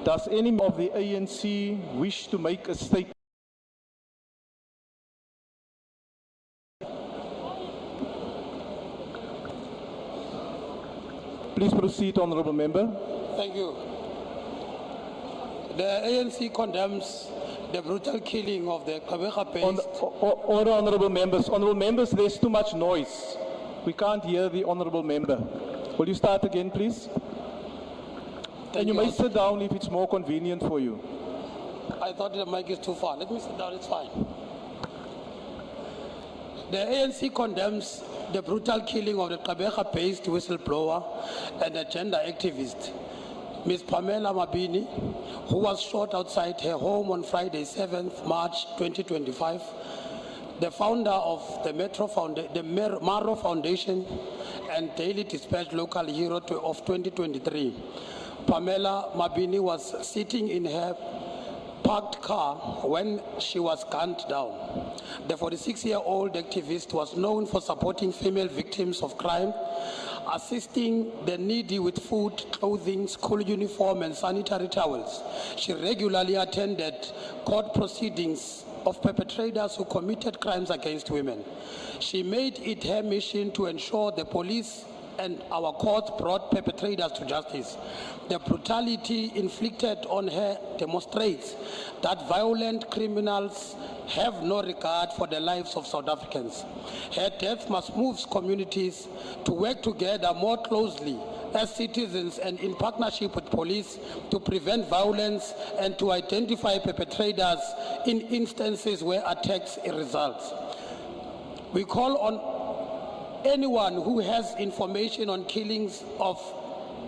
Does any of the ANC wish to make a statement? Please proceed, Honourable Member. Thank you. The ANC condemns the brutal killing of the Kabeka-based... Order, Honourable Members. Honourable Members, there's too much noise. We can't hear the Honourable Member. Will you start again, please? And you may sit down if it's more convenient for you. I thought the mic is too far. Let me sit down, it's fine. The ANC condemns the brutal killing of the Kabeka-based whistleblower and a gender activist, Ms. Pamela Mabini, who was shot outside her home on Friday, 7th March 2025. The founder of the Maro Foundation and Daily Dispatch local hero of 2023. Pamela Mabini was sitting in her parked car when she was gunned down. The 46-year-old activist was known for supporting female victims of crime, assisting the needy with food, clothing, school uniform, and sanitary towels. She regularly attended court proceedings of perpetrators who committed crimes against women. She made it her mission to ensure the police and our courts brought perpetrators to justice. The brutality inflicted on her demonstrates that violent criminals have no regard for the lives of South Africans. Her death must move communities to work together more closely as citizens and in partnership with police to prevent violence and to identify perpetrators in instances where attacks result. We call on anyone who has information on killings of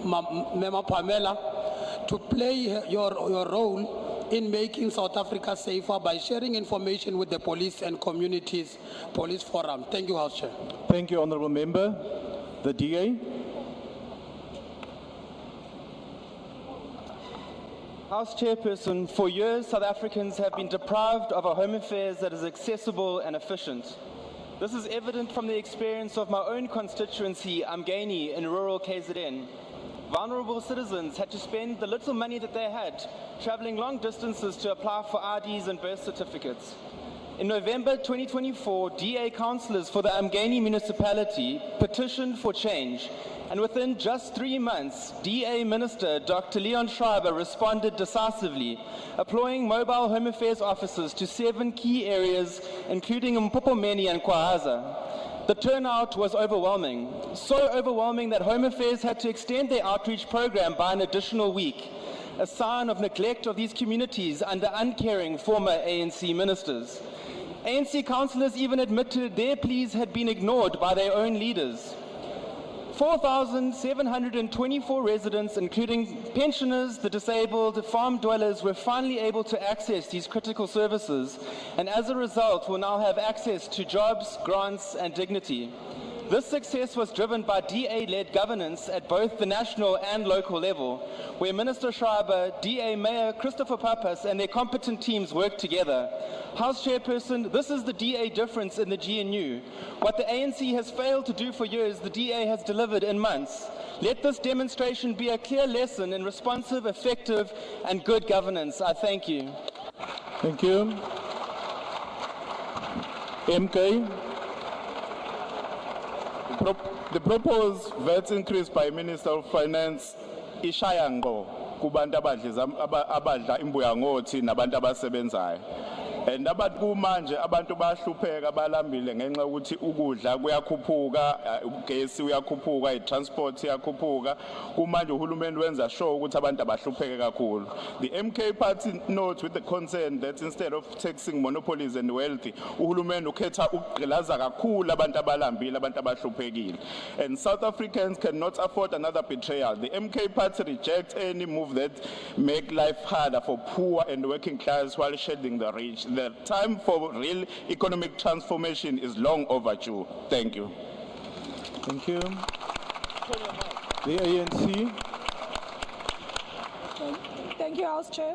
Mema Pamela to play your role in making South Africa safer by sharing information with the police and communities police forum. Thank you, House Chair. Thank you, Honourable Member. The DA. House Chairperson, for years South Africans have been deprived of a home affairs that is accessible and efficient. This is evident from the experience of my own constituency, Mzansi, in rural KZN. Vulnerable citizens had to spend the little money that they had, travelling long distances to apply for IDs and birth certificates. In November 2024, DA councillors for the Mzansi municipality petitioned for change, and within just 3 months, DA Minister Dr. Leon Schreiber responded decisively, employing mobile home affairs officers to 7 key areas, including Mpopomeni and Kwahaza. The turnout was overwhelming, so overwhelming that Home Affairs had to extend their outreach program by an additional week, a sign of neglect of these communities under uncaring former ANC ministers. ANC councillors even admitted their pleas had been ignored by their own leaders. 4,724 residents, including pensioners, the disabled, farm dwellers, were finally able to access these critical services, and as a result will now have access to jobs, grants, and dignity. This success was driven by DA-led governance at both the national and local level, where Minister Schreiber, DA Mayor Christopher Pappas, and their competent teams worked together. House Chairperson, this is the DA difference in the GNU. What the ANC has failed to do for years, the DA has delivered in months. Let this demonstration be a clear lesson in responsive, effective, and good governance. I thank you. Thank you. MK. The proposed VAT increase by Minister of Finance ishaya ngqo kubantu abadla imbuya ngothi nabantu abasebenzayo. And abantu kumanje abantu bayahlupheka balambile ngenxa ukuthi ukudla kuyakhuphuka, ugesi uyakhuphuka, itransport iyakhuphuka. Kumanje uhulumeni wenza sure ukuthi abantu abahlupheke kakhulu. The MK party notes with the concern that instead of taxing monopolies and wealthy, uhulumeni ukhetha ukugqilaza kakhulu abantu abalambile, abantu abahluphekile. And South Africans cannot afford another betrayal. The MK party rejects any move that make life harder for poor and working class while shedding the rich. The time for real economic transformation is long overdue. Thank you. Thank you. The ANC. Thank you, House Chair.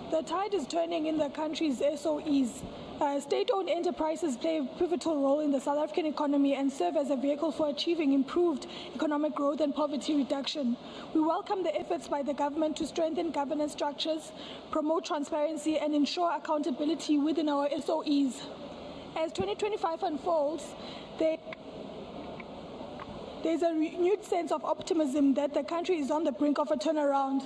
The tide is turning in the country's SOEs State-owned enterprises play a pivotal role in the South African economy and serve as a vehicle for achieving improved economic growth and poverty reduction. We welcome the efforts by the government to strengthen governance structures, promote transparency, and ensure accountability within our SOEs. As 2025 unfolds, there's a renewed sense of optimism that the country is on the brink of a turnaround.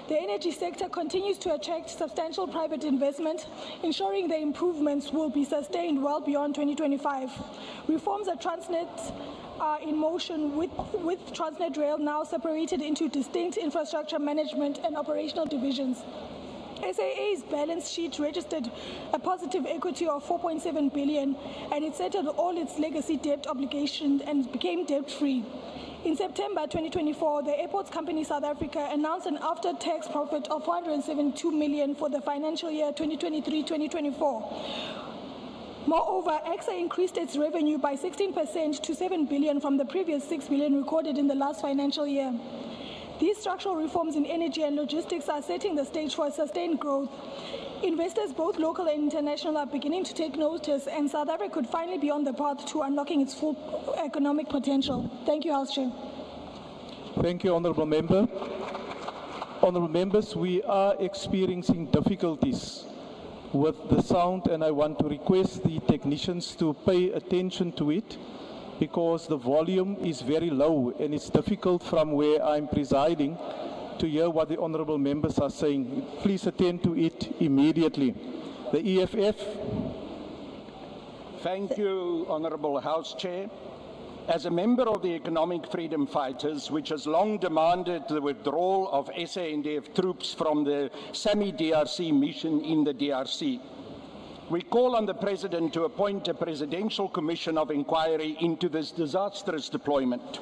The energy sector continues to attract substantial private investment, ensuring the improvements will be sustained well beyond 2025. Reforms at Transnet are in motion with Transnet Rail now separated into distinct infrastructure management and operational divisions. SAA's balance sheet registered a positive equity of 4.7 billion, and it settled all its legacy debt obligations and became debt-free. In September 2024, the Airports Company South Africa announced an after-tax profit of 472 million for the financial year 2023-2024. Moreover, AXA increased its revenue by 16% to 7 billion from the previous 6 billion recorded in the last financial year. These structural reforms in energy and logistics are setting the stage for sustained growth. Investors, both local and international, are beginning to take notice, and South Africa could finally be on the path to unlocking its full economic potential. Thank you, House Chair. Thank you, Honourable Member. Honourable Members, we are experiencing difficulties with the sound, and I want to request the technicians to pay attention to it, because the volume is very low and it's difficult from where I'm presiding to hear what the honourable members are saying. Please attend to it immediately. The EFF. Thank you, Honourable House Chair. As a member of the Economic Freedom Fighters, which has long demanded the withdrawal of SANDF troops from the SAMI-DRC mission in the DRC, we call on the President to appoint a presidential commission of inquiry into this disastrous deployment.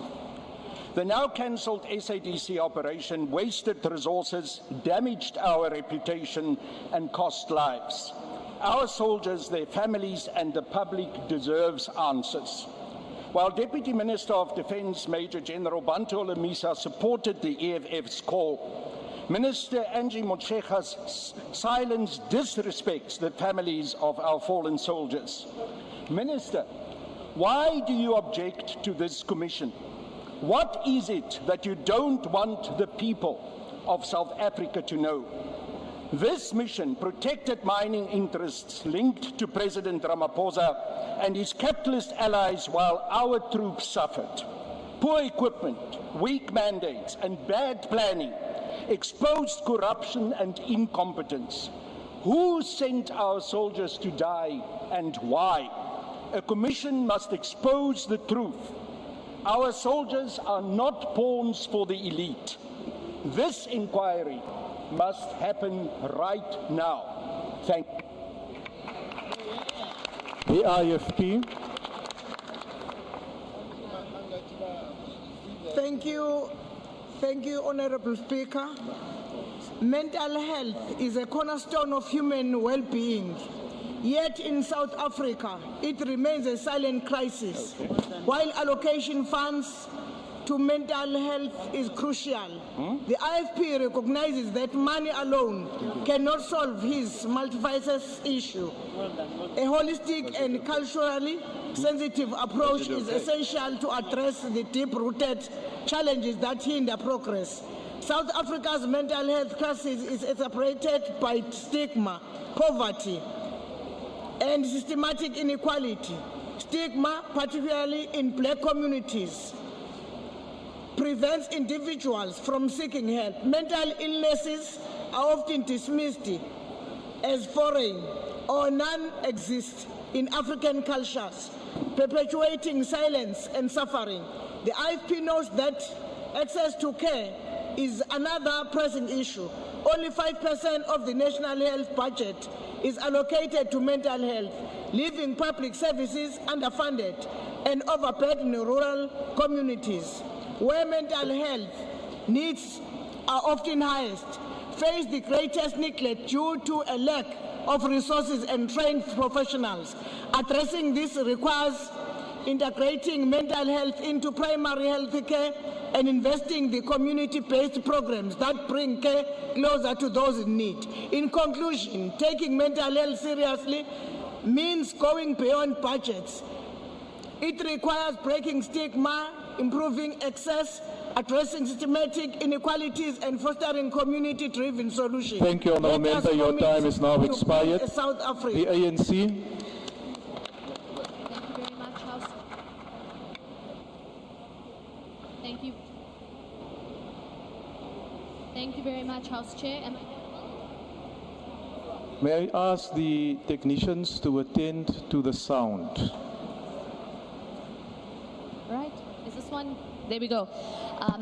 The now cancelled SADC operation wasted resources, damaged our reputation, and cost lives. Our soldiers, their families, and the public deserves answers. While Deputy Minister of Defence Major General Bantu Lemisa supported the EFF's call, Minister Angie Motshekga's silence disrespects the families of our fallen soldiers. Minister, why do you object to this commission? What is it that you don't want the people of South Africa to know? This mission protected mining interests linked to President Ramaphosa and his capitalist allies while our troops suffered. Poor equipment, weak mandates, and bad planning exposed corruption and incompetence. Who sent our soldiers to die and why? A commission must expose the truth. Our soldiers are not pawns for the elite. This inquiry must happen right now. Thank you. The IFP. Thank you, Honourable Speaker. Mental health is a cornerstone of human well-being. Yet in South Africa, it remains a silent crisis. While allocation funds to mental health is crucial, the IFP recognizes that money alone cannot solve his multifaceted issue. A holistic and culturally sensitive approach is essential to address the deep-rooted challenges that hinder progress. South Africa's mental health crisis is exacerbated by stigma, poverty, and systematic inequality. Stigma, particularly in black communities, prevents individuals from seeking help. Mental illnesses are often dismissed as foreign or non-exist in African cultures, perpetuating silence and suffering. The IFP knows that access to care is another pressing issue. Only 5% of the national health budget is allocated to mental health, leaving public services underfunded and overburdened rural communities, where mental health needs are often highest, face the greatest neglect due to a lack of resources and trained professionals. Addressing this requires integrating mental health into primary health care and investing in the community-based programs that bring care closer to those in need. In conclusion, taking mental health seriously means going beyond budgets. It requires breaking stigma, improving access, addressing systematic inequalities, and fostering community-driven solutions. Thank you, Honourable Let us Member. Your commit time is now to build expired. a South The Africa. ANC. Thank you very much, House. Thank you. Thank you very much, House Chair. Am I audible? May I ask the technicians to attend to the sound? Right, is this one? There we go.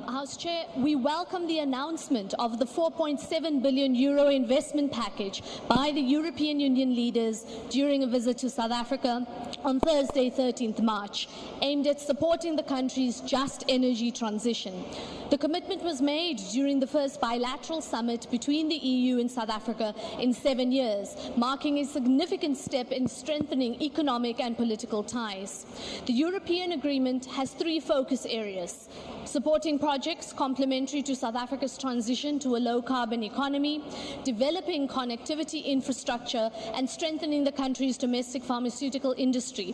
House Chair, we welcome the announcement of the 4.7 billion euro investment package by the European Union leaders during a visit to South Africa on Thursday, 13th March, aimed at supporting the country's just energy transition. The commitment was made during the first bilateral summit between the EU and South Africa in 7 years, marking a significant step in strengthening economic and political ties. The European agreement has 3 focus areas: supporting projects complementary to South Africa's transition to a low-carbon economy, developing connectivity infrastructure, and strengthening the country's domestic pharmaceutical industry,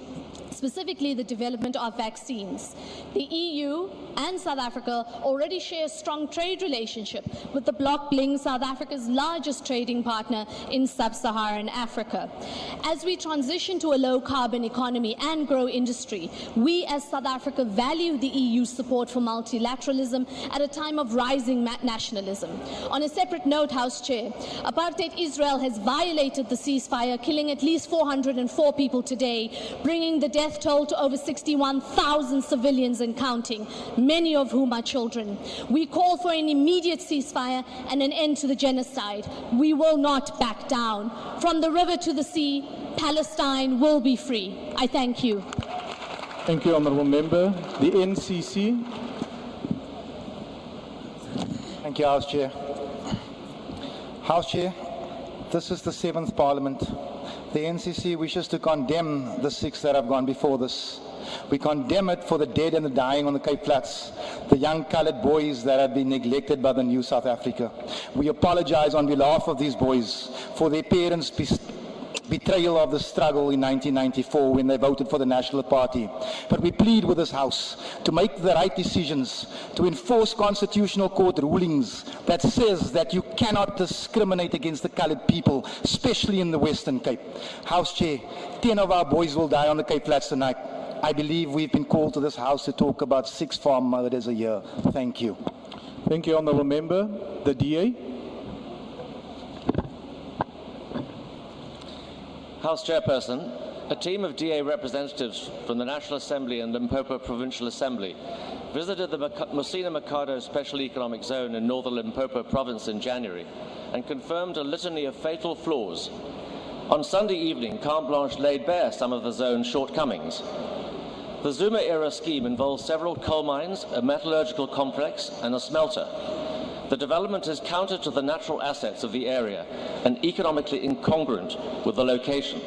specifically the development of vaccines. The EU and South Africa already share a strong trade relationship, with the bloc being South Africa's largest trading partner in sub-Saharan Africa. As we transition to a low-carbon economy and grow industry, we as South Africa value the EU's support for multilateralism at a time of rising nationalism. On a separate note, House Chair, apartheid Israel has violated the ceasefire, killing at least 404 people today, bringing the death toll to over 61,000 civilians and counting, many of whom are children. We call for an immediate ceasefire and an end to the genocide. We will not back down. From the river to the sea, Palestine will be free. I thank you. Thank you, Honourable Member. The NCC. Thank you, House Chair. House Chair, this is the 7th Parliament. The NCC wishes to condemn the 6 that have gone before this. We condemn it for the dead and the dying on the Cape Flats, the young coloured boys that have been neglected by the new South Africa. We apologise on behalf of these boys for their parents' betrayal of the struggle in 1994 when they voted for the National Party. But we plead with this House to make the right decisions, to enforce Constitutional Court rulings that says that you cannot discriminate against the coloured people, especially in the Western Cape. House Chair, 10 of our boys will die on the Cape Flats tonight. I believe we've been called to this House to talk about 6 farm murders a year. Thank you. Thank you, Honourable Member. The DA. House Chairperson, a team of DA representatives from the National Assembly and Limpopo Provincial Assembly visited the Musina-Mikado Special Economic Zone in northern Limpopo Province in January and confirmed a litany of fatal flaws. On Sunday evening, Carte Blanche laid bare some of the zone's shortcomings. The Zuma-era scheme involves several coal mines, a metallurgical complex, and a smelter. The development is counter to the natural assets of the area and economically incongruent with the location.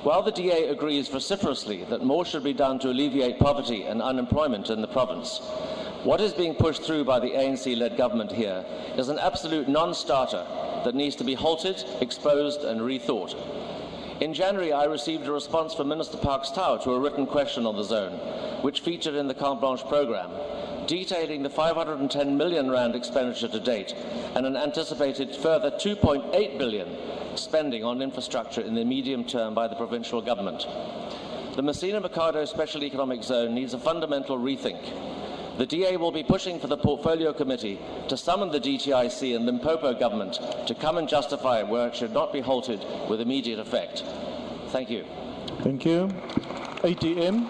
While the DA agrees vociferously that more should be done to alleviate poverty and unemployment in the province, what is being pushed through by the ANC-led government here is an absolute non-starter that needs to be halted, exposed, and rethought. In January, I received a response from Minister Parks-Tau to a written question on the zone, which featured in the Carte Blanche programme, detailing the 510 million rand expenditure to date and an anticipated further 2.8 billion spending on infrastructure in the medium term by the provincial government. The Musina-Mikado Special Economic Zone needs a fundamental rethink. The DA will be pushing for the Portfolio Committee to summon the DTIC and Limpopo government to come and justify where it should not be halted with immediate effect. Thank you. Thank you. ATM.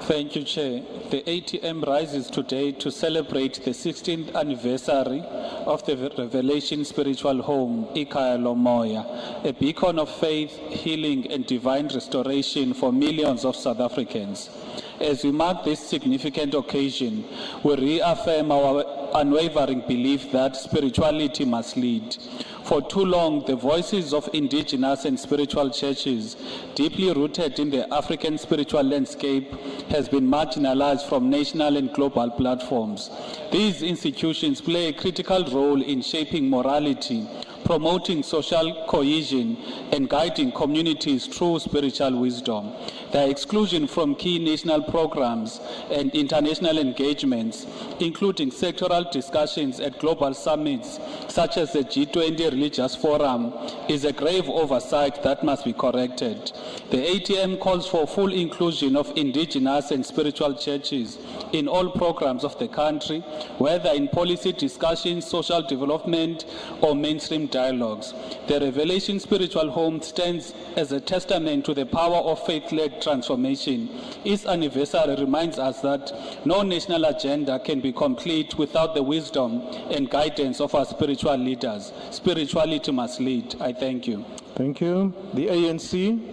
Thank you, Chair. The ATM rises today to celebrate the 16th anniversary of the Revelation Spiritual Home, Ikaya Lomoya, a beacon of faith, healing, and divine restoration for millions of South Africans. As we mark this significant occasion, we reaffirm our unwavering belief that spirituality must lead. For too long, the voices of indigenous and spiritual churches, deeply rooted in the African spiritual landscape, has been marginalized from national and global platforms. These institutions play a critical role in shaping morality, promoting social cohesion and guiding communities through spiritual wisdom. Their exclusion from key national programs and international engagements, including sectoral discussions at global summits such as the G20 Religious Forum, is a grave oversight that must be corrected. The ATM calls for full inclusion of indigenous and spiritual churches in all programs of the country, whether in policy discussions, social development, or mainstream dialogues. The Revelation Spiritual Home stands as a testament to the power of faith-led transformation. Its anniversary reminds us that no national agenda can be complete without the wisdom and guidance of our spiritual leaders. Spirituality must lead. I thank you. Thank you. The ANC.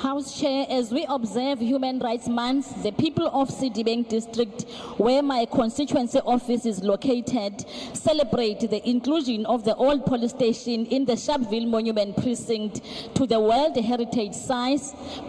House Chair, as we observe Human Rights Month, the people of Deepening district, where my constituency office is located, celebrate the inclusion of the old police station in the Sharpeville Monument Precinct to the World Heritage Site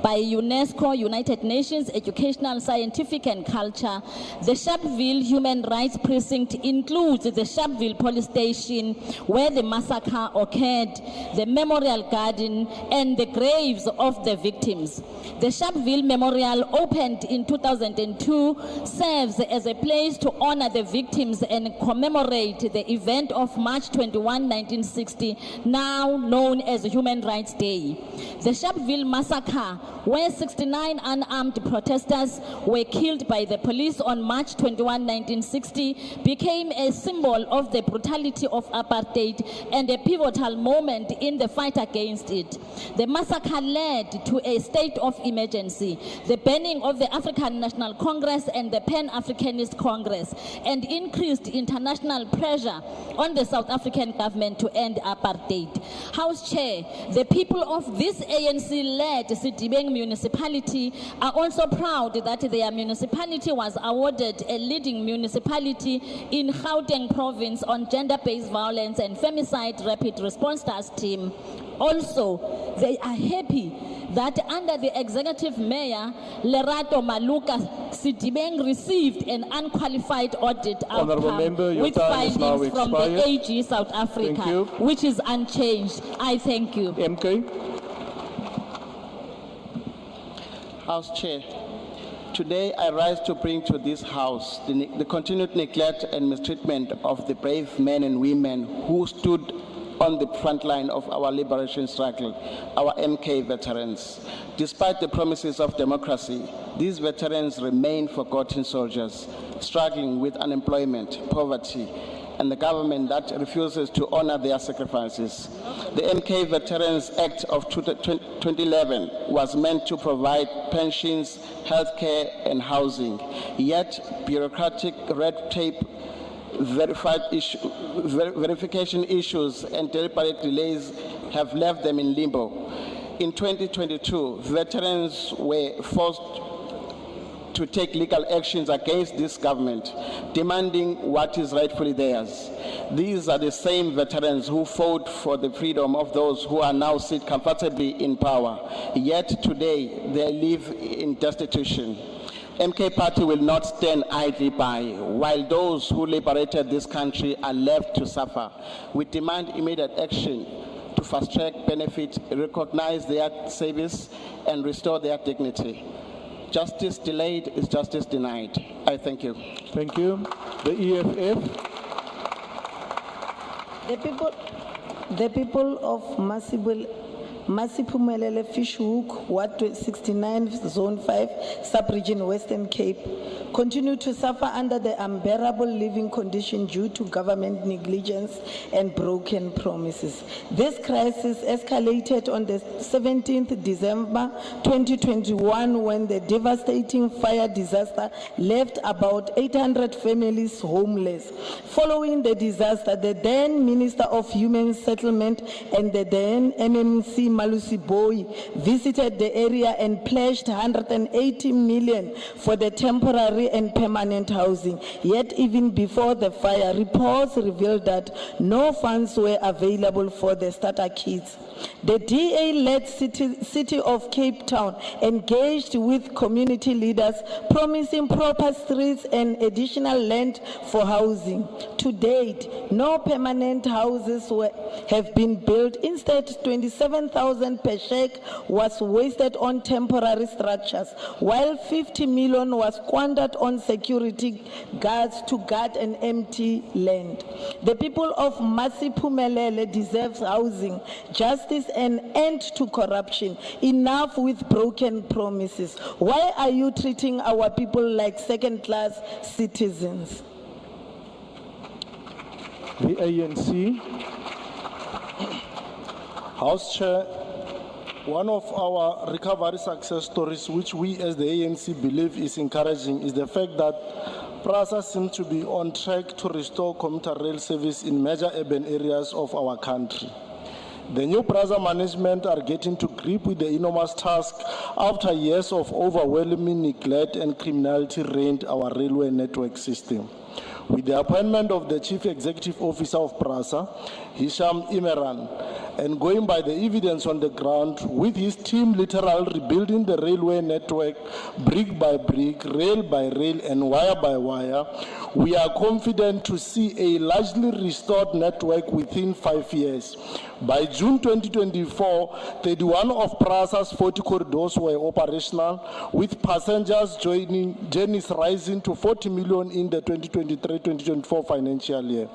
by UNESCO, United Nations Educational, Scientific and Culture. The Sharpeville Human Rights Precinct includes the Sharpeville Police Station, where the massacre occurred, the Memorial Garden, and the graves of the victims. The Sharpeville Memorial, opened in 2002, serves as a place to honor the victims and commemorate the event of March 21, 1960, now known as Human Rights Day. The Sharpeville massacre, where 69 unarmed protesters were killed by the police on March 21, 1960, became a symbol of the brutality of apartheid and a pivotal moment in the fight against it. The massacre led to a state of emergency, the banning of the African National Congress and the Pan-Africanist Congress, and increased international pressure on the South African government to end apartheid. House Chair, the people of this ANC-led Deepening municipality are also proud that their municipality was awarded a leading municipality in Gauteng province on gender-based violence and femicide rapid response task team. Also, they are happy that under the executive mayor, Lerato Maluka, Deepening received an unqualified audit outcome with findings from the AG South Africa, which is unchanged. I thank you. MK. House Chair, today I rise to bring to this House the continued neglect and mistreatment of the brave men and women who stood on the front line of our liberation struggle, our MK veterans. Despite the promises of democracy, these veterans remain forgotten soldiers, struggling with unemployment, poverty, and the government that refuses to honor their sacrifices. The MK Veterans Act of 2011 was meant to provide pensions, healthcare, and housing, yet bureaucratic red tape, verification issues, and deliberate delays have left them in limbo. In 2022, veterans were forced to take legal actions against this government, demanding what is rightfully theirs. These are the same veterans who fought for the freedom of those who are now sit comfortably in power, yet today they live in destitution. MK Party will not stand idly by while those who liberated this country are left to suffer. We demand immediate action to fast-track benefit, recognize their service, and restore their dignity. Justice delayed is justice denied. I thank you. Thank you. The EFF. The people of Masipumelele Fishhook, Ward 69, Zone 5, Sub-Region Western Cape, continue to suffer under the unbearable living condition due to government negligence and broken promises. This crisis escalated on the 17th December 2021 when the devastating fire disaster left about 800 families homeless. Following the disaster, the then Minister of Human Settlement and the then MMC Malusi Boy visited the area and pledged 180 million for the temporary and permanent housing. Yet even before the fire, reports revealed that no funds were available for the starter kits. The DA-led city of Cape Town engaged with community leaders, promising proper streets and additional land for housing. To date, no permanent houses have been built. Instead, 27,000 per cheque was wasted on temporary structures, while 50 million was squandered on security guards to guard an empty land. The people of Masipumelele deserve housing, justice, and end to corruption. Enough with broken promises. Why are you treating our people like second-class citizens? The ANC. House Chair, one of our recovery success stories, which we as the ANC believe is encouraging, is the fact that PRASA seems to be on track to restore commuter rail service in major urban areas of our country. The new PRASA management are getting to grip with the enormous task after years of overwhelming neglect and criminality reigned our railway network system. With the appointment of the Chief Executive Officer of PRASA, Hisham Imeran, and going by the evidence on the ground, with his team literally rebuilding the railway network brick by brick, rail by rail, and wire by wire, we are confident to see a largely restored network within 5 years. By June 2024, 31 of PRASA's 40 corridors were operational, with passengers journeys rising to 40 million in the 2023-2024 financial year,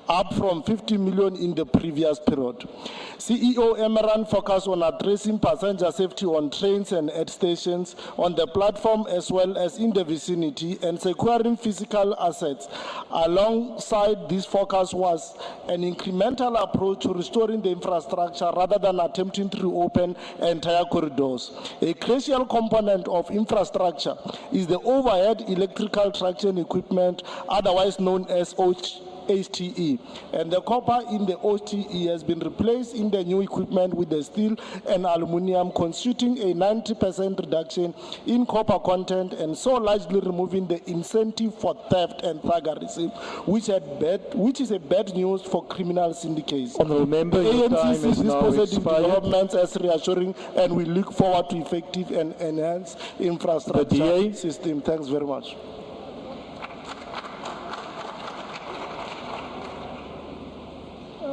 up from 50 million in the previous period. CEO Emeran focused on addressing passenger safety on trains and at stations, on the platform as well as in the vicinity, and securing physical assets. Alongside this focus was an incremental approach to restoring the infrastructure rather than attempting to reopen entire corridors. A crucial component of infrastructure is the overhead electrical traction equipment, otherwise known as HTE, and the copper in the HTE has been replaced in the new equipment with the steel and aluminum, constituting a 90% reduction in copper content, and so largely removing the incentive for theft and thuggerism, which is a bad news for criminal syndicates. Honourable Member, the your time ANC sees is these now positive expired. developments as reassuring, and we look forward to effective and enhanced infrastructure system. Thanks very much.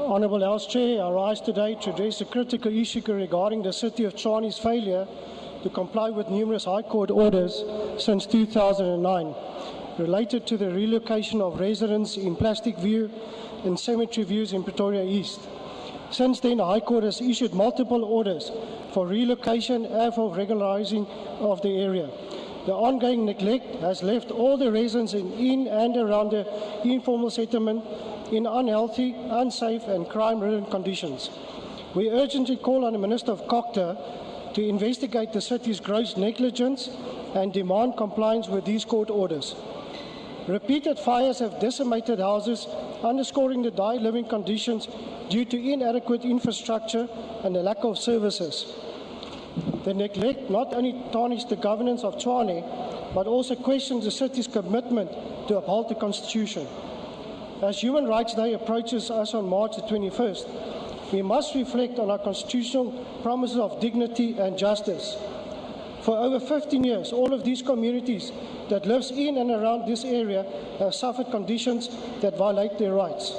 Honourable House Chair, I rise today to address a critical issue regarding the City of Tshwane's failure to comply with numerous High Court orders since 2009, related to the relocation of residents in Plastic View and Cemetery Views in Pretoria East. Since then, the High Court has issued multiple orders for relocation and for regularizing of the area. The ongoing neglect has left all the residents in and around the informal settlement in unhealthy, unsafe and crime-ridden conditions. We urgently call on the Minister of Cooperative to investigate the city's gross negligence and demand compliance with these court orders. Repeated fires have decimated houses, underscoring the dire living conditions due to inadequate infrastructure and the lack of services. The neglect not only tarnished the governance of Tshwane, but also questions the city's commitment to uphold the Constitution. As Human Rights Day approaches us on March the 21st, we must reflect on our constitutional promises of dignity and justice. For over 15 years, all of these communities that live in and around this area have suffered conditions that violate their rights.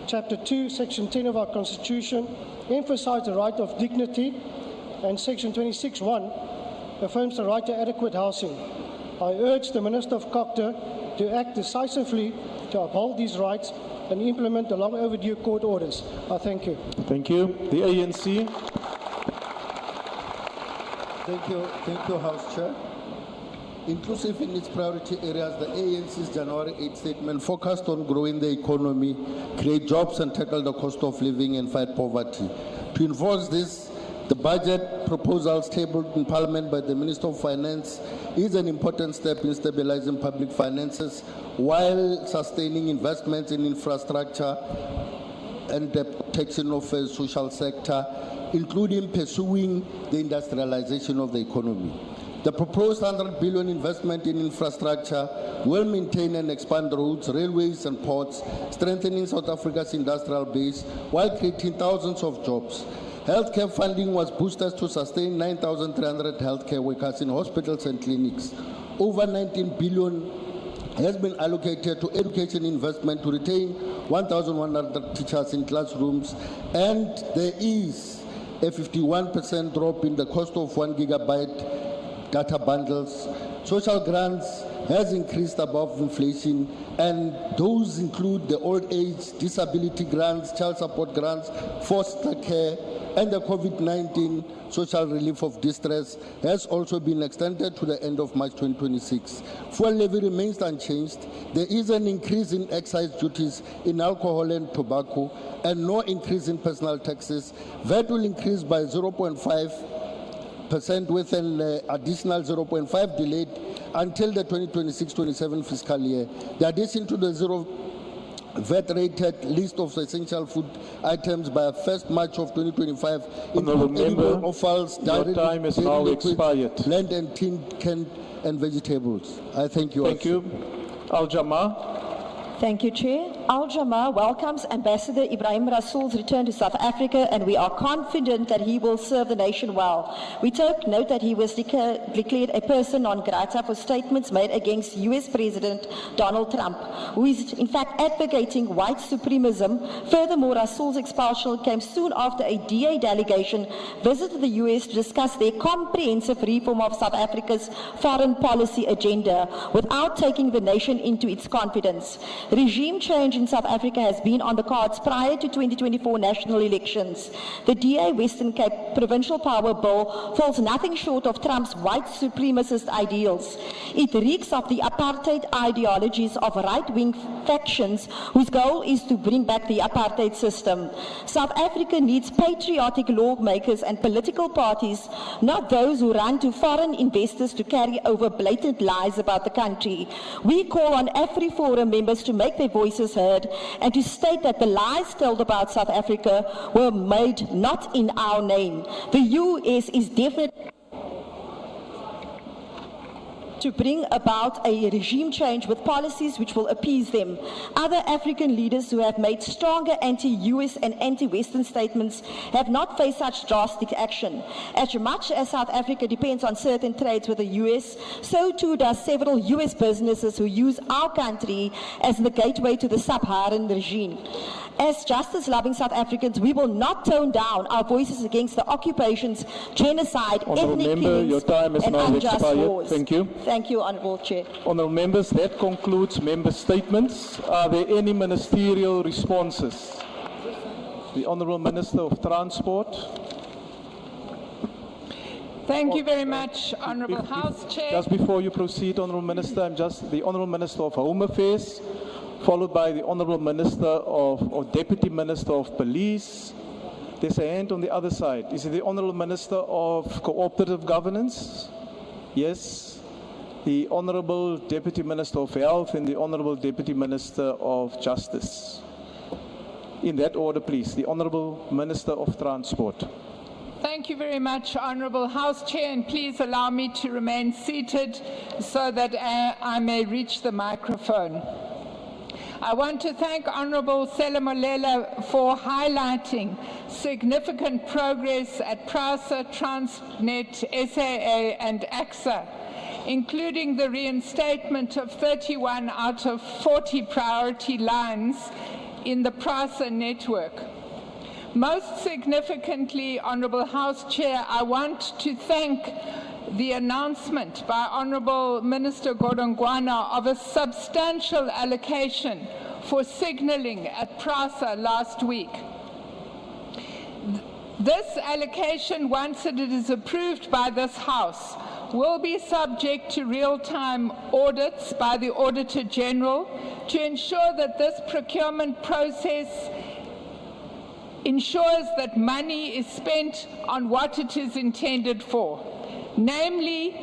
Chapter 2, Section 10 of our Constitution emphasizes the right of dignity, and Section 26(1) affirms the right to adequate housing. I urge the Minister of Cooperative to act decisively to uphold these rights and implement the long overdue court orders. I thank you. Thank you. The ANC. Thank you, House Chair. Inclusive in its priority areas, the ANC's January 8 statement focused on growing the economy, create jobs and tackle the cost of living and fight poverty. To enforce this, the budget proposals tabled in Parliament by the Minister of Finance is an important step in stabilizing public finances while sustaining investments in infrastructure and the protection of the social sector, including pursuing the industrialization of the economy. The proposed 100 billion investment in infrastructure will maintain and expand roads, railways and ports, strengthening South Africa's industrial base while creating thousands of jobs. Healthcare funding was boosted to sustain 9,300 healthcare workers in hospitals and clinics. Over 19 billion has been allocated to education investment to retain 1,100 teachers in classrooms, and there is a 51% drop in the cost of 1 gigabyte data bundles. Social grants has increased above inflation, and those include the old age, disability grants, child support grants, foster care, and the COVID-19 social relief of distress has also been extended to the end of March 2026. Fuel levy remains unchanged. There is an increase in excise duties in alcohol and tobacco, and no increase in personal taxes. VAT will increase by 0.5% with an additional 0.5 delayed until the 2026-27 fiscal year. The addition to the zero VAT-rated list of essential food items by 1st March of 2025 include edible offals, dairy, time is now expired. Blend and tinned canned and vegetables. I thank you. Thank you. Jama-ah. Thank you, Chair. Jama-ah welcomes Ambassador Ibrahim Rasool's return to South Africa, and we are confident that he will serve the nation well. We take note that he was declared a person non grata for statements made against US President Donald Trump, who is in fact advocating white supremacism. Furthermore, Rasool's expulsion came soon after a DA delegation visited the US to discuss their comprehensive reform of South Africa's foreign policy agenda without taking the nation into its confidence. Regime change in South Africa has been on the cards prior to 2024 national elections. The DA Western Cape Provincial Power Bill falls nothing short of Trump's white supremacist ideals. It reeks of the apartheid ideologies of right-wing factions whose goal is to bring back the apartheid system. South Africa needs patriotic lawmakers and political parties, not those who run to foreign investors to carry over blatant lies about the country. We call on AfriForum members to make their voices heard and to state that the lies told about South Africa were made not in our name. The US is definitely to bring about a regime change with policies which will appease them. Other African leaders who have made stronger anti-US and anti-Western statements have not faced such drastic action. As much as South Africa depends on certain trades with the US, so too does several US businesses who use our country as the gateway to the sub-Saharan regime. As justice-loving South Africans, we will not tone down our voices against the occupations, genocide, ethnic killings, and unjust wars. Thank you. Thank you, Honourable Chair. Honourable members, that concludes member statements. Are there any ministerial responses? The Honourable Minister of Transport. Thank you very much, Honourable House Chair. Just before you proceed, Honourable Minister, I'm just the Honourable Minister of Home Affairs, followed by the Honourable Minister or Deputy Minister of Police. There's a hand on the other side. Is it the Honourable Minister of Cooperative Governance? Yes. The Honourable Deputy Minister of Health and the Honourable Deputy Minister of Justice. In that order, please. The Honourable Minister of Transport. Thank you very much, Honourable House Chair, and please allow me to remain seated so that I may reach the microphone. I want to thank Honourable Selemolela for highlighting significant progress at PRASA, Transnet, SAA and AXA, including the reinstatement of 31 out of 40 priority lines in the PRASA network. Most significantly, Honourable House Chair, I want to thank the announcement by Honourable Minister Godongwana of a substantial allocation for signalling at PRASA last week. This allocation, once it is approved by this House, will be subject to real-time audits by the Auditor General to ensure that this procurement process ensures that money is spent on what it is intended for, namely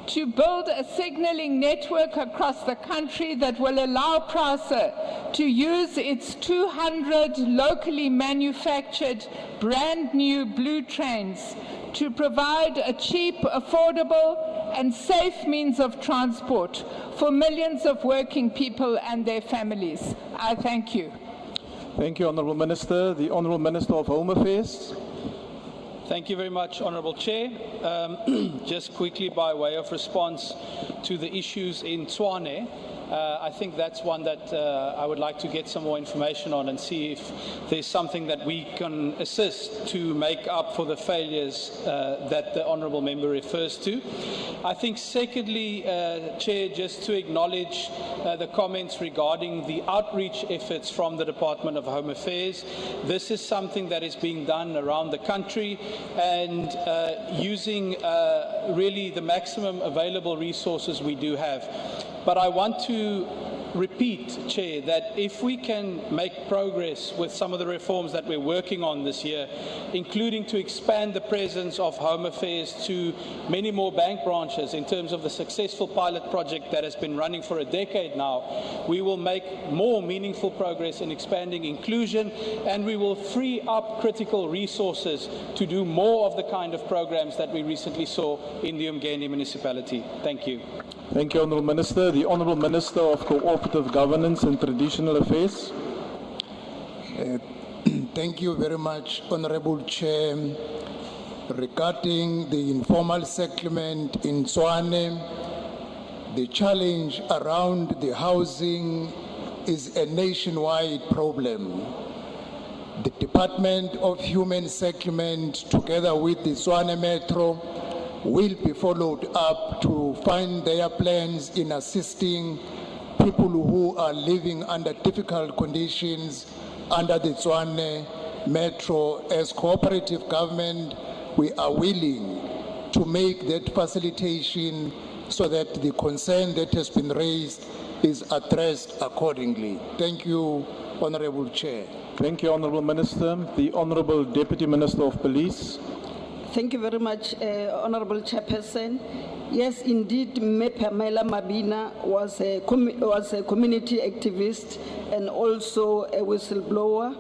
to build a signaling network across the country that will allow PRASA to use its 200 locally manufactured brand new blue trains to provide a cheap, affordable and safe means of transport for millions of working people and their families. I thank you. Thank you, Honourable Minister. The Honourable Minister of Home Affairs. Thank you very much, Honourable Chair. Just quickly by way of response to the issues in Tshwane, I think that's one that I would like to get some more information on and see if there's something that we can assist to make up for the failures that the Honourable Member refers to. I think secondly, Chair, just to acknowledge the comments regarding the outreach efforts from the Department of Home Affairs. This is something that is being done around the country and using really the maximum available resources we do have. But I want to repeat, Chair, that if we can make progress with some of the reforms that we're working on this year, including to expand the presence of Home Affairs to many more bank branches in terms of the successful pilot project that has been running for a decade now, we will make more meaningful progress in expanding inclusion, and we will free up critical resources to do more of the kind of programs that we recently saw in the Umgeni municipality. Thank you. Thank you, Honourable Minister. The Honourable Minister of Cooperative Governance and Traditional Affairs. Thank you very much, Honourable Chair. Regarding the informal settlement in Tshwane, the challenge around the housing is a nationwide problem. The Department of Human Settlement, together with the Tshwane Metro, will be followed up to find their plans in assisting people who are living under difficult conditions under the Tshwane Metro. As cooperative government, we are willing to make that facilitation so that the concern that has been raised is addressed accordingly. Thank you, Honourable Chair. Thank you, Honourable Minister. The Honourable Deputy Minister of Police. Thank you very much, Honourable Chairperson. Yes, indeed, Me Pamela Mabina was a community activist and also a whistleblower,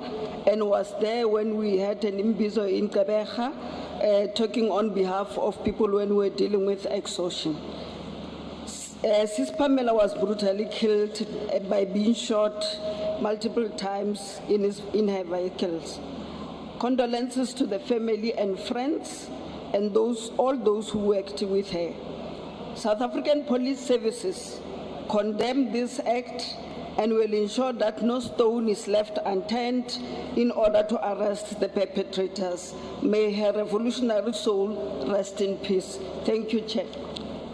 and was there when we had an imbizo in Kabeja, talking on behalf of people when we were dealing with extortion. Sis Pamela was brutally killed by being shot multiple times in her vehicles. Condolences to the family and friends and all those who worked with her. South African Police Services condemn this act and will ensure that no stone is left unturned in order to arrest the perpetrators. May her revolutionary soul rest in peace. Thank you, Chair.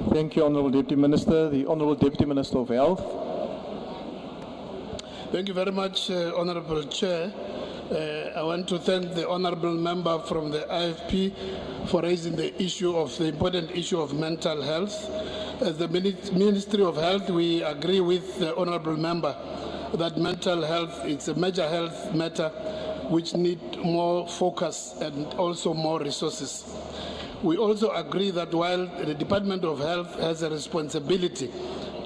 Thank you, Honourable Deputy Minister. The Honourable Deputy Minister of Health. Thank you very much, Honourable Chair. I want to thank the honourable member from the IFP for raising the important issue of mental health. As the Ministry of Health, we agree with the honourable member that mental health is a major health matter which needs more focus and also more resources. We also agree that while the Department of Health has a responsibility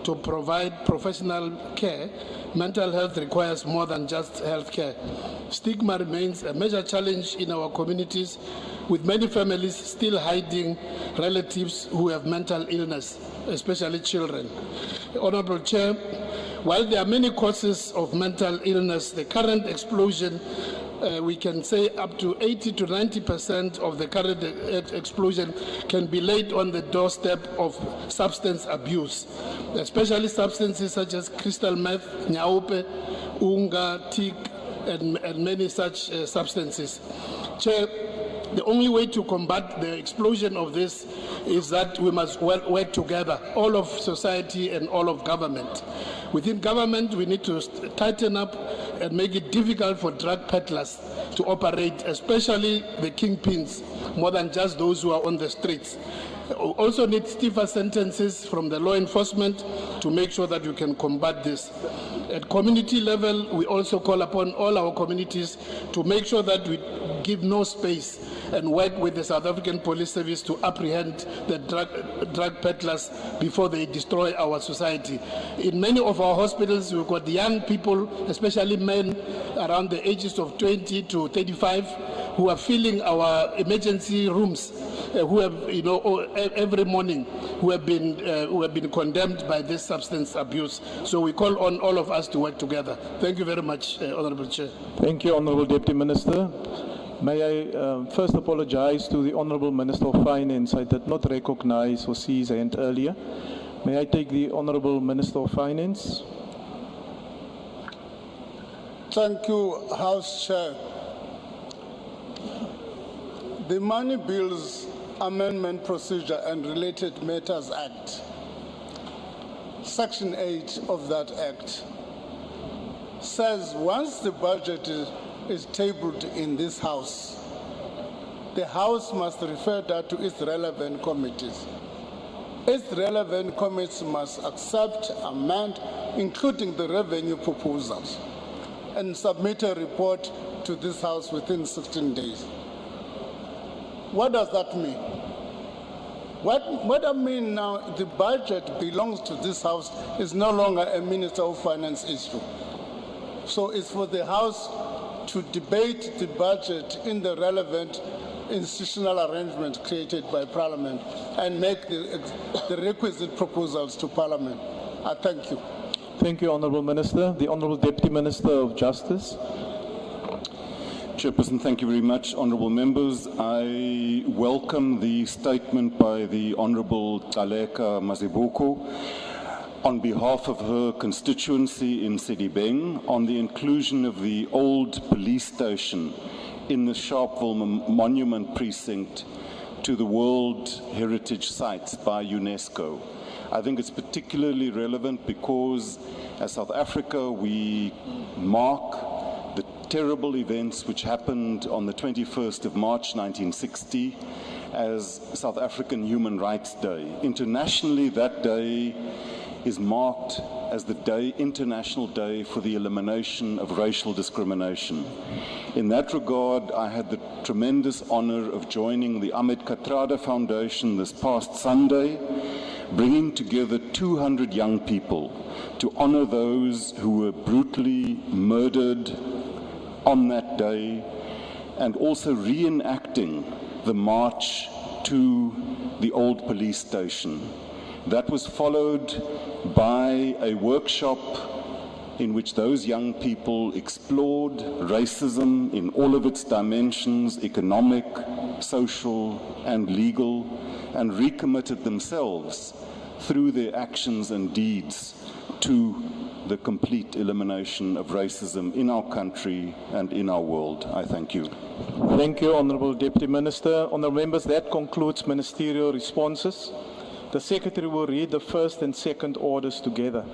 to provide professional care, mental health requires more than just health care. Stigma remains a major challenge in our communities, with many families still hiding relatives who have mental illness, especially children. Honourable Chair, while there are many causes of mental illness, the current explosion, we can say up to 80 to 90% of the current explosion can be laid on the doorstep of substance abuse, especially substances such as crystal meth, nyaupe, unga, teak, and many such substances. Chair, the only way to combat the explosion of this is that we must work together, all of society and all of government. Within government, we need to tighten up and make it difficult for drug peddlers to operate, especially the kingpins, more than just those who are on the streets. Also need stiffer sentences from the law enforcement to make sure that you can combat this. At community level, we also call upon all our communities to make sure that we give no space and work with the South African Police Service to apprehend the drug peddlers before they destroy our society. In many of our hospitals, we've got young people, especially men around the ages of 20 to 35, who are filling our emergency rooms, who have, every morning, who have been condemned by this substance abuse. So we call on all of us to work together. Thank you very much, Honourable Chair. Thank you, Honourable Deputy Minister. May I first apologize to the Honourable Minister of Finance. I did not recognize or see his hand earlier. May I take the Honourable Minister of Finance? Thank you, House Chair. The Money Bills Amendment Procedure and Related Matters Act, Section 8 of that Act, says once the budget is tabled in this House, the House must refer that to its relevant committees. Its relevant committees must accept, amend, including the revenue proposals, and submit a report to this House within 16 days. What does that mean? What I mean now, the budget belongs to this House, is no longer a Minister of Finance issue. So it's for the House to debate the budget in the relevant institutional arrangement created by Parliament and make the requisite proposals to Parliament. I thank you. Thank you, Honourable Minister. The Honourable Deputy Minister of Justice. Chairperson, thank you very much. Honourable members, I welcome the statement by the Honourable Taleka Mazibuko on behalf of her constituency in Deepening on the inclusion of the old police station in the Sharpeville Monument Precinct to the World Heritage Sites by UNESCO. I think it's particularly relevant because as South Africa we mark the terrible events which happened on the 21st of March 1960 as South African Human Rights Day. Internationally, that day is marked as the International Day for the Elimination of Racial Discrimination. In that regard, I had the tremendous honor of joining the Ahmed Kathrada Foundation this past Sunday, bringing together 200 young people to honor those who were brutally murdered on that day, and also reenacting the march to the old police station. That was followed by a workshop in which those young people explored racism in all of its dimensions, economic, social, and legal, and recommitted themselves through their actions and deeds to the complete elimination of racism in our country and in our world. I thank you. Thank you, Honourable Deputy Minister. Honourable members, that concludes ministerial responses. The Secretary will read the first and second orders together.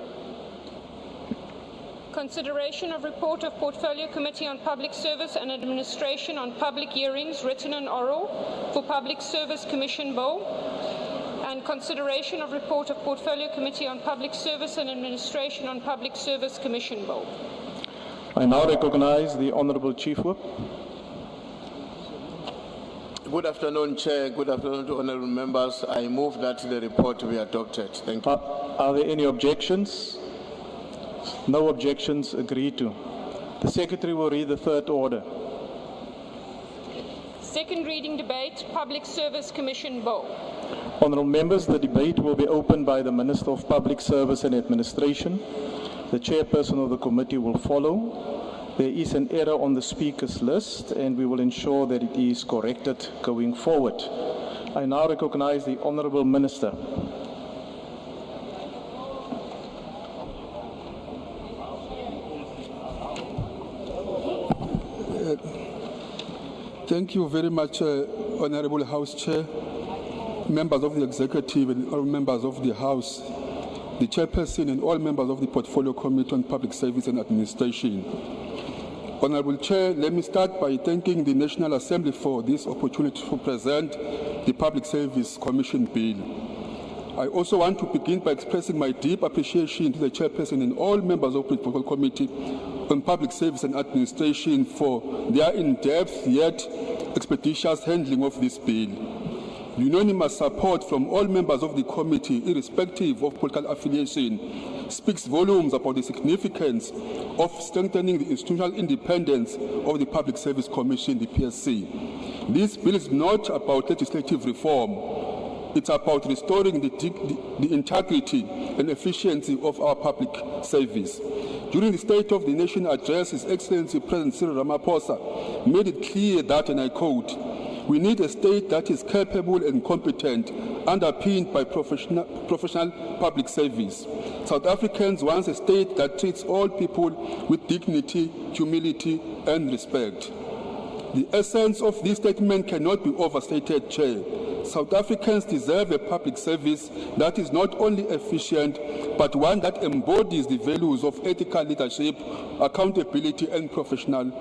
Consideration of report of Portfolio Committee on Public Service and Administration on public hearings, written and oral, for Public Service Commission Bill, and consideration of report of Portfolio Committee on Public Service and Administration on Public Service Commission Bill. I now recognize the Honourable Chief Whip. Good afternoon, Chair. Good afternoon to honourable members. I move that the report be adopted. Thank you. Are there any objections? No objections agreed to. The Secretary will read the third order. Second reading debate, Public Service Commission Bill. Honourable members, the debate will be opened by the Minister of Public Service and Administration. The chairperson of the committee will follow. There is an error on the speakers list and we will ensure that it is corrected going forward. I now recognize the Honourable Minister. Thank you very much, Honourable House Chair, members of the Executive and all members of the House, the Chairperson and all members of the Portfolio Committee on Public Service and Administration. Honourable Chair, let me start by thanking the National Assembly for this opportunity to present the Public Service Commission Bill. I also want to begin by expressing my deep appreciation to the chairperson and all members of the Protocol Committee on Public Service and Administration for their in-depth yet expeditious handling of this bill. Unanimous support from all members of the committee, irrespective of political affiliation, speaks volumes about the significance of strengthening the institutional independence of the Public Service Commission, the PSC. This bill is not about legislative reform. It's about restoring the integrity and efficiency of our public service. During the State of the Nation address, His Excellency President Cyril Ramaphosa made it clear that, and I quote, "We need a state that is capable and competent, underpinned by professional public service. South Africans want a state that treats all people with dignity, humility, and respect." The essence of this statement cannot be overstated, Chair. South Africans deserve a public service that is not only efficient, but one that embodies the values of ethical leadership, accountability, and professionalism.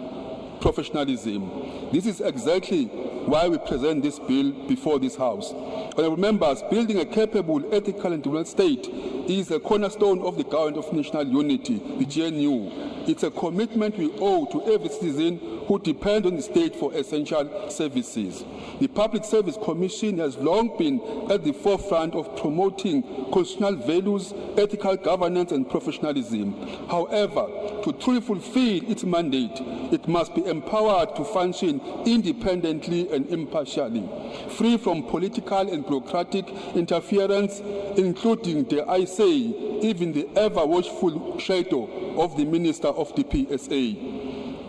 This is exactly why we present this bill before this House. Honourable members, building a capable, ethical, and developed state is a cornerstone of the Government of National Unity, the GNU. It's a commitment we owe to every citizen who depend on the state for essential services. The Public Service Commission has long been at the forefront of promoting constitutional values, ethical governance, and professionalism. However, to truly fulfill its mandate, it must be empowered to function independently and impartially, free from political and bureaucratic interference, including, dare I say, even the ever-watchful shadow of the Minister of the PSA.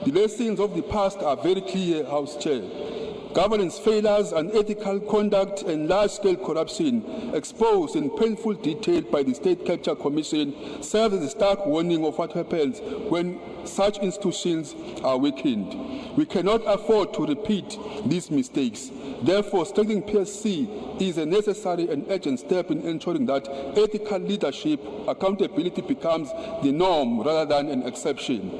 The lessons of the past are very clear, House Chair. Governance failures, unethical conduct, and large-scale corruption exposed in painful detail by the State Capture Commission serve as a stark warning of what happens when such institutions are weakened. We cannot afford to repeat these mistakes. Therefore, strengthening PSC is a necessary and urgent step in ensuring that ethical leadership, accountability becomes the norm rather than an exception.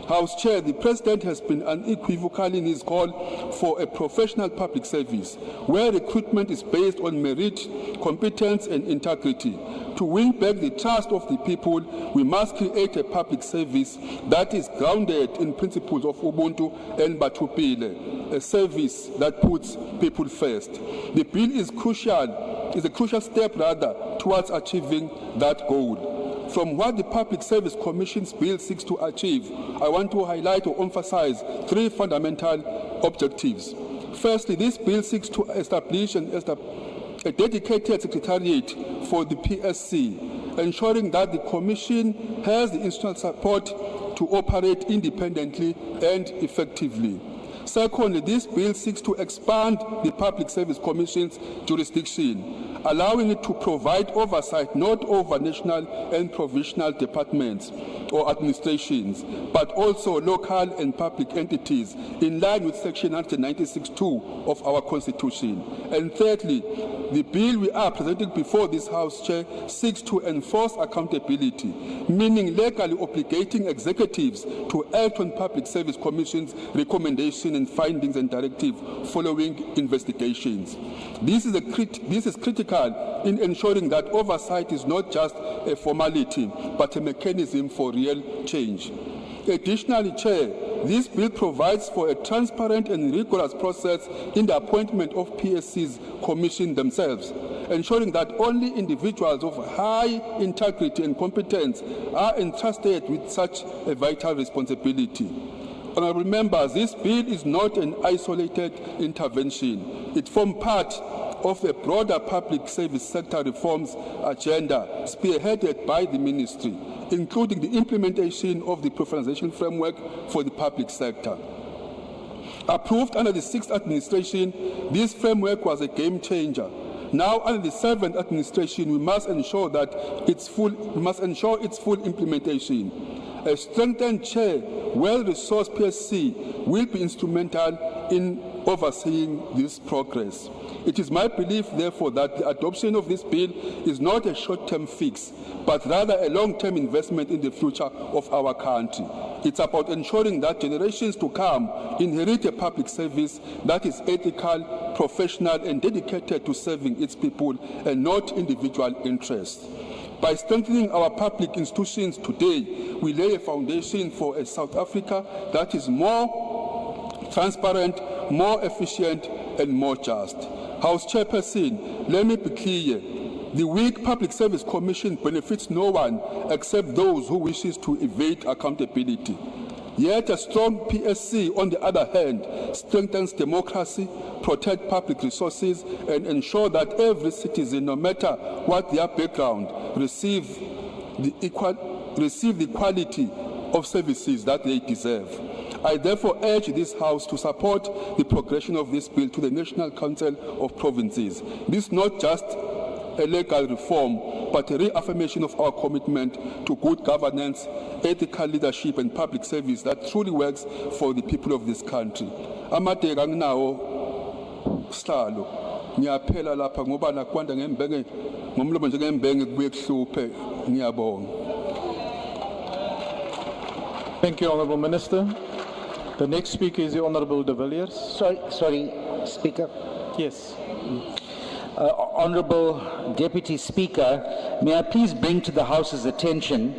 House Chair, the President has been unequivocal in his call for a professional public service, where recruitment is based on merit, competence, and integrity. To win back the trust of the people, we must create a public service that is grounded in principles of Ubuntu and Batupile, a service that puts people first. The bill is a crucial step towards achieving that goal. From what the Public Service Commission's bill seeks to achieve, I want to highlight or emphasize three fundamental objectives. Firstly, this bill seeks to establish a dedicated secretariat for the PSC, ensuring that the Commission has the institutional support to operate independently and effectively. Secondly, this bill seeks to expand the Public Service Commission's jurisdiction, allowing it to provide oversight not over national and provincial departments or administrations, but also local and public entities in line with Section 196(2) of our Constitution. And thirdly, the bill we are presenting before this House, Chair, seeks to enforce accountability, meaning legally obligating executives to act on Public Service Commission's recommendations and findings and directives following investigations. This is critical in ensuring that oversight is not just a formality, but a mechanism for real change. Additionally, Chair, this bill provides for a transparent and rigorous process in the appointment of PSC's commission themselves, ensuring that only individuals of high integrity and competence are entrusted with such a vital responsibility. Honourable members, this bill is not an isolated intervention. It forms part of a broader public service sector reforms agenda spearheaded by the Ministry, including the implementation of the professionalisation framework for the public sector. Approved under the 6th administration, this framework was a game changer. Now, under the 7th administration, we must ensure its full implementation. A strengthened chair, well-resourced PSC will be instrumental in overseeing this progress. It is my belief, therefore, that the adoption of this bill is not a short-term fix, but rather a long-term investment in the future of our country. It's about ensuring that generations to come inherit a public service that is ethical, professional, and dedicated to serving its people and not individual interests. By strengthening our public institutions today, we lay a foundation for a South Africa that is more transparent, more efficient, and more just. House Chairperson, let me be clear. The weak Public Service Commission benefits no one except those who wishes to evade accountability. Yet a strong PSC, on the other hand, strengthens democracy, protects public resources, and ensures that every citizen, no matter what their background, receive the quality of services that they deserve. I therefore urge this House to support the progression of this bill to the National Council of Provinces. This is not just a legal reform, but a reaffirmation of our commitment to good governance, ethical leadership, and public service that truly works for the people of this country. Amateka anginawo sihlalo. Ngiyaphela lapha ngoba nakwanda ngembenge ngomlomo nje ngembenge kubuye kuhluphe. Ngiyabonga. Thank you, Honourable Minister. The next speaker is the Honourable De Villiers. Sorry, Speaker. Yes. Honourable Deputy Speaker, may I please bring to the House's attention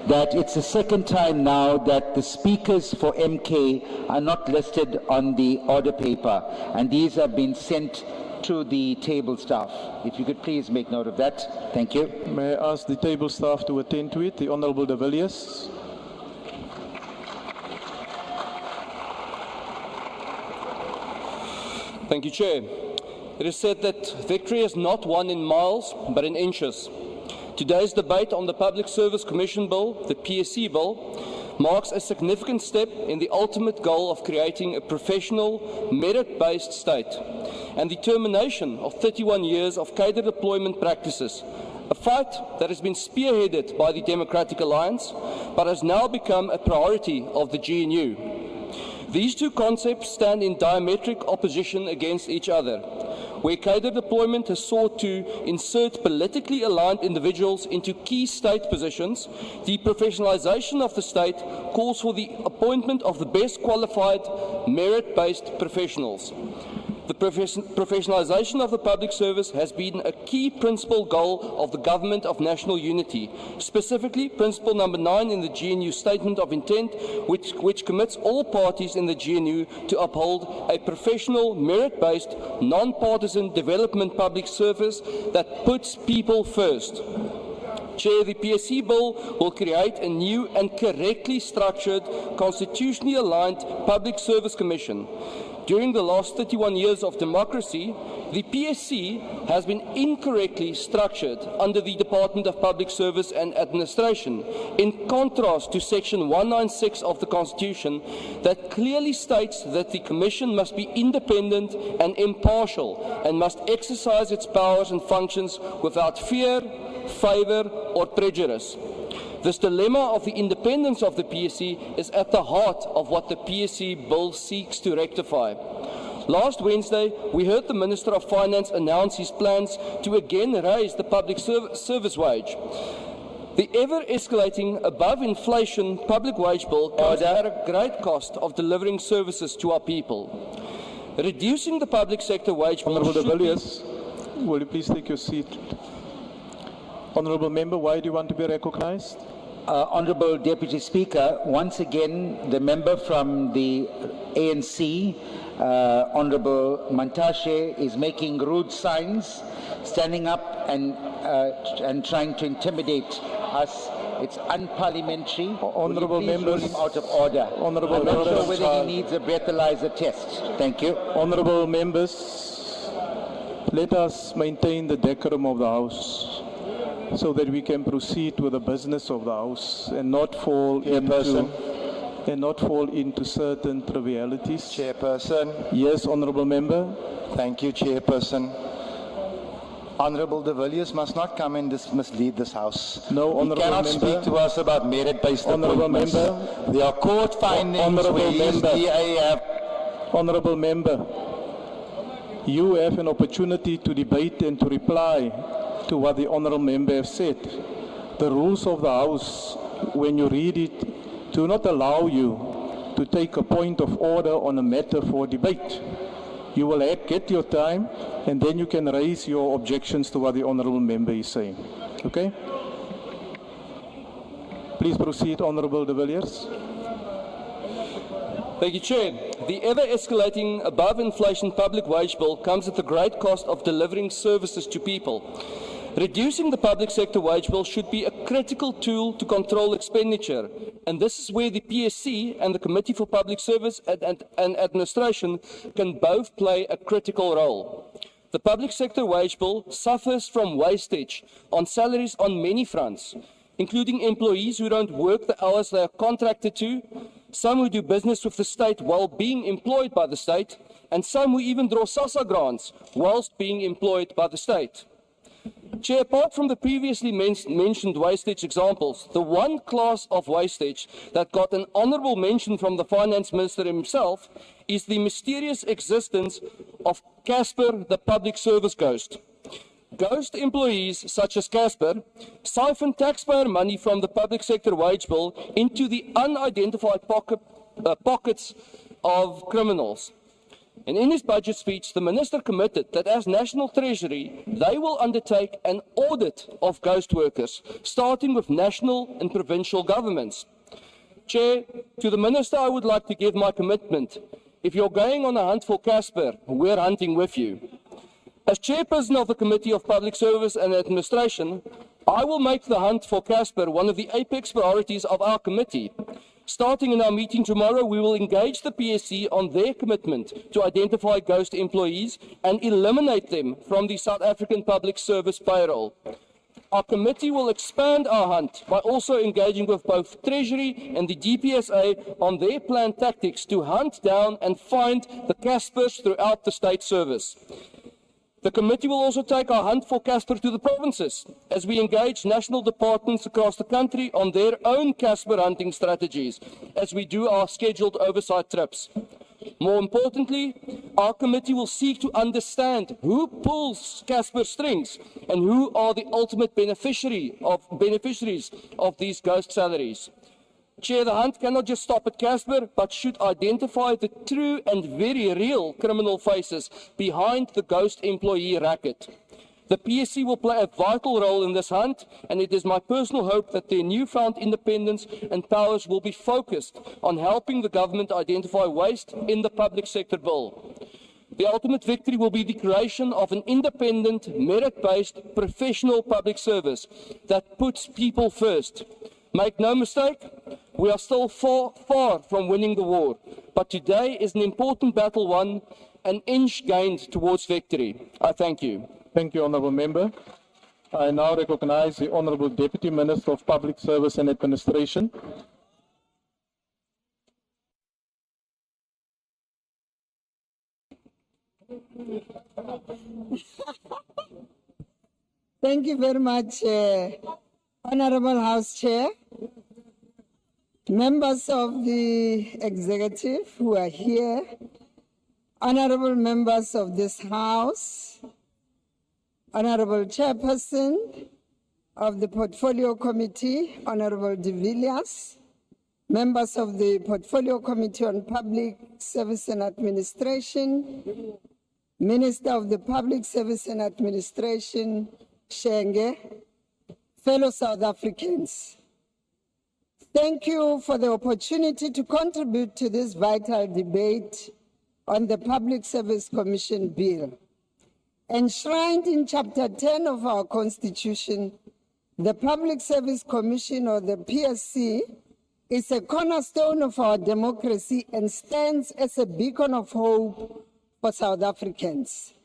that it's the second time now that the speakers for MK are not listed on the order paper, and these have been sent to the table staff. If you could please make note of that. Thank you. May I ask the table staff to attend to it? The Honourable De Villiers. Thank you, Chair. It is said that victory is not won in miles, but in inches. Today's debate on the Public Service Commission Bill, the PSC Bill, marks a significant step in the ultimate goal of creating a professional, merit-based state and the termination of 31 years of cadre deployment practices, a fight that has been spearheaded by the Democratic Alliance, but has now become a priority of the GNU. These two concepts stand in diametric opposition against each other. Where cadre deployment has sought to insert politically aligned individuals into key state positions, the professionalization of the state calls for the appointment of the best qualified, merit-based professionals. The professionalization of the public service has been a key principal goal of the Government of National Unity, specifically principle number 9 in the GNU Statement of Intent, which commits all parties in the GNU to uphold a professional, merit-based, non-partisan development public service that puts people first. Chair, the PSC Bill will create a new and correctly structured, constitutionally aligned Public Service Commission. During the last 31 years of democracy, the PSC has been incorrectly structured under the Department of Public Service and Administration, in contrast to Section 196 of the Constitution that clearly states that the Commission must be independent and impartial and must exercise its powers and functions without fear, favour or prejudice. This dilemma of the independence of the PSC is at the heart of what the PSC bill seeks to rectify. Last Wednesday, we heard the Minister of Finance announce his plans to again raise the public service wage. The ever-escalating above-inflation public wage bill comes at a great cost of delivering services to our people. Reducing the public sector wage bill Honourable De Villiers, will you please take your seat? Honourable Member, why do you want to be recognised? Honourable Deputy Speaker, once again, the member from the ANC, Honourable Mantashe, is making rude signs, standing up and trying to intimidate us. It's unparliamentary. Honourable members, rule him out of order. Honourable I'm not members, sure whether he needs a breathalyzer test. Thank you. Honourable members, let us maintain the decorum of the House, so that we can proceed with the business of the House and not fall into certain trivialities. Chairperson. Yes, Honourable Member. Thank you, Chairperson. Honourable De Villiers must not come and mislead this House. No, Honourable Member. He cannot speak to us about merit-based appointments. Member. There are court findings Honourable where Member. DA have... Honourable Member. you have an opportunity to debate and to reply to what the honourable member has said. The rules of the House, when you read it, do not allow you to take a point of order on a matter for debate. You will get your time, and then you can raise your objections to what the honourable member is saying. Okay? Please proceed, Honourable de Villiers. Thank you, Chair. The ever-escalating above-inflation public wage bill comes at the great cost of delivering services to people. Reducing the public sector wage bill should be a critical tool to control expenditure, and this is where the PSC and the Committee for Public Service and Administration can both play a critical role. The public sector wage bill suffers from wastage on salaries on many fronts, including employees who don't work the hours they are contracted to, some who do business with the state while being employed by the state, and some who even draw SASSA grants whilst being employed by the state. Chair, apart from the previously mentioned wastage examples, the one class of wastage that got an honourable mention from the Finance Minister himself is the mysterious existence of Casper, the public service ghost. Ghost employees such as Casper siphon taxpayer money from the public sector wage bill into the unidentified pockets of criminals. And in his budget speech, the Minister committed that as National Treasury, they will undertake an audit of ghost workers, starting with national and provincial governments. Chair, to the Minister, I would like to give my commitment. If you're going on a hunt for Casper, we're hunting with you. As Chairperson of the Committee of Public Service and Administration, I will make the hunt for Casper one of the apex priorities of our committee. Starting in our meeting tomorrow, we will engage the PSC on their commitment to identify ghost employees and eliminate them from the South African public service payroll. Our committee will expand our hunt by also engaging with both Treasury and the DPSA on their planned tactics to hunt down and find the Caspers throughout the state service. The committee will also take our hunt for Casper to the provinces as we engage national departments across the country on their own Casper hunting strategies as we do our scheduled oversight trips. More importantly, our committee will seek to understand who pulls Casper strings and who are the ultimate beneficiaries of these ghost salaries. Chair, the hunt cannot just stop at Casper, but should identify the true and very real criminal faces behind the ghost employee racket. The PSC will play a vital role in this hunt, and it is my personal hope that their newfound independence and powers will be focused on helping the government identify waste in the public sector bill. The ultimate victory will be the creation of an independent, merit-based, professional public service that puts people first. Make no mistake, we are still far from winning the war, but today is an important battle won, an inch gained towards victory. I thank you. Thank you, Honourable Member. I now recognise the Honourable Deputy Minister of Public Service and Administration. Thank you very much, Honourable House Chair, members of the executive who are here, honourable members of this House, Honourable Chairperson of the Portfolio Committee, Honourable de Villiers, members of the Portfolio Committee on Public Service and Administration, Minister of the Public Service and Administration, Shenge, fellow South Africans, thank you for the opportunity to contribute to this vital debate on the Public Service Commission Bill. Enshrined in Chapter 10 of our Constitution, the Public Service Commission, or the PSC, is a cornerstone of our democracy and stands as a beacon of hope for South Africans.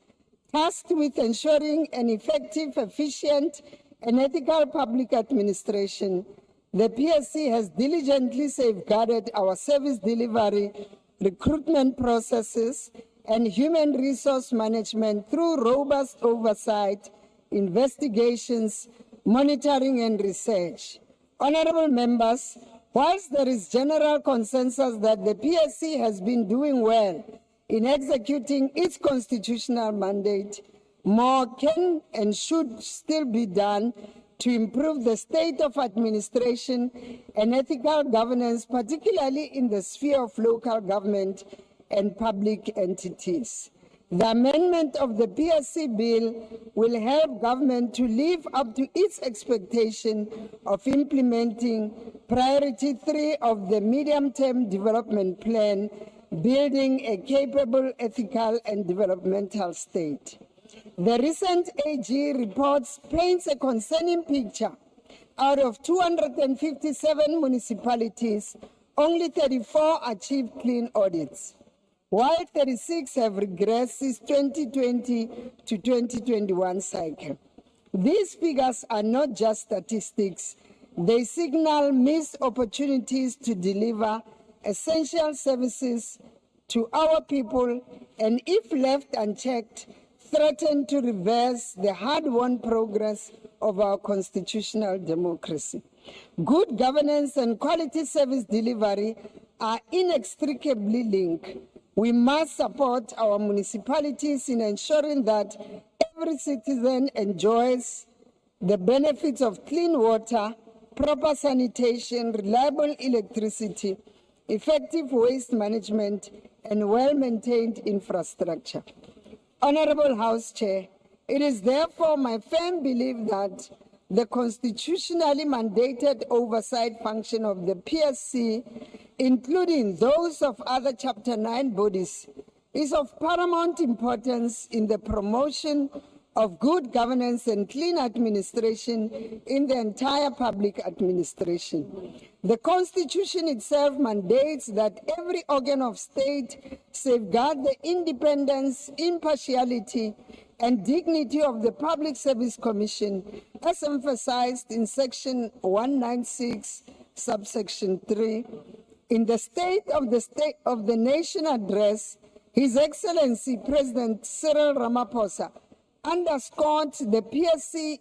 Tasked with ensuring an effective, efficient, and ethical public administration, the PSC has diligently safeguarded our service delivery, recruitment processes, and human resource management through robust oversight, investigations, monitoring, and research. Honourable members, whilst there is general consensus that the PSC has been doing well In executing its constitutional mandate, more can and should still be done to improve the state of administration and ethical governance, particularly in the sphere of local government and public entities. The amendment of the PSC bill will help government to live up to its expectation of implementing priority 3 of the medium-term development plan, building a capable, ethical, and developmental state. The recent AG reports paints a concerning picture. Out of 257 municipalities, only 34 achieved clean audits, while 36 have regressed since 2020 to 2021 cycle. These figures are not just statistics. They signal missed opportunities to deliver essential services to our people, and if left unchecked, threaten to reverse the hard-won progress of our constitutional democracy. Good governance and quality service delivery are inextricably linked. We must support our municipalities in ensuring that every citizen enjoys the benefits of clean water, proper sanitation, reliable electricity, effective waste management, and well-maintained infrastructure. Honorable House Chair, it is therefore my firm belief that the constitutionally mandated oversight function of the PSC, including those of other Chapter 9 bodies, is of paramount importance in the promotion of good governance and clean administration in the entire public administration. The Constitution itself mandates that every organ of state safeguard the independence, impartiality, and dignity of the Public Service Commission, as emphasized in Section 196, subsection 3. In the State of the Nation address, His Excellency President Cyril Ramaphosa underscored the PSC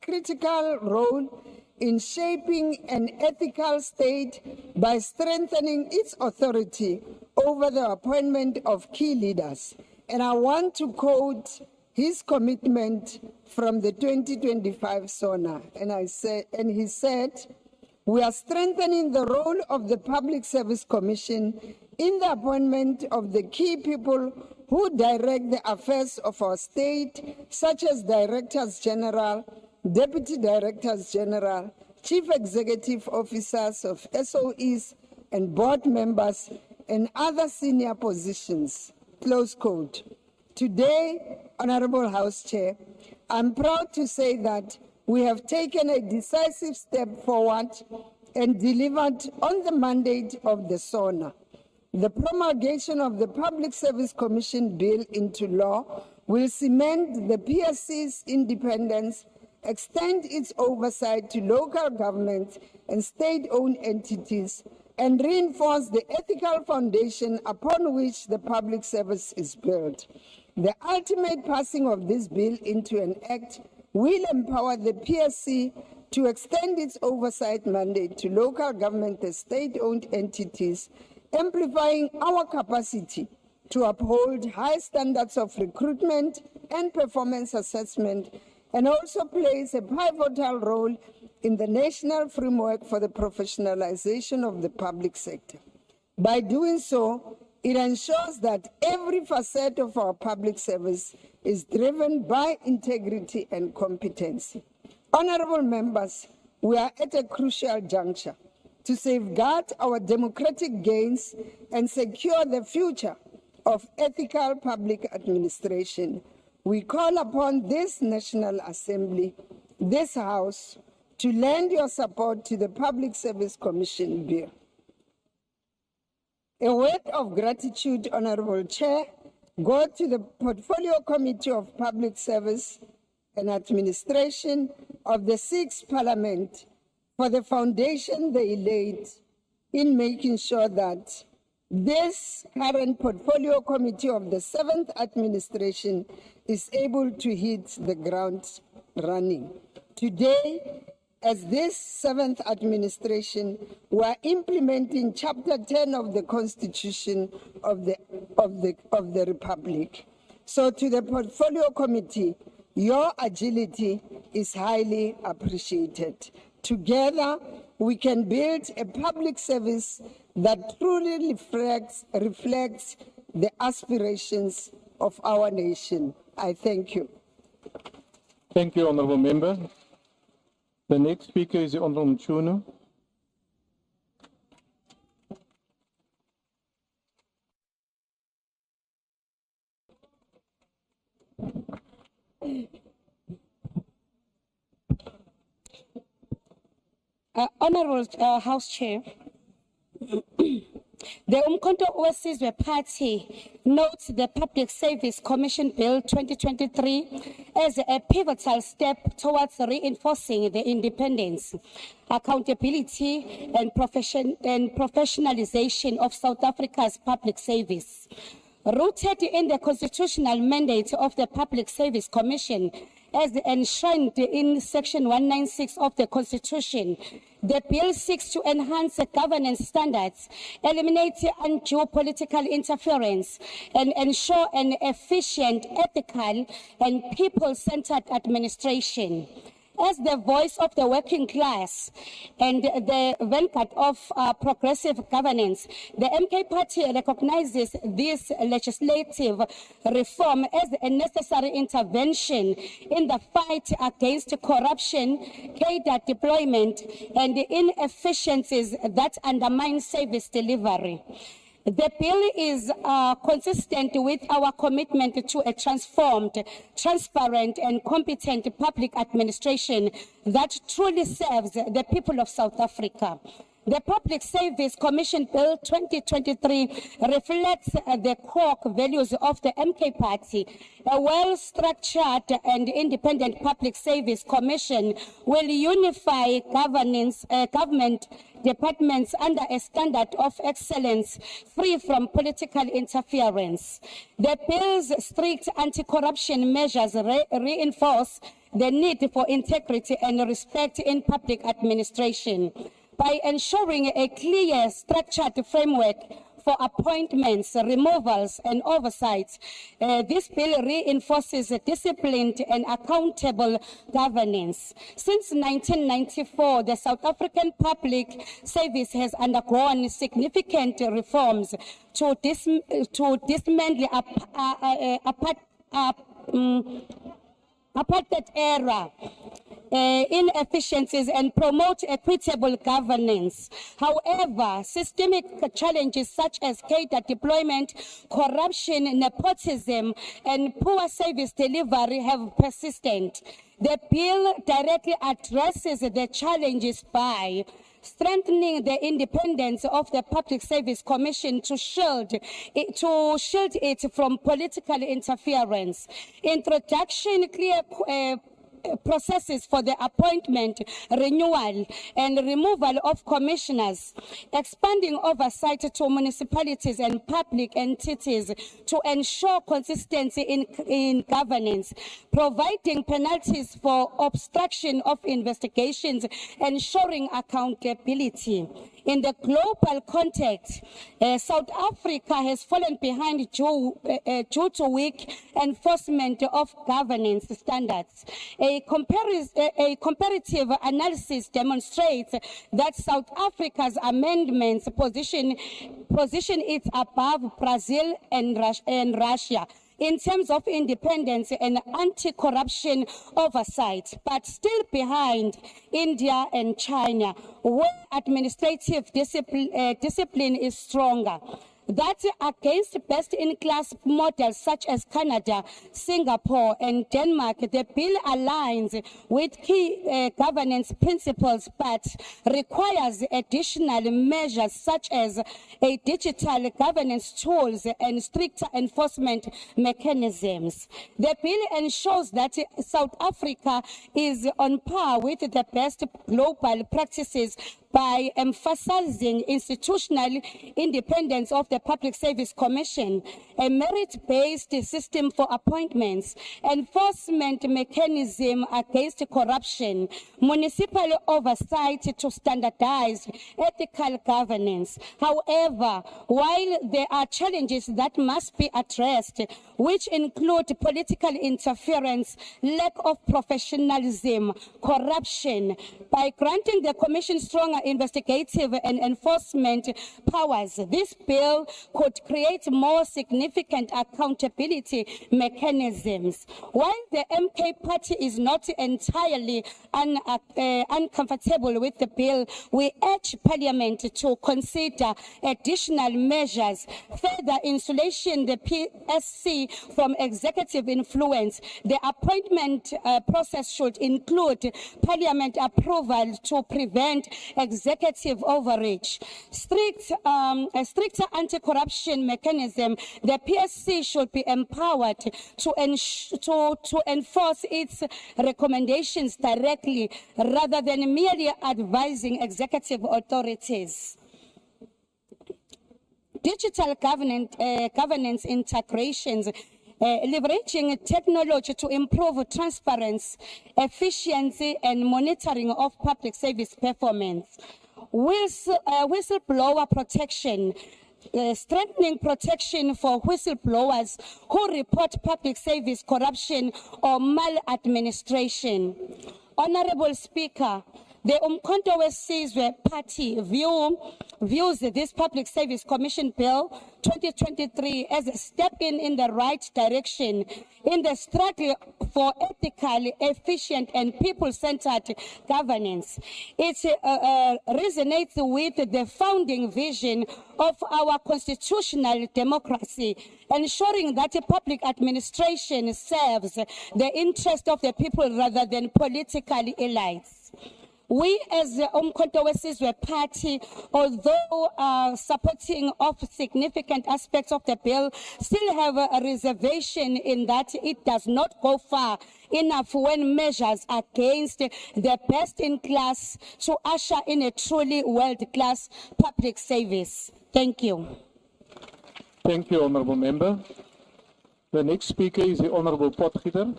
critical role in shaping an ethical state by strengthening its authority over the appointment of key leaders. And I want to quote his commitment from the 2025 SONA. And he said, "We are strengthening the role of the Public Service Commission in the appointment of the key people who direct the affairs of our state, such as Directors General, Deputy Directors General, Chief Executive Officers of SOEs, and board members, and other senior positions." Close quote. Today, Honorable House Chair, I'm proud to say that we have taken a decisive step forward and delivered on the mandate of the SONA. The promulgation of the Public Service Commission Bill into law will cement the PSC's independence, extend its oversight to local governments and state-owned entities, and reinforce the ethical foundation upon which the public service is built. The ultimate passing of this bill into an act will empower the PSC to extend its oversight mandate to local government and state-owned entities, amplifying our capacity to uphold high standards of recruitment and performance assessment, and also plays a pivotal role in the national framework for the professionalization of the public sector. By doing so, it ensures that every facet of our public service is driven by integrity and competency. Honorable members, we are at a crucial juncture to safeguard our democratic gains and secure the future of ethical public administration. We call upon this National Assembly, this House, to lend your support to the Public Service Commission Bill. A word of gratitude, Honorable Chair, go to the Portfolio Committee of Public Service and Administration of the 6th Parliament for the foundation they laid in making sure that this current Portfolio Committee of the 7th Administration is able to hit the ground running. Today, as this seventh administration, we are implementing Chapter 10 of the Constitution of the Republic. So to the Portfolio Committee, your agility is highly appreciated. Together, we can build a public service that truly reflects the aspirations of our nation. I thank you. Thank you, Honourable Member. The next speaker is the Honourable Mchunu. Honourable House Chair, the Umkhonto Wesizwe Party notes the Public Service Commission Bill 2023 as a pivotal step towards reinforcing the independence, accountability and professionalization of South Africa's public service. Rooted in the constitutional mandate of the Public Service Commission as enshrined in Section 196 of the Constitution, the bill seeks to enhance the governance standards, eliminate undue political interference, and ensure an efficient, ethical, and people-centered administration. As the voice of the working class and the vanguard of progressive governance, the MK Party recognizes this legislative reform as a necessary intervention in the fight against corruption, cadre deployment, and the inefficiencies that undermine service delivery. The bill is consistent with our commitment to a transformed, transparent, and competent public administration that truly serves the people of South Africa. The Public Service Commission Bill 2023 reflects the core values of the MK Party. A well-structured and independent Public Service Commission will unify government departments under a standard of excellence free from political interference. The bill's strict anti-corruption measures reinforce the need for integrity and respect in public administration. By ensuring a clear, structured framework for appointments, removals, and oversight, this bill reinforces disciplined and accountable governance. Since 1994, the South African Public Service has undergone significant reforms to dismantle apartheid era inefficiencies and promote equitable governance. However, systemic challenges such as cadre deployment, corruption, nepotism, and poor service delivery have persisted. The bill directly addresses the challenges by strengthening the independence of the Public Service Commission to shield it from political interference, introduction clear processes for the appointment, renewal, and removal of commissioners, expanding oversight to municipalities and public entities to ensure consistency in governance, providing penalties for obstruction of investigations, ensuring accountability. In the global context, South Africa has fallen behind due to weak enforcement of governance standards. A comparative analysis demonstrates that South Africa's amendments position it above Brazil and Russia in terms of independence and anti-corruption oversight, but still behind India and China, where administrative discipline is stronger. That against best-in-class models such as Canada, Singapore, and Denmark, the bill aligns with key governance principles but requires additional measures such as a digital governance tools and stricter enforcement mechanisms. The bill ensures that South Africa is on par with the best global practices by emphasizing institutional independence of the Public Service Commission, a merit-based system for appointments, enforcement mechanism against corruption, municipal oversight to standardize ethical governance. However, while there are challenges that must be addressed, which include political interference, lack of professionalism, corruption, by granting the Commission stronger investigative and enforcement powers, this bill could create more significant accountability mechanisms. While the MK party is not entirely uncomfortable with the bill, we urge Parliament to consider additional measures, further insulation the PSC from executive influence. The appointment process should include Parliament approval to prevent executive overreach. A stricter anti-corruption mechanism, the PSC should be empowered to enforce its recommendations directly rather than merely advising executive authorities. Digital governance integrations, leveraging technology to improve transparency, efficiency, and monitoring of public service performance. Whistleblower protection, strengthening protection for whistleblowers who report public service corruption or maladministration. Honorable Speaker, the Umkhonto weSizwe Party views this Public Service Commission Bill 2023 as a step in the right direction in the struggle for ethical, efficient, and people-centered governance. It resonates with the founding vision of our constitutional democracy, ensuring that public administration serves the interest of the people rather than political elites. We as the Umkhonto weSizwe Party, although supporting of significant aspects of the bill, still have a reservation in that it does not go far enough when measures against the best in class to usher in a truly world-class public service. Thank you. Thank you, Honourable Member. The next speaker is the Honourable Potgieter.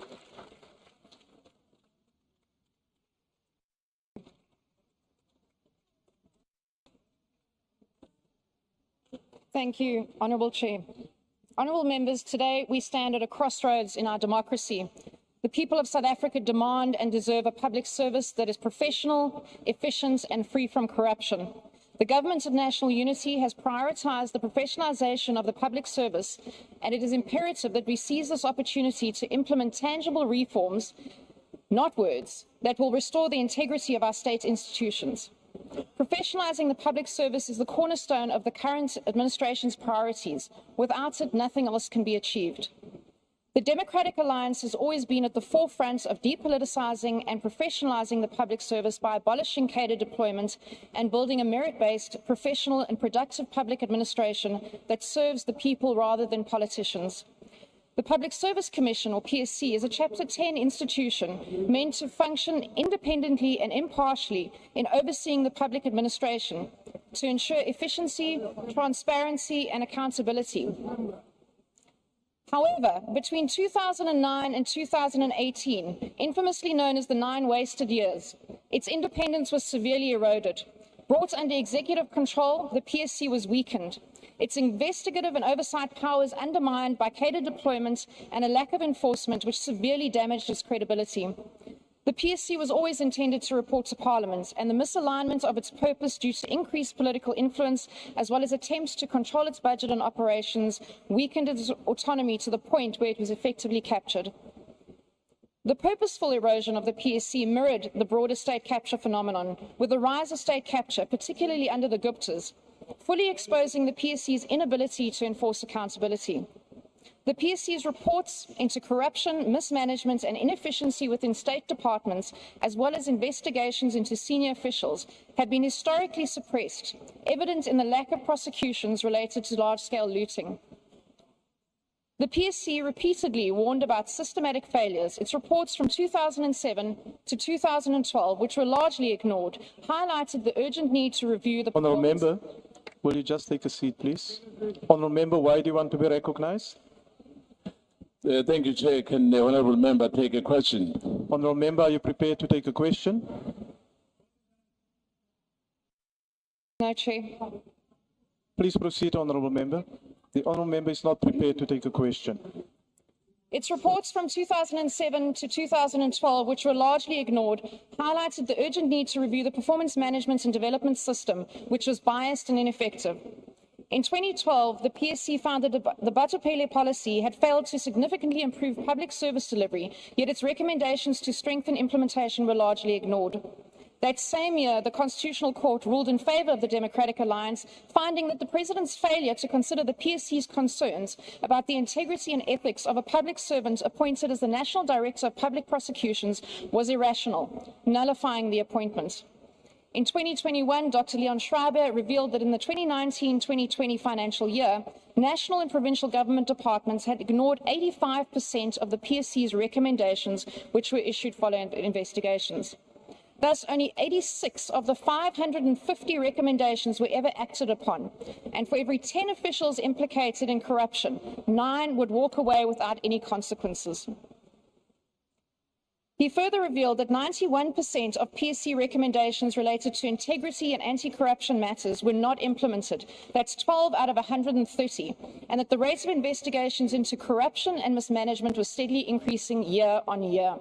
Thank you, Honourable Chair. Honourable Members, today we stand at a crossroads in our democracy. The people of South Africa demand and deserve a public service that is professional, efficient, and free from corruption. The Government of National Unity has prioritised the professionalisation of the public service, and it is imperative that we seize this opportunity to implement tangible reforms, not words, that will restore the integrity of our state institutions. Professionalising the public service is the cornerstone of the current administration's priorities. Without it, nothing else can be achieved. The Democratic Alliance has always been at the forefront of depoliticising and professionalising the public service by abolishing cadre deployment and building a merit-based, professional and productive public administration that serves the people rather than politicians. The Public Service Commission, or PSC, is a Chapter 10 institution meant to function independently and impartially in overseeing the public administration to ensure efficiency, transparency, and accountability. However, between 2009 and 2018, infamously known as the 9 wasted years, its independence was severely eroded. Brought under executive control, the PSC was weakened. Its investigative and oversight powers undermined by cadre deployment and a lack of enforcement, which severely damaged its credibility. The PSC was always intended to report to Parliament, and the misalignment of its purpose due to increased political influence, as well as attempts to control its budget and operations, weakened its autonomy to the point where it was effectively captured. The purposeful erosion of the PSC mirrored the broader state capture phenomenon, with the rise of state capture, particularly under the Guptas, fully exposing the PSC's inability to enforce accountability. The PSC's reports into corruption, mismanagement and inefficiency within state departments, as well as investigations into senior officials, have been historically suppressed, evident in the lack of prosecutions related to large-scale looting. The PSC repeatedly warned about systematic failures. Its reports from 2007 to 2012, which were largely ignored, highlighted the urgent need to review the Honourable Member, will you just take a seat, please? Honourable Member, why do you want to be recognized? Thank you, Chair. Can the Honourable Member take a question? Honourable Member, are you prepared to take a question? No, Chair. Please proceed, Honourable Member. The Honourable Member is not prepared to take a question. Its reports from 2007 to 2012, which were largely ignored, highlighted the urgent need to review the performance management and development system, which was biased and ineffective. In 2012, the PSC found that the Batopele policy had failed to significantly improve public service delivery, yet its recommendations to strengthen implementation were largely ignored. That same year, the Constitutional Court ruled in favour of the Democratic Alliance, finding that the President's failure to consider the PSC's concerns about the integrity and ethics of a public servant appointed as the National Director of Public Prosecutions was irrational, nullifying the appointment. In 2021, Dr. Leon Schreiber revealed that in the 2019-2020 financial year, national and provincial government departments had ignored 85% of the PSC's recommendations, which were issued following investigations. Thus, only 86 of the 550 recommendations were ever acted upon, and for every 10 officials implicated in corruption, 9 would walk away without any consequences. He further revealed that 91% of PSC recommendations related to integrity and anti-corruption matters were not implemented. That's 12 out of 130, and that the rate of investigations into corruption and mismanagement was steadily increasing year on year.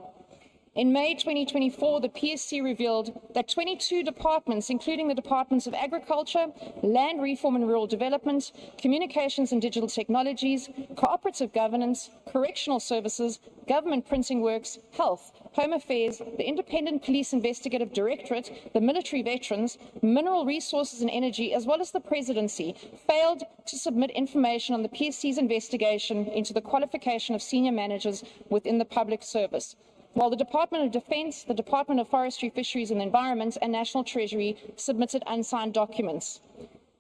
In May 2024, the PSC revealed that 22 departments, including the Departments of Agriculture, Land Reform and Rural Development, Communications and Digital Technologies, Cooperative Governance, Correctional Services, Government Printing Works, Health, Home Affairs, the Independent Police Investigative Directorate, the Military Veterans, Mineral Resources and Energy, as well as the Presidency, failed to submit information on the PSC's investigation into the qualification of senior managers within the public service, while the Department of Defence, the Department of Forestry, Fisheries and the Environment and National Treasury submitted unsigned documents.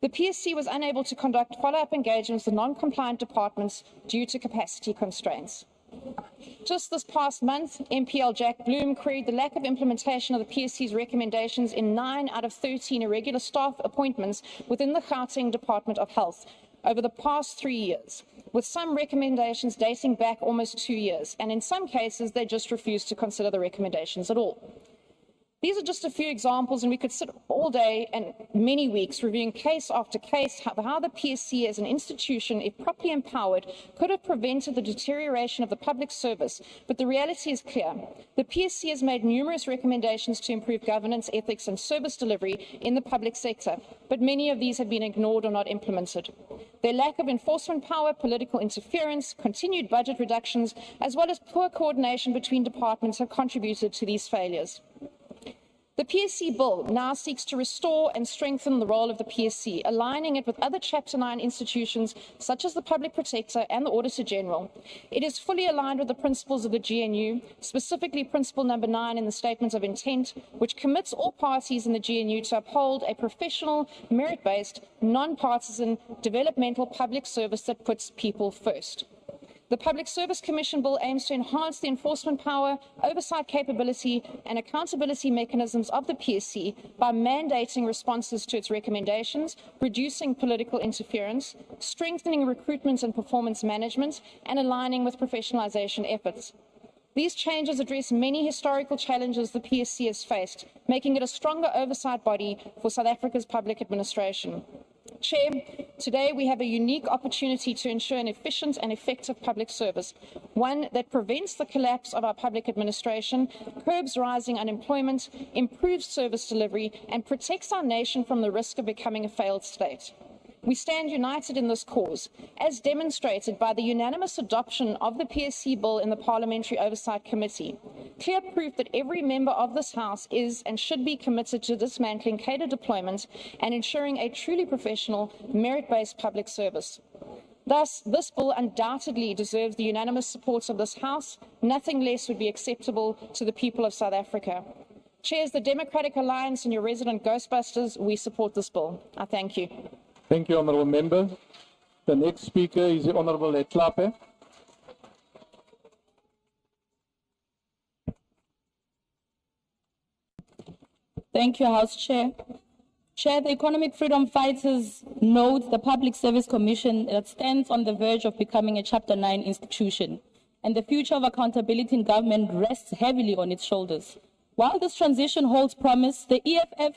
The PSC was unable to conduct follow-up engagements with non-compliant departments due to capacity constraints. Just this past month, MPL Jack Bloom queried the lack of implementation of the PSC's recommendations in 9 out of 13 irregular staff appointments within the Gauteng Department of Health over the past 3 years, with some recommendations dating back almost 2 years, and in some cases they just refused to consider the recommendations at all. These are just a few examples, and we could sit all day and many weeks reviewing case after case how the PSC as an institution, if properly empowered, could have prevented the deterioration of the public service. But the reality is clear. The PSC has made numerous recommendations to improve governance, ethics and service delivery in the public sector, but many of these have been ignored or not implemented. Their lack of enforcement power, political interference, continued budget reductions, as well as poor coordination between departments have contributed to these failures. The PSC bill now seeks to restore and strengthen the role of the PSC, aligning it with other Chapter 9 institutions such as the Public Protector and the Auditor General. It is fully aligned with the principles of the GNU, specifically Principle Number 9 in the Statement of Intent, which commits all parties in the GNU to uphold a professional, merit-based, non-partisan, developmental public service that puts people first. The Public Service Commission Bill aims to enhance the enforcement power, oversight capability and accountability mechanisms of the PSC by mandating responses to its recommendations, reducing political interference, strengthening recruitment and performance management, and aligning with professionalisation efforts. These changes address many historical challenges the PSC has faced, making it a stronger oversight body for South Africa's public administration. Chair, today we have a unique opportunity to ensure an efficient and effective public service, one that prevents the collapse of our public administration, curbs rising unemployment, improves service delivery, and protects our nation from the risk of becoming a failed state. We stand united in this cause, as demonstrated by the unanimous adoption of the PSC bill in the Parliamentary Oversight Committee. Clear proof that every member of this House is and should be committed to dismantling cadre deployment and ensuring a truly professional, merit-based public service. Thus, this bill undoubtedly deserves the unanimous support of this House. Nothing less would be acceptable to the people of South Africa. Chairs, the Democratic Alliance and your resident Ghostbusters, we support this bill. I thank you. Thank you, Honourable Member. The next speaker is the Honourable Etlape. Thank you, House Chair. Chair, the Economic Freedom Fighters note the Public Service Commission that stands on the verge of becoming a Chapter 9 institution, and the future of accountability in government rests heavily on its shoulders. While this transition holds promise, the EFF,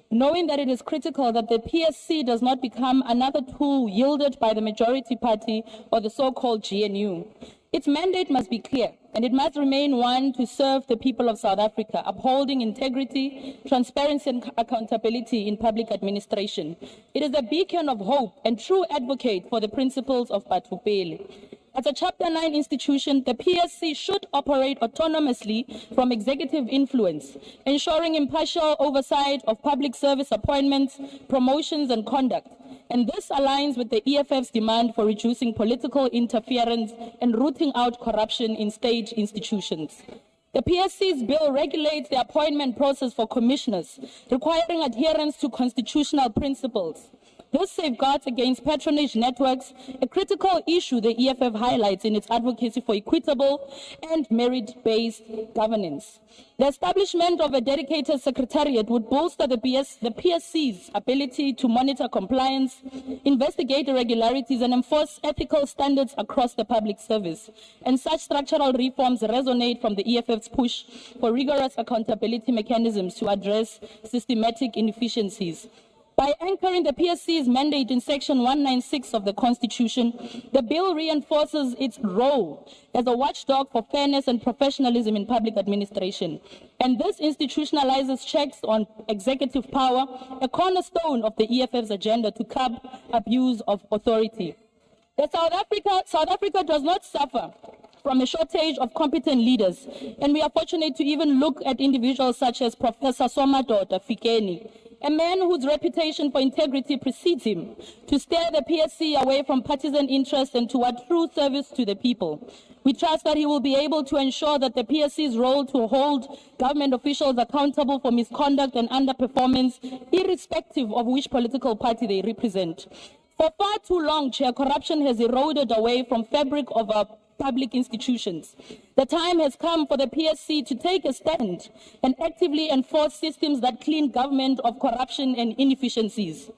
knowing that it is critical that the PSC does not become another tool yielded by the majority party or the so-called GNU, its mandate must be clear, and it must remain one to serve the people of South Africa, upholding integrity, transparency, and accountability in public administration. It is a beacon of hope and true advocate for the principles of Batupele. As a Chapter 9 institution, the PSC should operate autonomously from executive influence, ensuring impartial oversight of public service appointments, promotions, and conduct. And this aligns with the EFF's demand for reducing political interference and rooting out corruption in state institutions. The PSC's bill regulates the appointment process for commissioners, requiring adherence to constitutional principles. This safeguards against patronage networks, a critical issue the EFF highlights in its advocacy for equitable and merit-based governance. The establishment of a dedicated secretariat would bolster the PSC's ability to monitor compliance, investigate irregularities, and enforce ethical standards across the public service. And such structural reforms resonate from the EFF's push for rigorous accountability mechanisms to address systematic inefficiencies. By anchoring the PSC's mandate in Section 196 of the Constitution, the bill reinforces its role as a watchdog for fairness and professionalism in public administration. And this institutionalizes checks on executive power, a cornerstone of the EFF's agenda to curb abuse of authority. South Africa does not suffer from a shortage of competent leaders, and we are fortunate to even look at individuals such as Professor Somadoda Fikeni, a man whose reputation for integrity precedes him, to steer the PSC away from partisan interest and toward true service to the people. We trust that he will be able to ensure that the PSC's role to hold government officials accountable for misconduct and underperformance, irrespective of which political party they represent. For far too long, Chair, corruption has eroded away from fabric of our public institutions. The time has come for the PSC to take a stand and actively enforce systems that clean government of corruption and inefficiencies.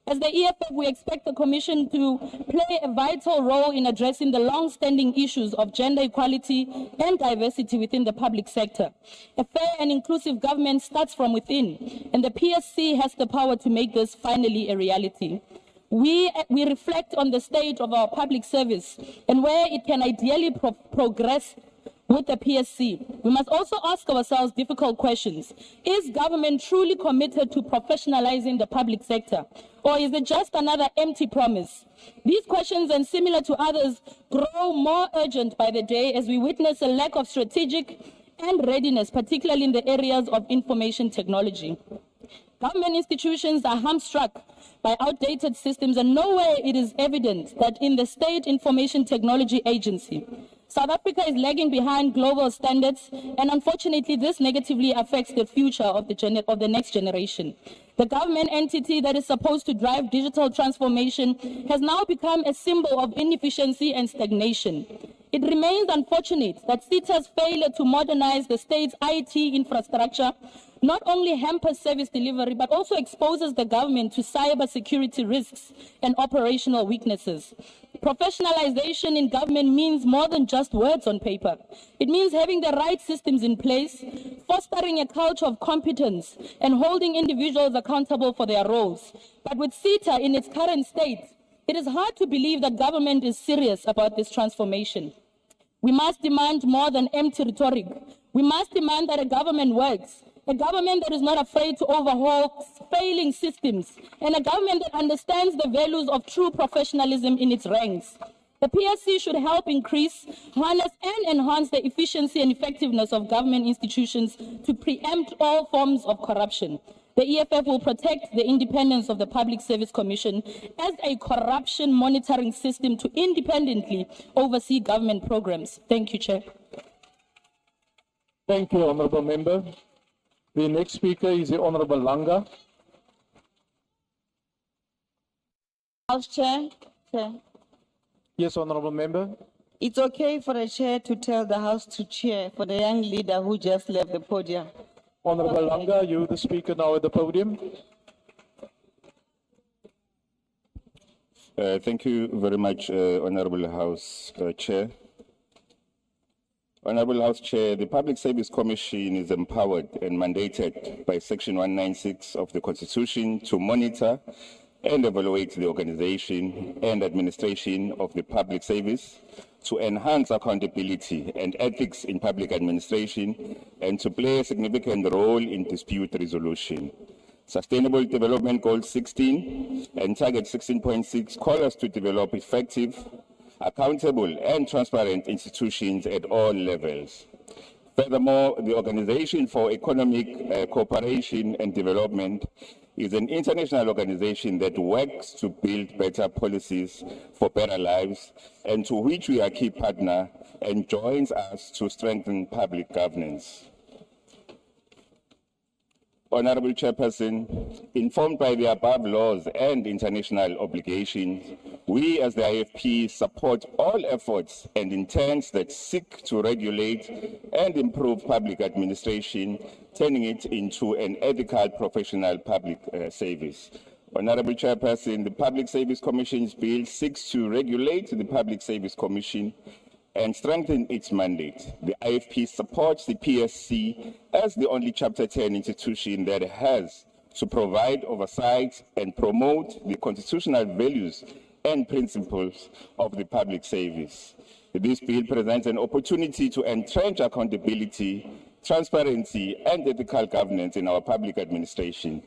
As the EFF, we expect the Commission to play a vital role in addressing the long-standing issues of gender equality and diversity within the public sector. A fair and inclusive government starts from within, and the PSC has the power to make this finally a reality. We reflect on the state of our public service and where it can ideally progress with the PSC. We must also ask ourselves difficult questions. Is government truly committed to professionalizing the public sector, or is it just another empty promise? These questions, and similar to others, grow more urgent by the day as we witness a lack of strategic and readiness, particularly in the areas of information technology. Government institutions are hamstrung by outdated systems, and nowhere it is evident that in the State Information Technology Agency, South Africa is lagging behind global standards, and unfortunately this negatively affects the future of the next generation. The government entity that is supposed to drive digital transformation has now become a symbol of inefficiency and stagnation. It remains unfortunate that SETA's failure to modernize the state's IT infrastructure not only hampers service delivery, but also exposes the government to cybersecurity risks and operational weaknesses. Professionalization in government means more than just words on paper. It means having the right systems in place, fostering a culture of competence, and holding individuals accountable for their roles. But with SETA in its current state, it is hard to believe that government is serious about this transformation. We must demand more than empty rhetoric. We must demand that a government works, a government that is not afraid to overhaul failing systems, and a government that understands the values of true professionalism in its ranks. The PSC should help increase, harness, and enhance the efficiency and effectiveness of government institutions to preempt all forms of corruption. The EFF will protect the independence of the Public Service Commission as a corruption monitoring system to independently oversee government programs. Thank you, Chair. Thank you, Honourable Member. The next speaker is the Honourable Langa. House Chair. Chair. Yes, Honourable Member. It's okay for a chair to tell the House to cheer for the young leader who just left the podium. Honorable Langa, you the speaker now at the podium. Thank you very much, Honorable House Chair. Honorable House Chair, the Public Service Commission is empowered and mandated by Section 196 of the Constitution to monitor and evaluate the organization and administration of the public service, to enhance accountability and ethics in public administration, and to play a significant role in dispute resolution. Sustainable Development Goal 16 and Target 16.6 call us to develop effective, accountable and transparent institutions at all levels. Furthermore, the Organization for Economic Cooperation and Development is an international organization that works to build better policies for better lives, and to which we are a key partner and joins us to strengthen public governance. Honorable Chairperson, informed by the above laws and international obligations, we as the IFP support all efforts and intents that seek to regulate and improve public administration, turning it into an ethical, professional public service. Honorable Chairperson, the Public Service Commission's bill seeks to regulate the Public Service Commission and strengthen its mandate. The IFP supports the PSC as the only Chapter 10 institution that has to provide oversight and promote the constitutional values and principles of the public service. This bill presents an opportunity to entrench accountability, transparency, and ethical governance in our public administration.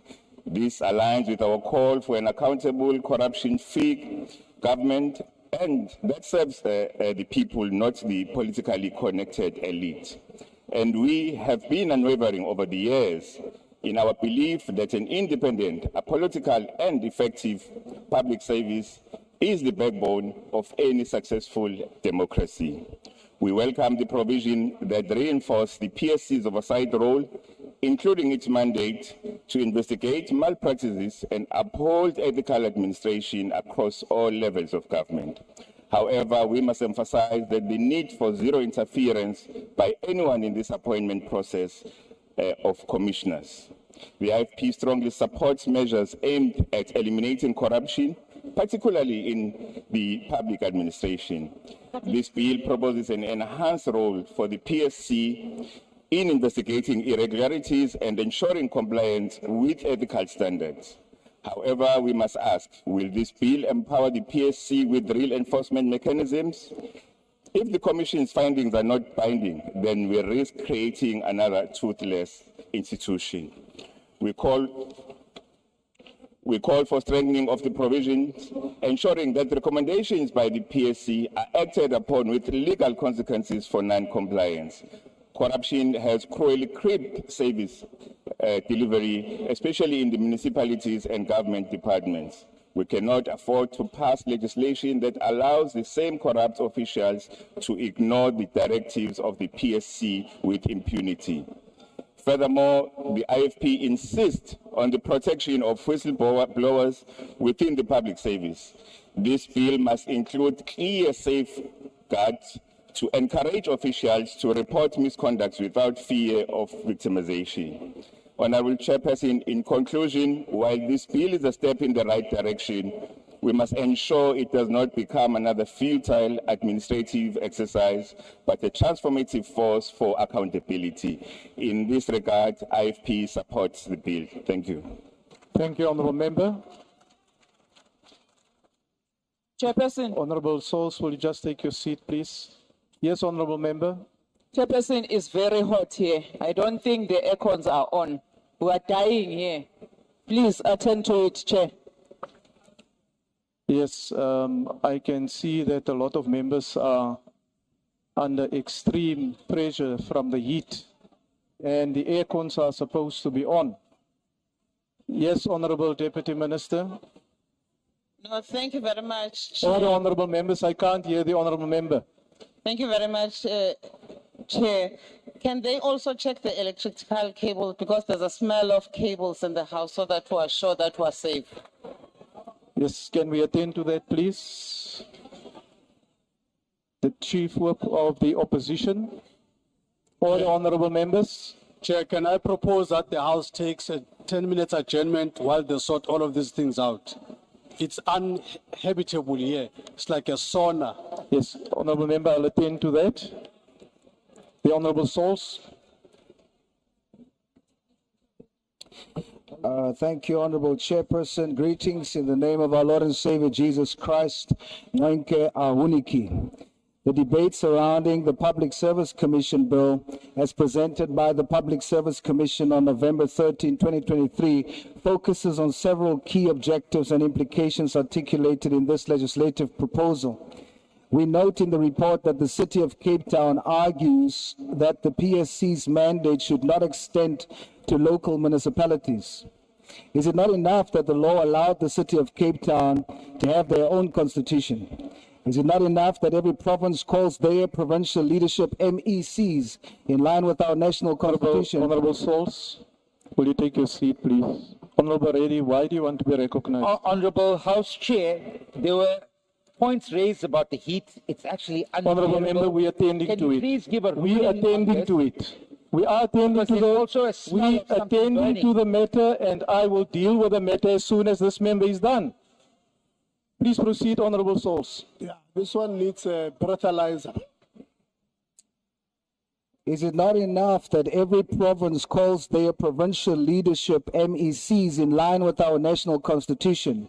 This aligns with our call for an accountable, corruption-free government, and that serves the people, not the politically connected elite. And we have been unwavering over the years in our belief that an independent, apolitical, and effective public service is the backbone of any successful democracy. We welcome the provision that reinforces the PSC's oversight role, including its mandate to investigate malpractices and uphold ethical administration across all levels of government. However, we must emphasize that the need for zero interference by anyone in this appointment process of commissioners. The IFP strongly supports measures aimed at eliminating corruption, particularly in the public administration. This bill proposes an enhanced role for the PSC in investigating irregularities and ensuring compliance with ethical standards. However, we must ask, will this bill empower the PSC with real enforcement mechanisms? If the Commission's findings are not binding, then we risk creating another toothless institution. We call for strengthening of the provisions, ensuring that recommendations by the PSC are acted upon with legal consequences for non-compliance. Corruption has cruelly crimped service delivery, especially in the municipalities and government departments. We cannot afford to pass legislation that allows the same corrupt officials to ignore the directives of the PSC with impunity. Furthermore, the IFP insists on the protection of whistleblowers within the public service. This bill must include clear safeguards to encourage officials to report misconduct without fear of victimization. Honorable Chairperson, in conclusion, while this bill is a step in the right direction, we must ensure it does not become another futile administrative exercise, but a transformative force for accountability. In this regard, IFP supports the bill. Thank you. Thank you, Honourable Member. Chairperson. Honourable Souls, will you just take your seat, please? Yes, Honourable Member. Chairperson, it's very hot here. I don't think the aircons are on. We are dying here. Please attend to it, Chair. Yes, I can see that a lot of members are under extreme pressure from the heat, and the air cons are supposed to be on. Yes, Honourable Deputy Minister. No, thank you very much, Chair. All the Honourable Members, I can't hear the Honourable Member. Thank you very much, Chair. Can they also check the electrical cable, because there's a smell of cables in the house, so that we're sure that we're safe. Yes, can we attend to that, please? The Chief Whip of the Opposition. All the Honourable Members. Chair, can I propose that the House takes a 10-minute adjournment while they sort all of these things out? It's uninhabitable here. It's like a sauna. Yes, Honourable Member, I'll attend to that. The Honourable Source. Thank you, Honorable Chairperson. Greetings in the name of our Lord and Savior Jesus Christ. Nonke ahuniki. The debate surrounding the Public Service Commission bill, as presented by the Public Service Commission on November 13, 2023, focuses on several key objectives and implications articulated in this legislative proposal. We note in the report that the City of Cape Town argues that the PSC's mandate should not extend to local municipalities. Is it not enough that the law allowed the City of Cape Town to have their own constitution? Is it not enough that every province calls their provincial leadership MECs in line with our national constitution? Honourable Source, will you take your seat, please? Honourable Reddy, why do you want to be recognized? Honourable House Chair, there were points raised about the heat. It's actually unbearable. Honourable Member, we are attending Can to you it. please give a We ruling are on attending this? to it. We are attending to the matter, and I will deal with the matter as soon as this member is done. Please proceed, Honourable Source. Yeah, this one needs a breathalyzer. Is it not enough that every province calls their provincial leadership MECs in line with our national constitution,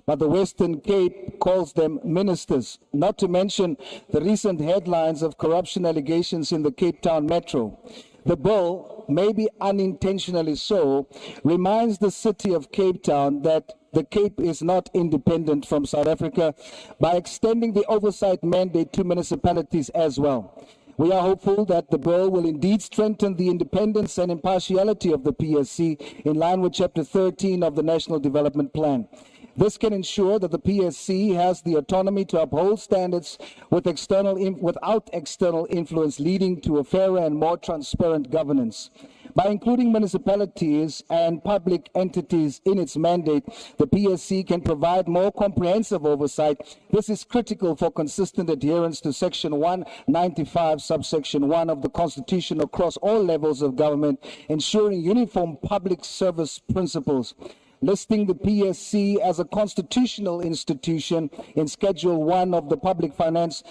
but the Western Cape calls them ministers, not to mention the recent headlines of corruption allegations in the Cape Town Metro? The bill, maybe unintentionally so, reminds the City of Cape Town that the Cape is not independent from South Africa by extending the oversight mandate to municipalities as well. We are hopeful that the bill will indeed strengthen the independence and impartiality of the PSC in line with Chapter 13 of the National Development Plan. This can ensure that the PSC has the autonomy to uphold standards without external influence, leading to a fairer and more transparent governance. By including municipalities and public entities in its mandate, the PSC can provide more comprehensive oversight. This is critical for consistent adherence to Section 195, subsection 1 of the Constitution across all levels of government, ensuring uniform public service principles. Listing the PSC as a constitutional institution in Schedule 1 of the Public Finance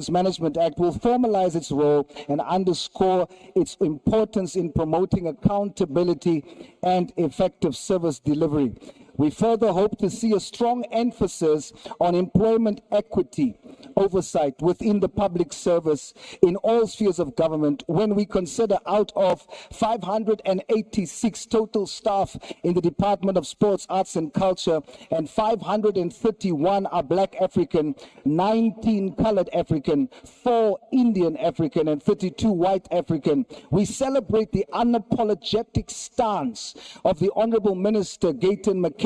Management Act will formalize its role and underscore its importance in promoting accountability and effective service delivery. We further hope to see a strong emphasis on employment equity oversight within the public service in all spheres of government when we consider out of 586 total staff in the Department of Sports, Arts and Culture, and 531 are Black African, 19 Colored African, 4 Indian African, and 32 White African. We celebrate the unapologetic stance of the Honourable Minister Gayton Mackenzie,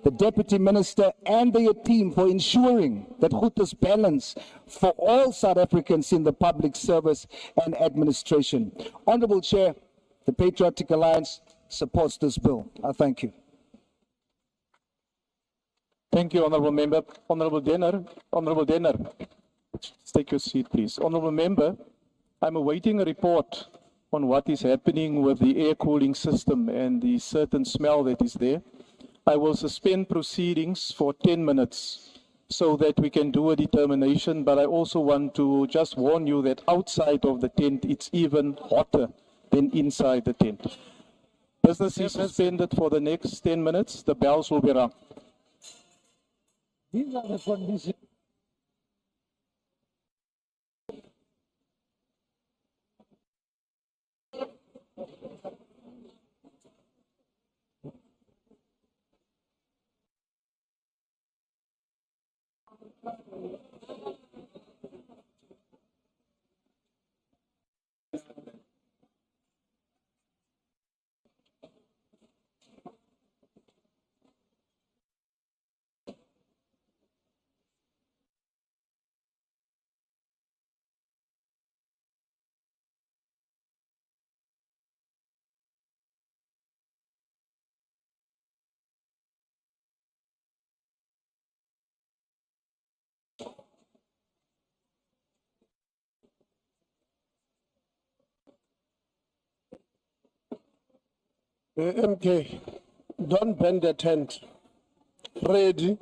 the Deputy Minister, and their team for ensuring that Goethe's balance for all South Africans in the public service and administration. Honourable Chair, the Patriotic Alliance supports this bill. I thank you. Thank you, Honourable Member. Honourable Denner. Honourable Denner. Take your seat, please. Honourable Member, I'm awaiting a report on what is happening with the air cooling system and the certain smell that is there. I will suspend proceedings for 10 minutes so that we can do a determination, but I also want to just warn you that outside of the tent, it's even hotter than inside the tent. Business is suspended for the next 10 minutes. The bells will be rung. These are the conditions. MK, don't bend the tent. Ready?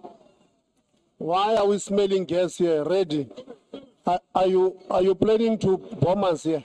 Why are we smelling gas here? Ready? Are you planning to bomb us here?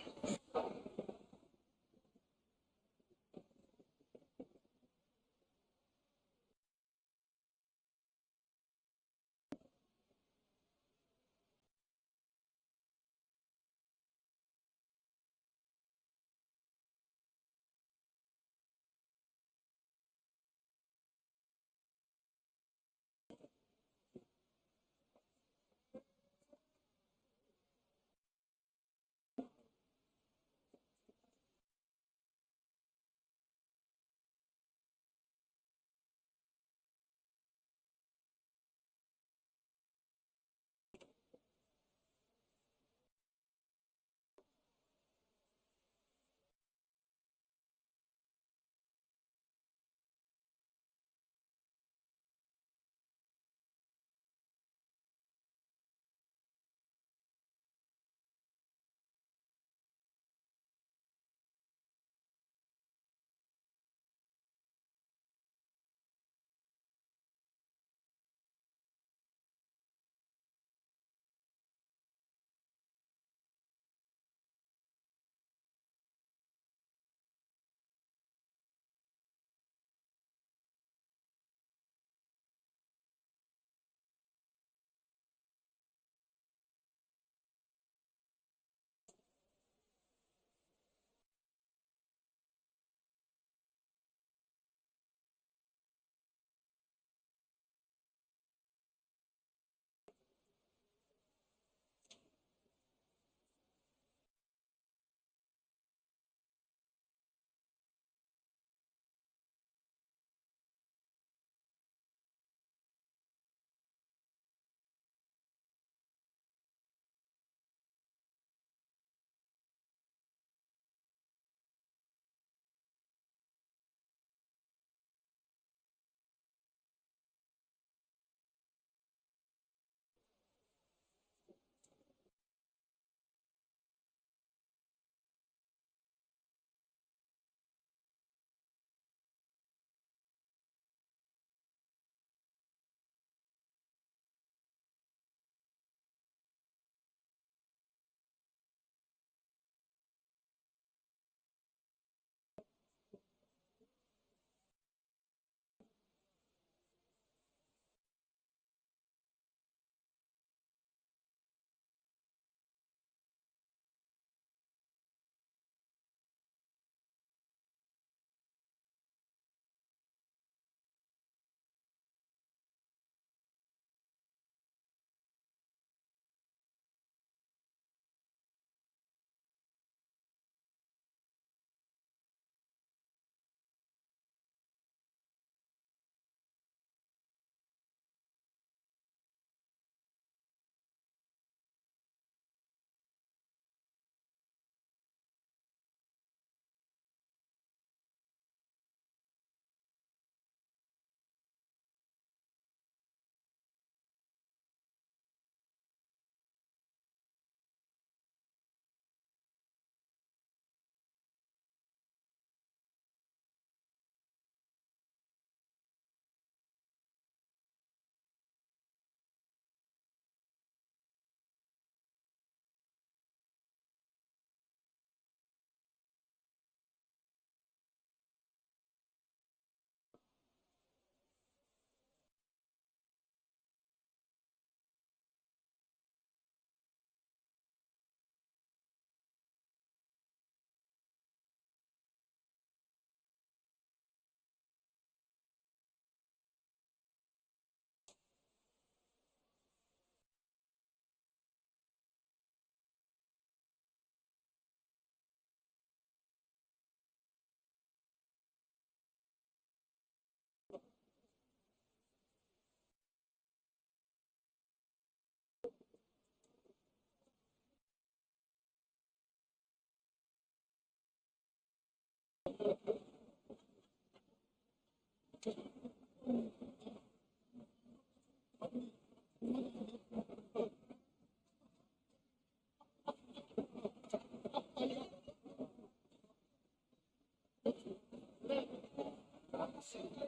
Meaning,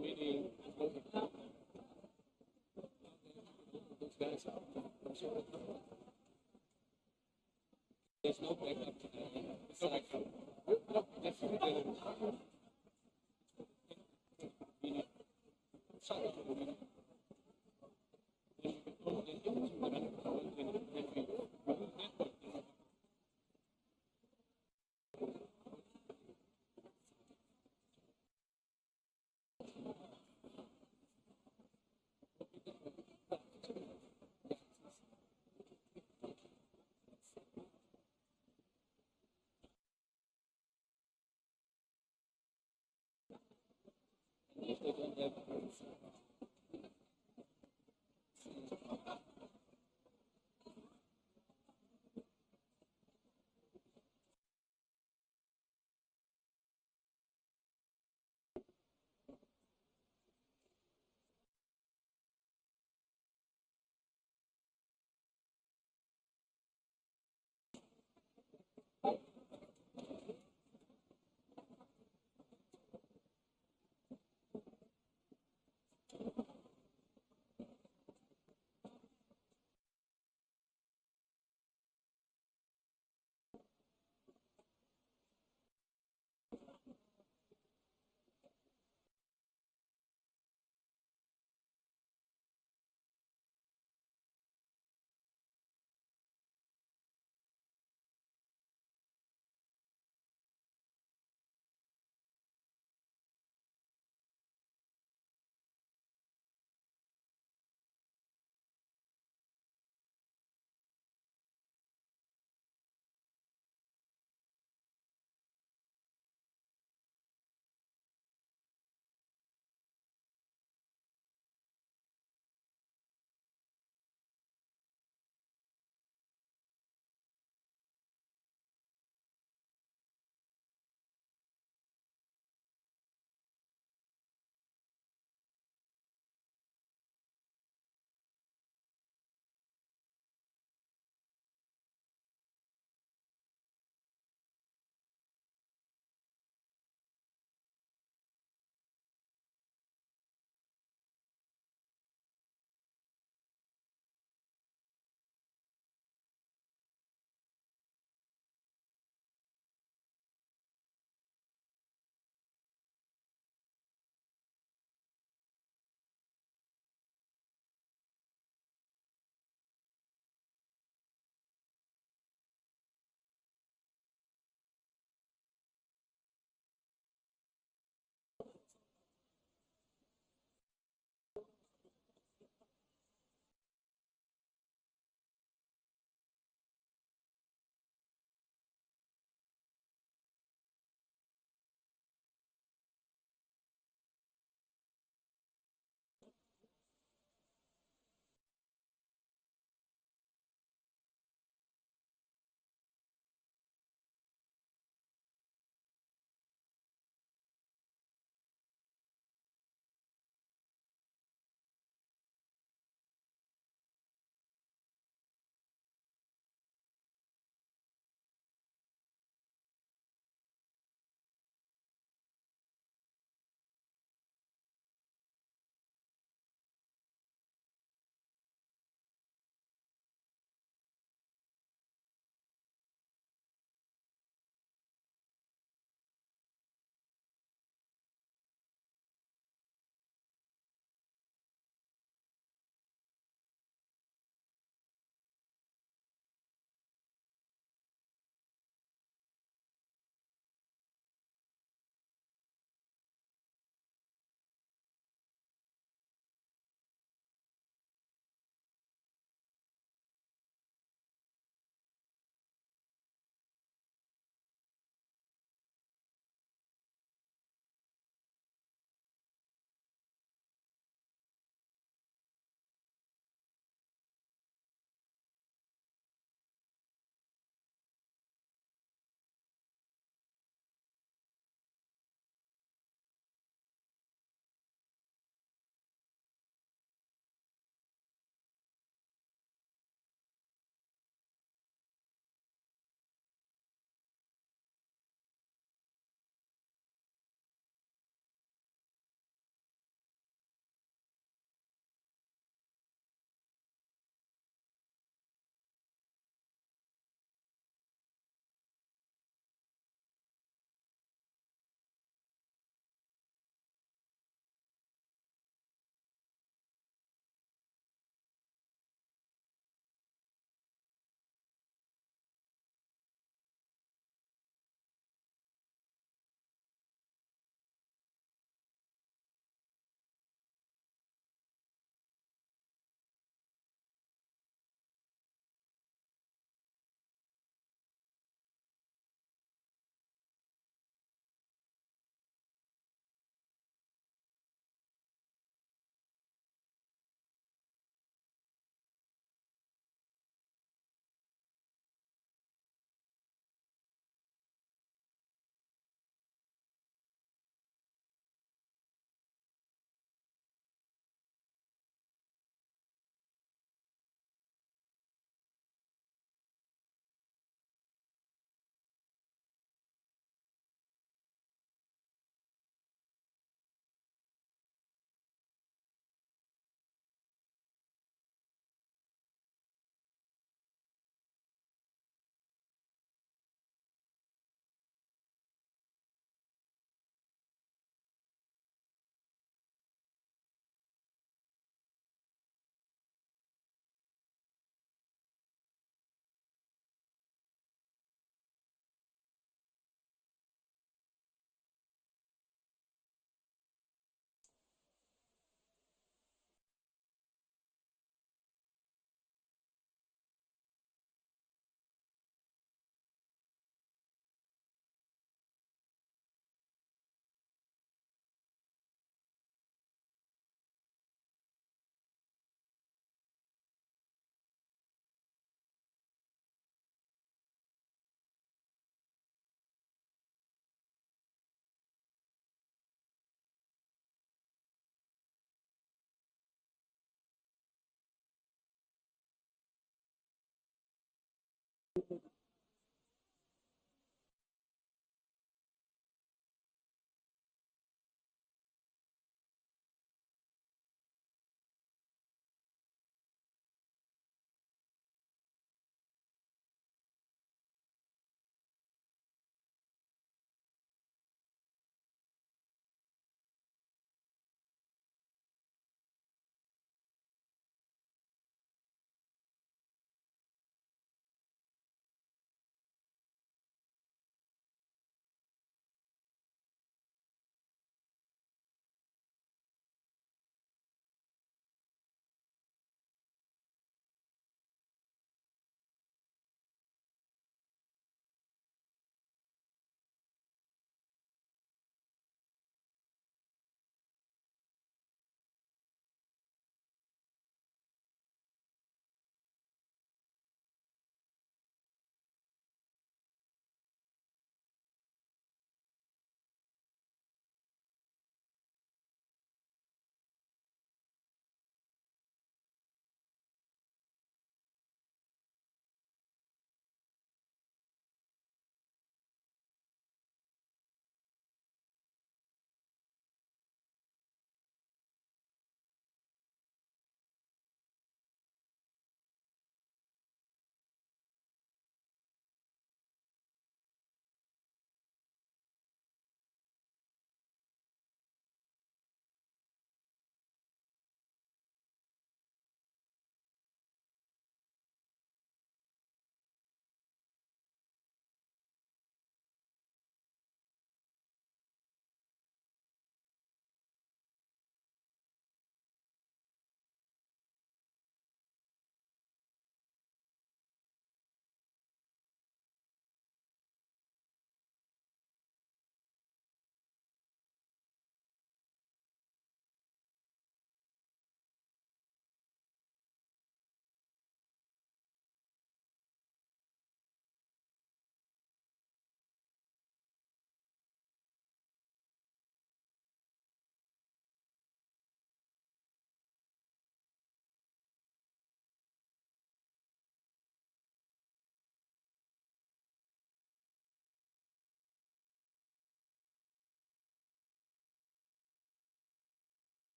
meaning, those guys out. There's no backup today. It's like, if they don't have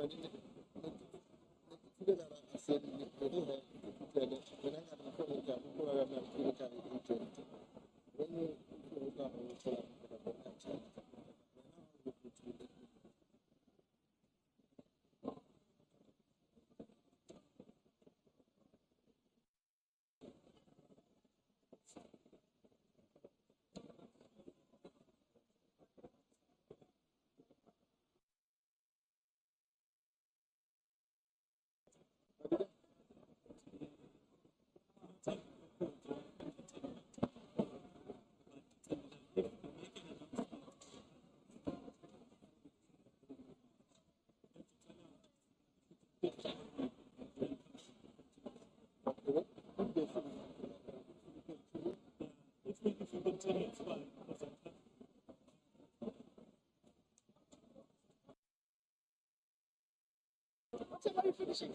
What time are you finishing?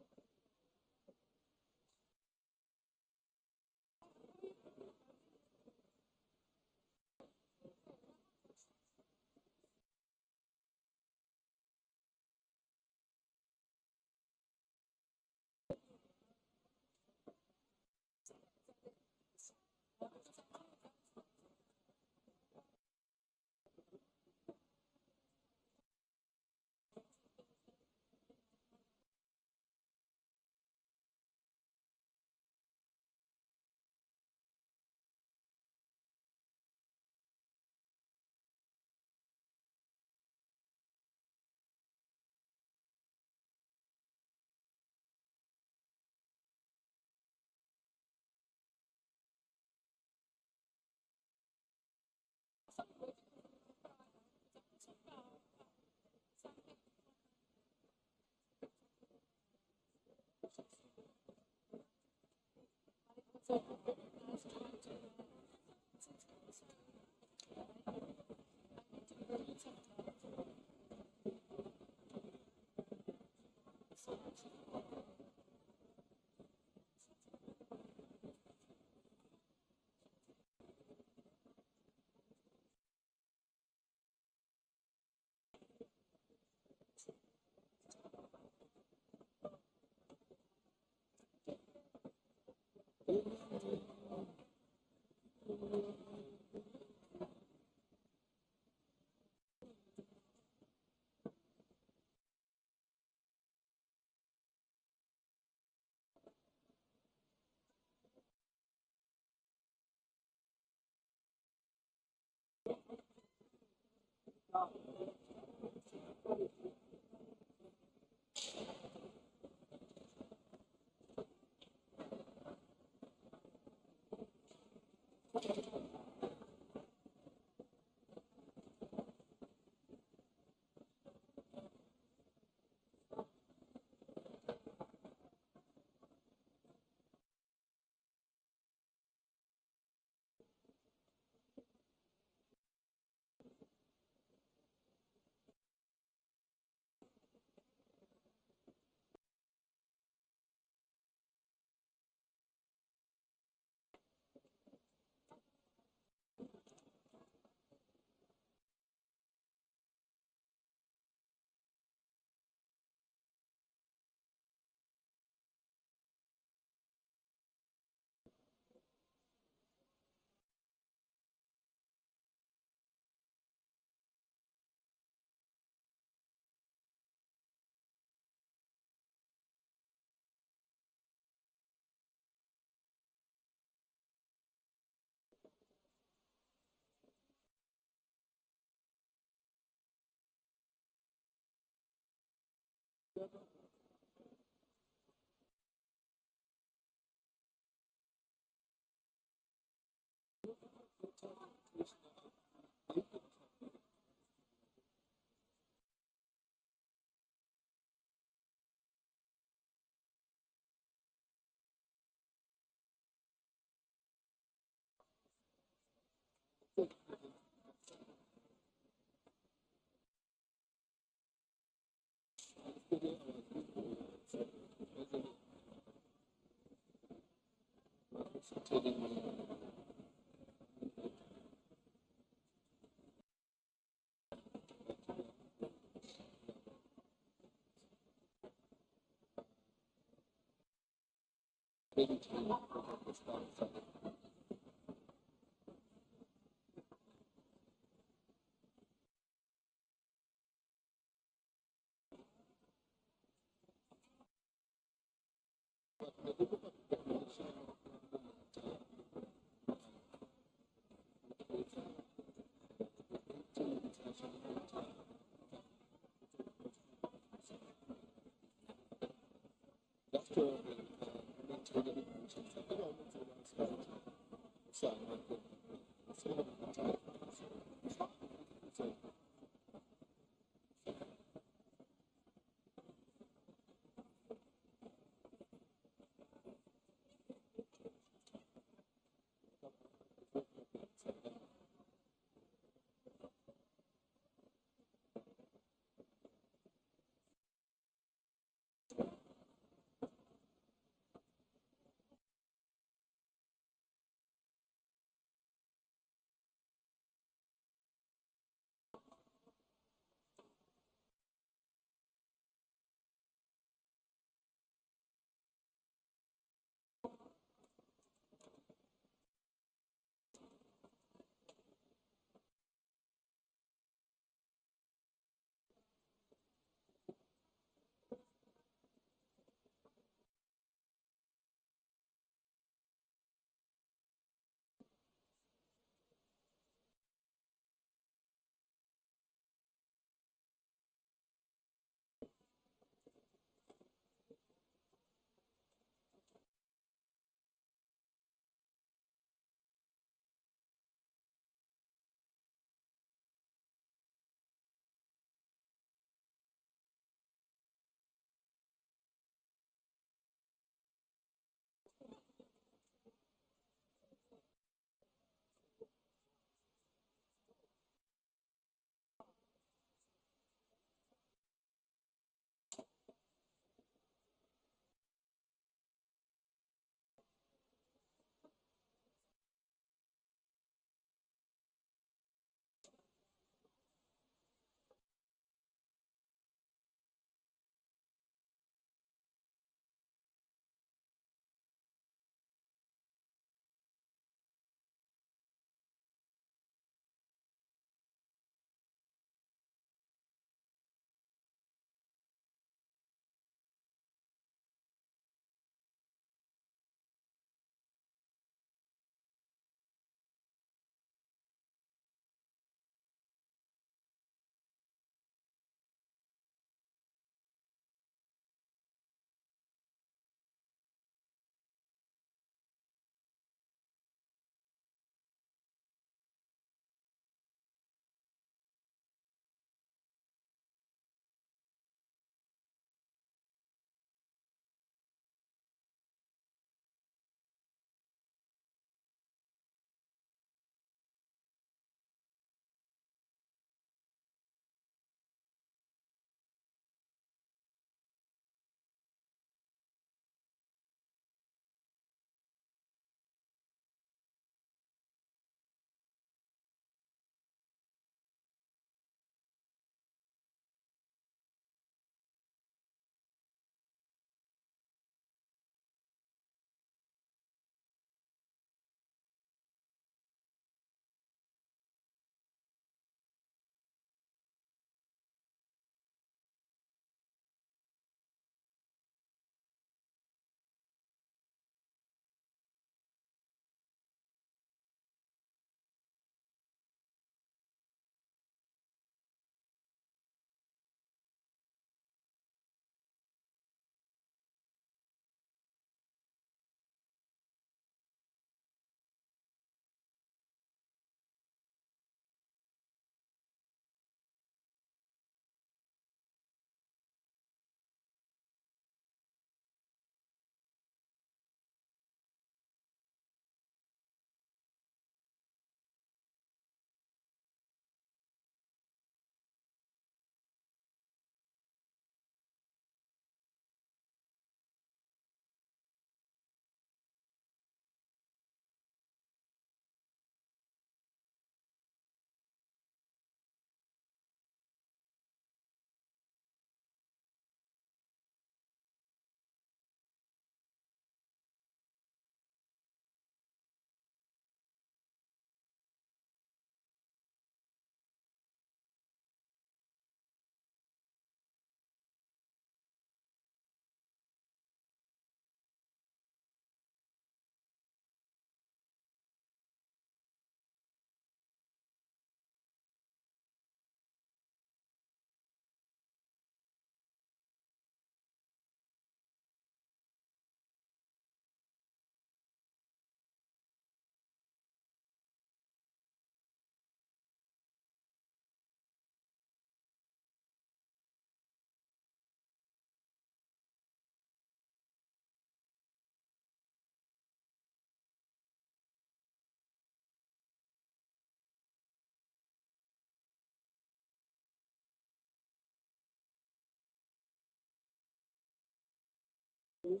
You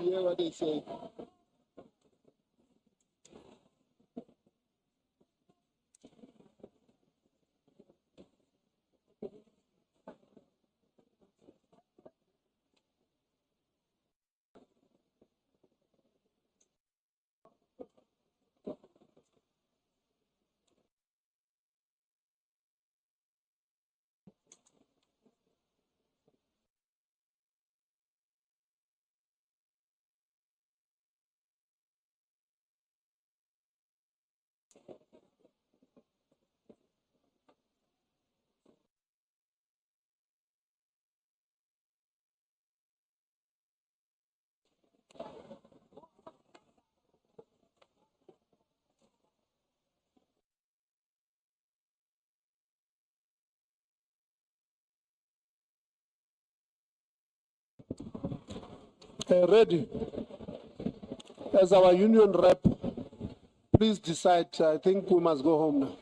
hear what they say. Ready. As our union rep, please decide. I think we must go home now.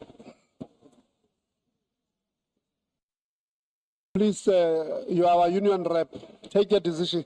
Please, you are our union rep. Take your decision.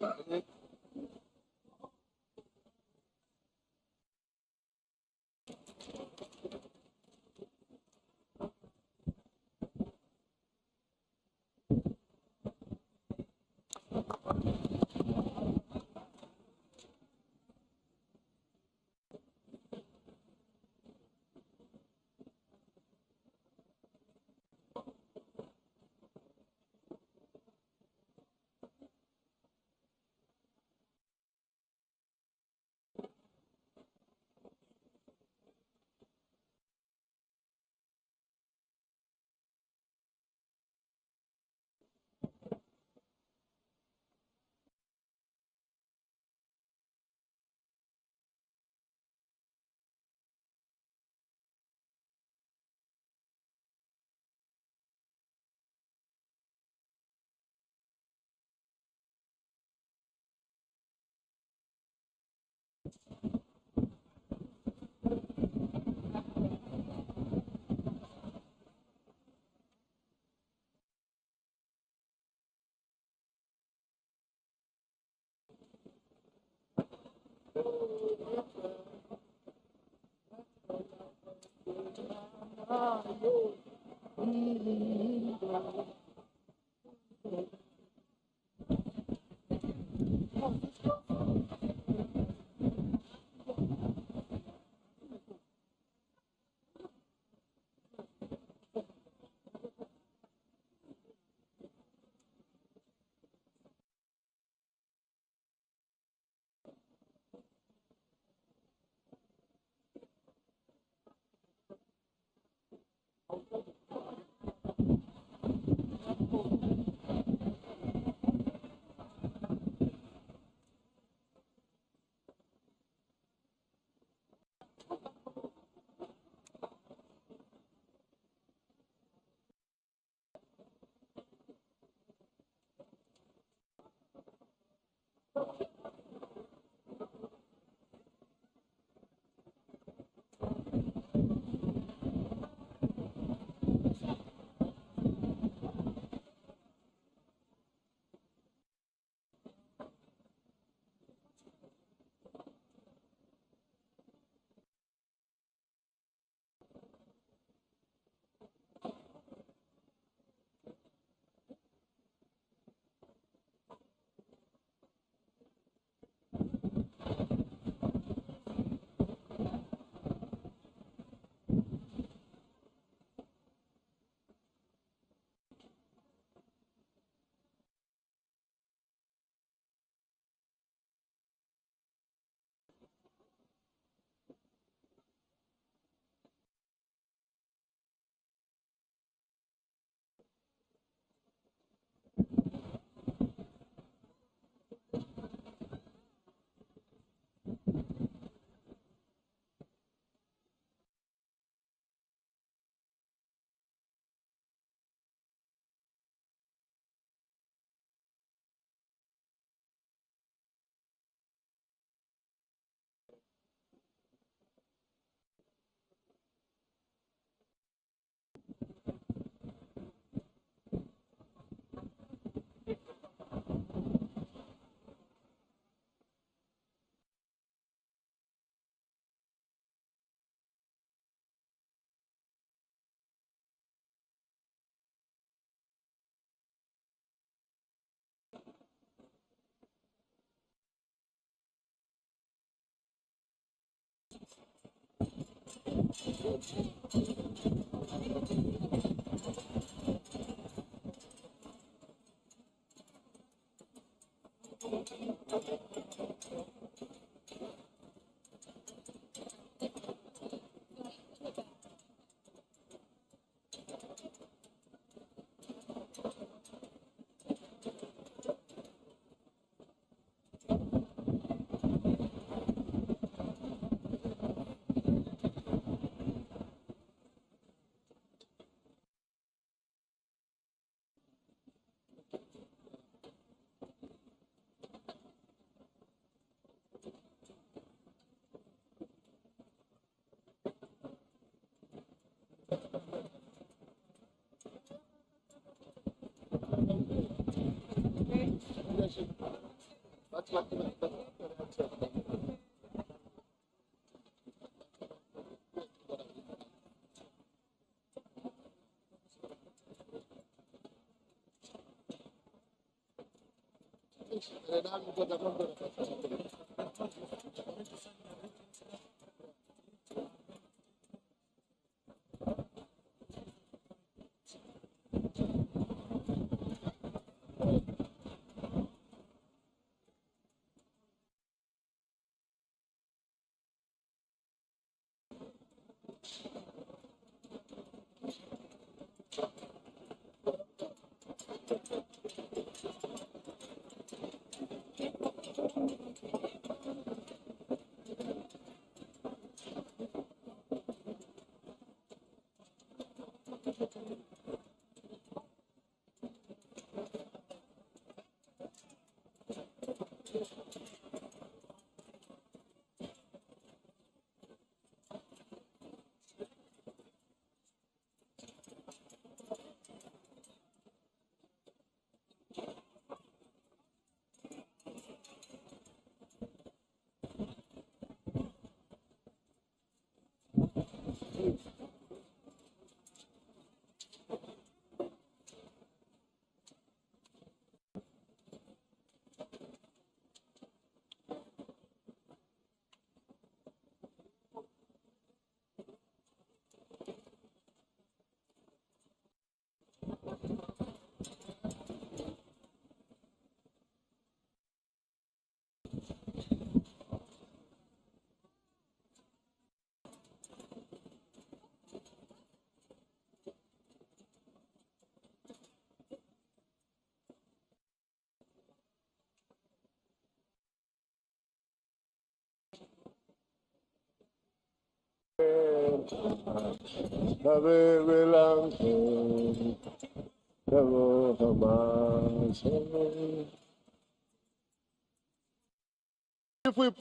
If we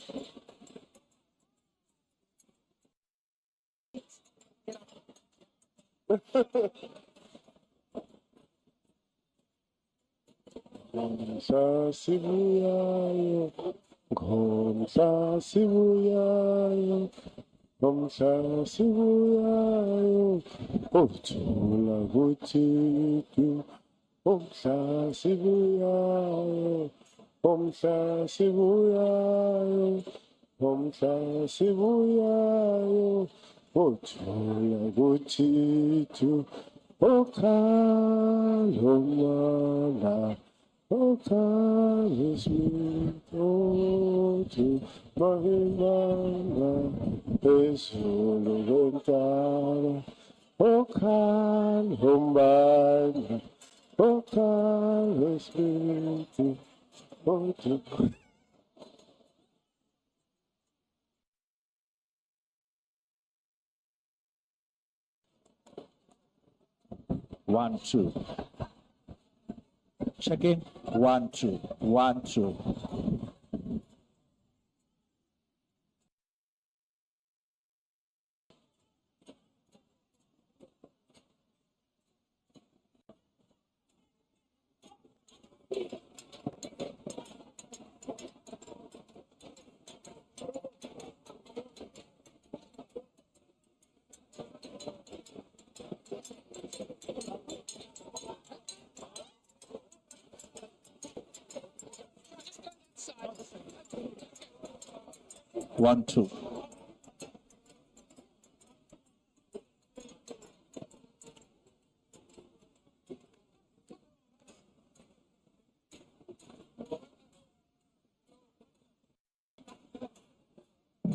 Mzansi buyayo, Mzansi buyayo, Mzansi buyayo, Othula kuthitu, Mzansi buyayo, Mzansi buyayo, Mzansi buyayo, Othula kuthitu, Okhalomana. Okalismito mahimanga ezulu lentaba okalombana okalismito otu. One, two. Check in. 1, 2. 1, 2. One, two.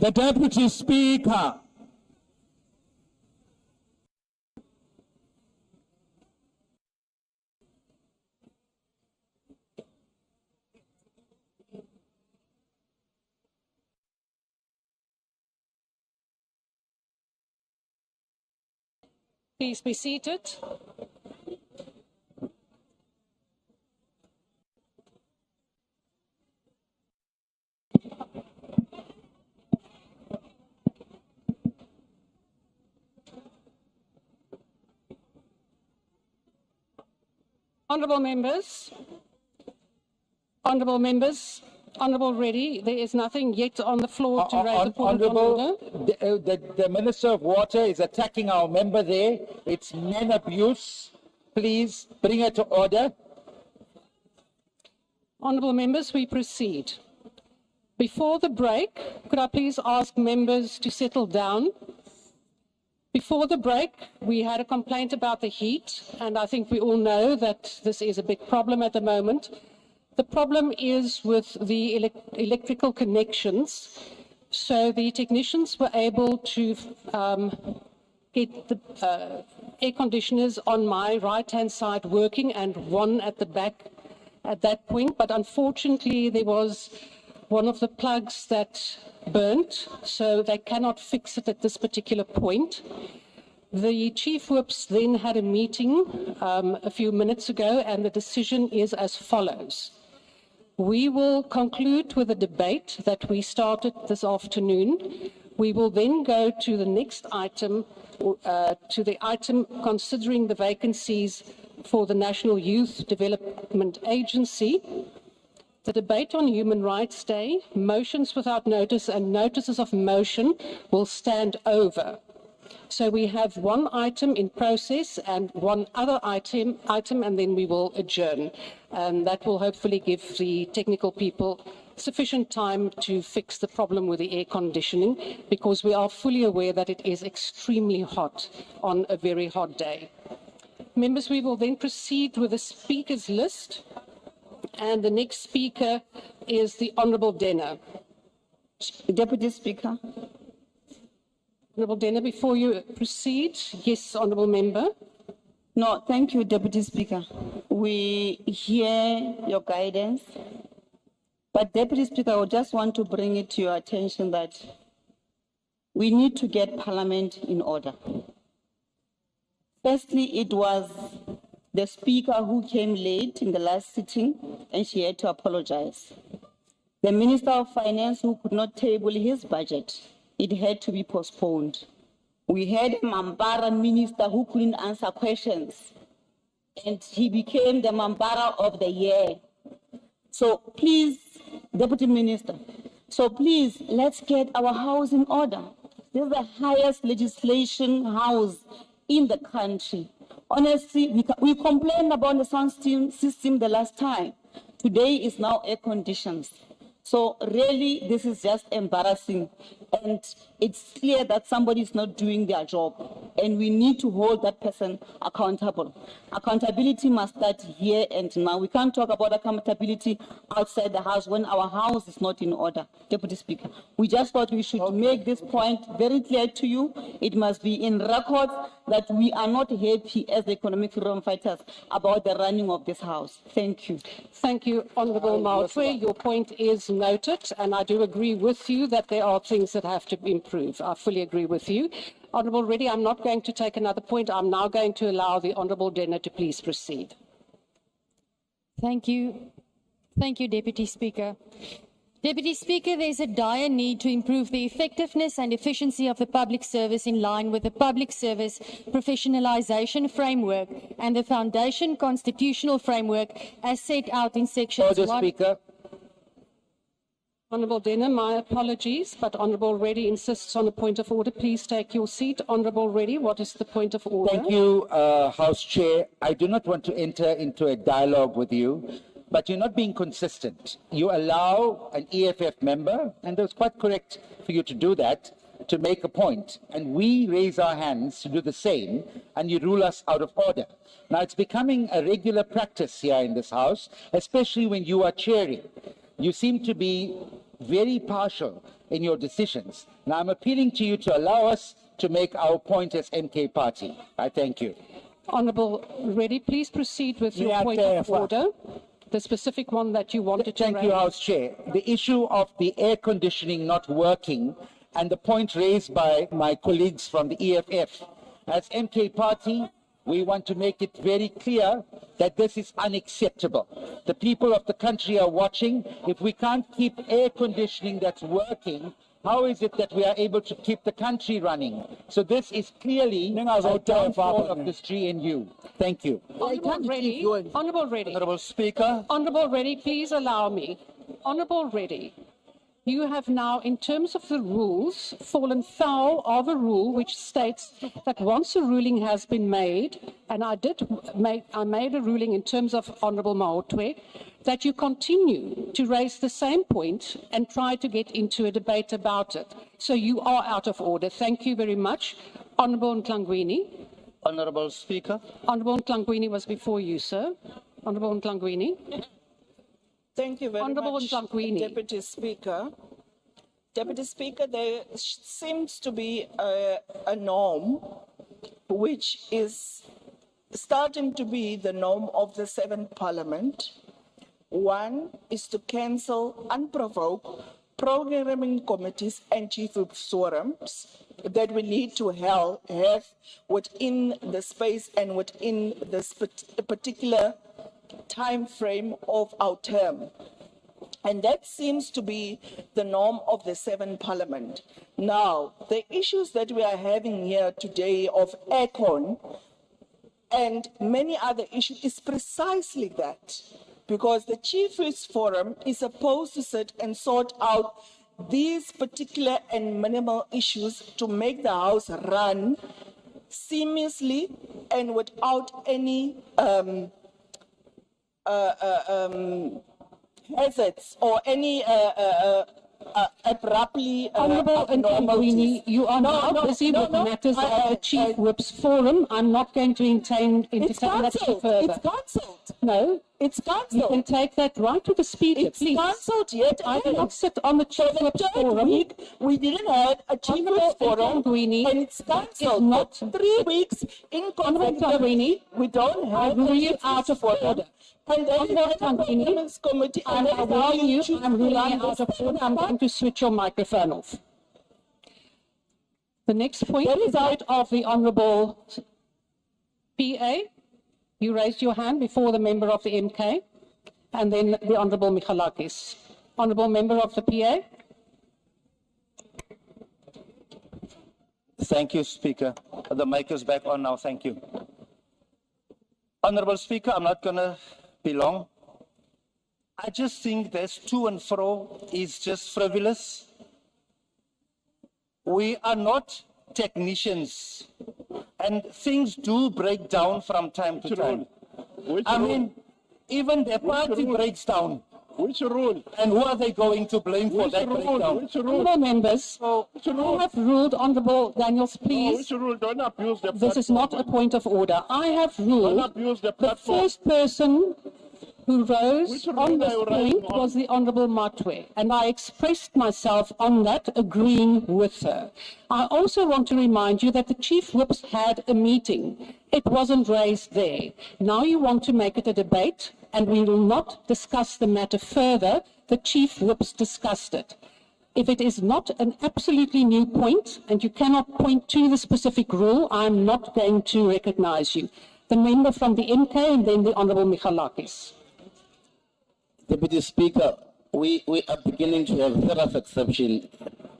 The Deputy Speaker. Please be seated. Honourable members, Honourable Reddy, there is nothing yet on the floor to raise a point of order. The Minister of Water is attacking our member there. It's men abuse. Please bring her to order. Honourable members, we proceed. Before the break, could I please ask members to settle down? Before the break, we had a complaint about the heat, and I think we all know that this is a big problem at the moment. The problem is with the electrical connections. So the technicians were able to get the air conditioners on my right-hand side working and one at the back at that point. But unfortunately, there was one of the plugs that burnt, so they cannot fix it at this particular point. The chief whips then had a meeting a few minutes ago, and the decision is as follows. We will conclude with a debate that we started this afternoon. We will then go to the next item, to the item considering the vacancies for the National Youth Development Agency. The debate on Human Rights Day, motions without notice and notices of motion will stand over. So we have one item in process and one other item, and then we will adjourn. And that will hopefully give the technical people sufficient time to fix the problem with the air conditioning, because we are fully aware that it is extremely hot on a very hot day. Members, we will then proceed with the speakers list. And the next speaker is the Honourable Denner. Deputy Speaker. Honourable Denner, before you proceed, yes, Honourable Member. No, thank you, Deputy Speaker. We hear your guidance. But Deputy Speaker, I just want to bring it to your attention that we need to get Parliament in order. Firstly, it was the Speaker who came late in the last sitting, and she had to apologize. The Minister of Finance who could not table his budget, it had to be postponed. We had a Mambara minister who couldn't answer questions, and he became the Mambara of the year. So please, Deputy Minister, so please, let's get our house in order. This is the highest legislation house in the country. Honestly, we complained about the sound system the last time. Today is now air conditions. So really, this is just embarrassing. And it's clear that somebody is not doing their job. And we need to hold that person accountable. Accountability must start here and now. We can't talk about accountability outside the house when our house is not in order, Deputy Speaker. We just thought we should make this point very clear to you. It must be in records that we are not happy as the economic freedom fighters about the running of this house. Thank you. Thank you, Honourable Maltwe. Your point is noted, and I do agree with you that there are things that have to be improved. I fully agree with you. Honourable Reddy, I'm not going to take another point. I'm now going to allow the Honourable Denner to please proceed. Thank you. Thank you, Deputy Speaker. Deputy Speaker, there's a dire need to improve the effectiveness and efficiency of the public service in line with the Public Service Professionalisation Framework and the Foundation Constitutional Framework as set out in sections Order, Speaker. Honourable Denner, my apologies, but Honourable Reddy insists on a point of order. Please take your seat. Honourable Reddy, what is the point of order? Thank you, House Chair. I do not want to enter into a dialogue with you, but you're not being consistent. You allow an EFF member, and it was quite correct for you to do that, to make a point, and we raise our hands to do the same, and you rule us out of order. Now, it's becoming a regular practice here in this House, especially when you are chairing. You seem to be very partial in your decisions. Now I'm appealing to you to allow us to make our point as MK party. I thank you. Honourable Reddy, please proceed with your point of order, the specific one that you wanted to raise. Thank you, House Chair. The issue of the air conditioning not working and the point raised by my colleagues from the EFF. As MK party, we want to make it very clear that this is unacceptable. The people of the country are watching. If we can't keep air conditioning that's working, how is it that we are able to keep the country running? So this is clearly a downfall of this GNU. Thank you. Honourable Reddy, Honourable Speaker. Honourable Reddy, please allow me. Honourable Reddy, you have now, in terms of the rules, fallen foul of a rule which states that once a ruling has been made, and I made a ruling in terms of Honourable Maotwe, that you continue to raise the same point and try to get into a debate about it. So you are out of order. Thank you very much. Honourable Ntlangwini. Honourable Speaker. Honourable Ntlangwini was before you, sir. Honourable Ntlangwini. Thank you very Honourable much, Ntlangwini. Deputy Speaker. Deputy Speaker, there seems to be a norm which is starting to be the norm of the 7th Parliament. One is to cancel unprovoked programming committees and chief of forums that we need to have within the space and within this particular time frame of our term. And that seems to be the norm of the 7th Parliament. Now, the issues that we are having here today of aircon and many other issues is precisely that. Because the Chiefs Forum is supposed to sit and sort out these particular and minimal issues to make the House run seamlessly and without any hazards or any abruptly Honourable Ntlangwini, you are now busy with matters of the Chief Whip's Forum. I'm not going to entertain that further. It's cancelled. No, it's cancelled. You can take that right to the Speaker, it's please. Cancelled yet. I do not sit on the Chief Whip's Forum. We didn't have a Chief Whip's Forum, and it's cancelled. Not 3 weeks in Ntlangwini, we don't have I rule you out of order. And then committee. I'm ruling you out of order. I'm going to switch your microphone off. The next point is that of the Honourable PA. You raised your hand before the member of the MK, and then the Honourable Michalakis. Honourable member of the PA. Thank you, Speaker. The mic is back on now. Thank you. Honourable Speaker, I'm not going to be long. I just think this to and fro is just frivolous. We are not technicians, and things do break down from time to time. I mean, even the party breaks down. Which rule? And who are they going to blame for that breakdown? Honourable members, I have ruled, Honourable Daniels, please. Which rule? Don't abuse the platform. This is not a point of order. I have ruled Don't abuse the platform. The first person who rose on this point was the Honourable Matwe, and I expressed myself on that, agreeing with her. I also want to remind you that the Chief Whips had a meeting. It wasn't raised there. Now you want to make it a debate, and we will not discuss the matter further. The Chief Whips discussed it. If it is not an absolutely new point, and you cannot point to the specific rule, I'm not going to recognise you. The member from the MK and then the Honourable Michalakis. Deputy Speaker, we are beginning to have serious exception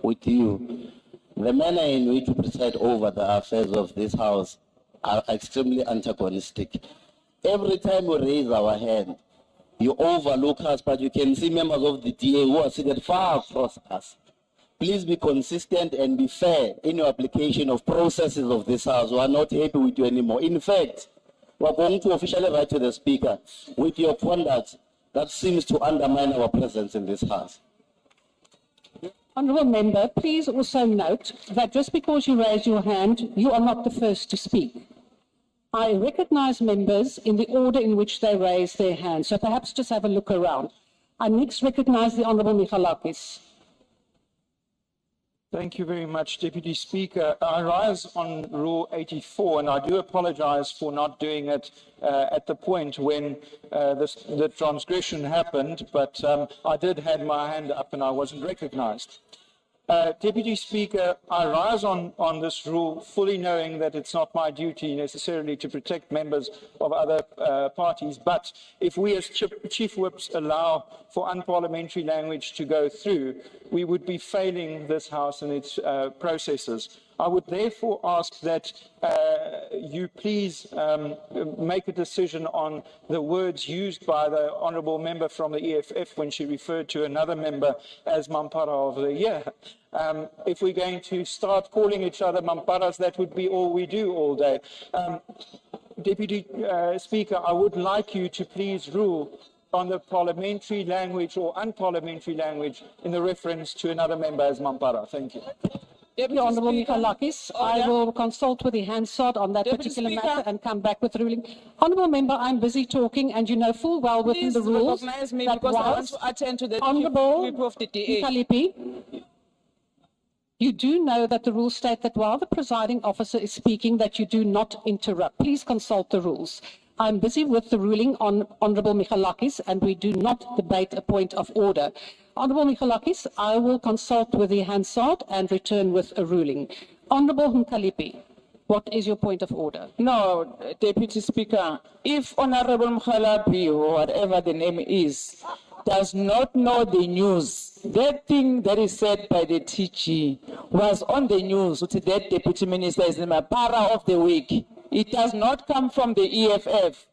with you. The manner in which you preside over the affairs of this House are extremely antagonistic. Every time we raise our hand, you overlook us, but you can see members of the DA who are seated far across us. Please be consistent and be fair in your application of processes of this House. We are not happy with you anymore. In fact, we are going to officially write to the Speaker with your conduct that seems to undermine our presence in this House. Honourable Member, please also note that just because you raise your hand, you are not the first to speak. I recognise members in the order in which they raise their hands, so perhaps just have a look around. I next recognise the Honourable Michalakis. Thank you very much, Deputy Speaker. I rise on Rule 84, and I do apologize for not doing it at the point when the transgression happened, but I did have my hand up and I wasn't recognized. Deputy Speaker, I rise on this rule fully knowing that it's not my duty necessarily to protect members of other parties, but if we as Chief Whips allow for unparliamentary language to go through, we would be failing this House and its processes. I would therefore ask that you please make a decision on the words used by the Honourable Member from the EFF when she referred to another member as Mampara of the Year. If we're going to start calling each other Mamparas, that would be all we do all day. Deputy Speaker, I would like you to please rule on the parliamentary language or unparliamentary language in the reference to another member as Mampara. Thank you. The Honourable Michalakis, I will consult with the Hansard on that particular matter and come back with ruling. Honourable Member, I'm busy talking, and you know full well within the rules recognize me that because I want was to attend to the Honourable Chief Whip of the DA. Michalakis, you do know that the rules state that while the presiding officer is speaking, that you do not interrupt. Please consult the rules. I'm busy with the ruling on Honourable Michalakis, and we do not debate a point of order. Honourable Michalakis, I will consult with the Hansard and return with a ruling. Honourable Mkalipi, what is your point of order? No, Deputy Speaker, if Honourable Mkhalapi, or whatever the name is, does not know the news, that thing that is said by the TG was on the news, which that Deputy Minister is the Mapara of the week. It does not come from the EFF.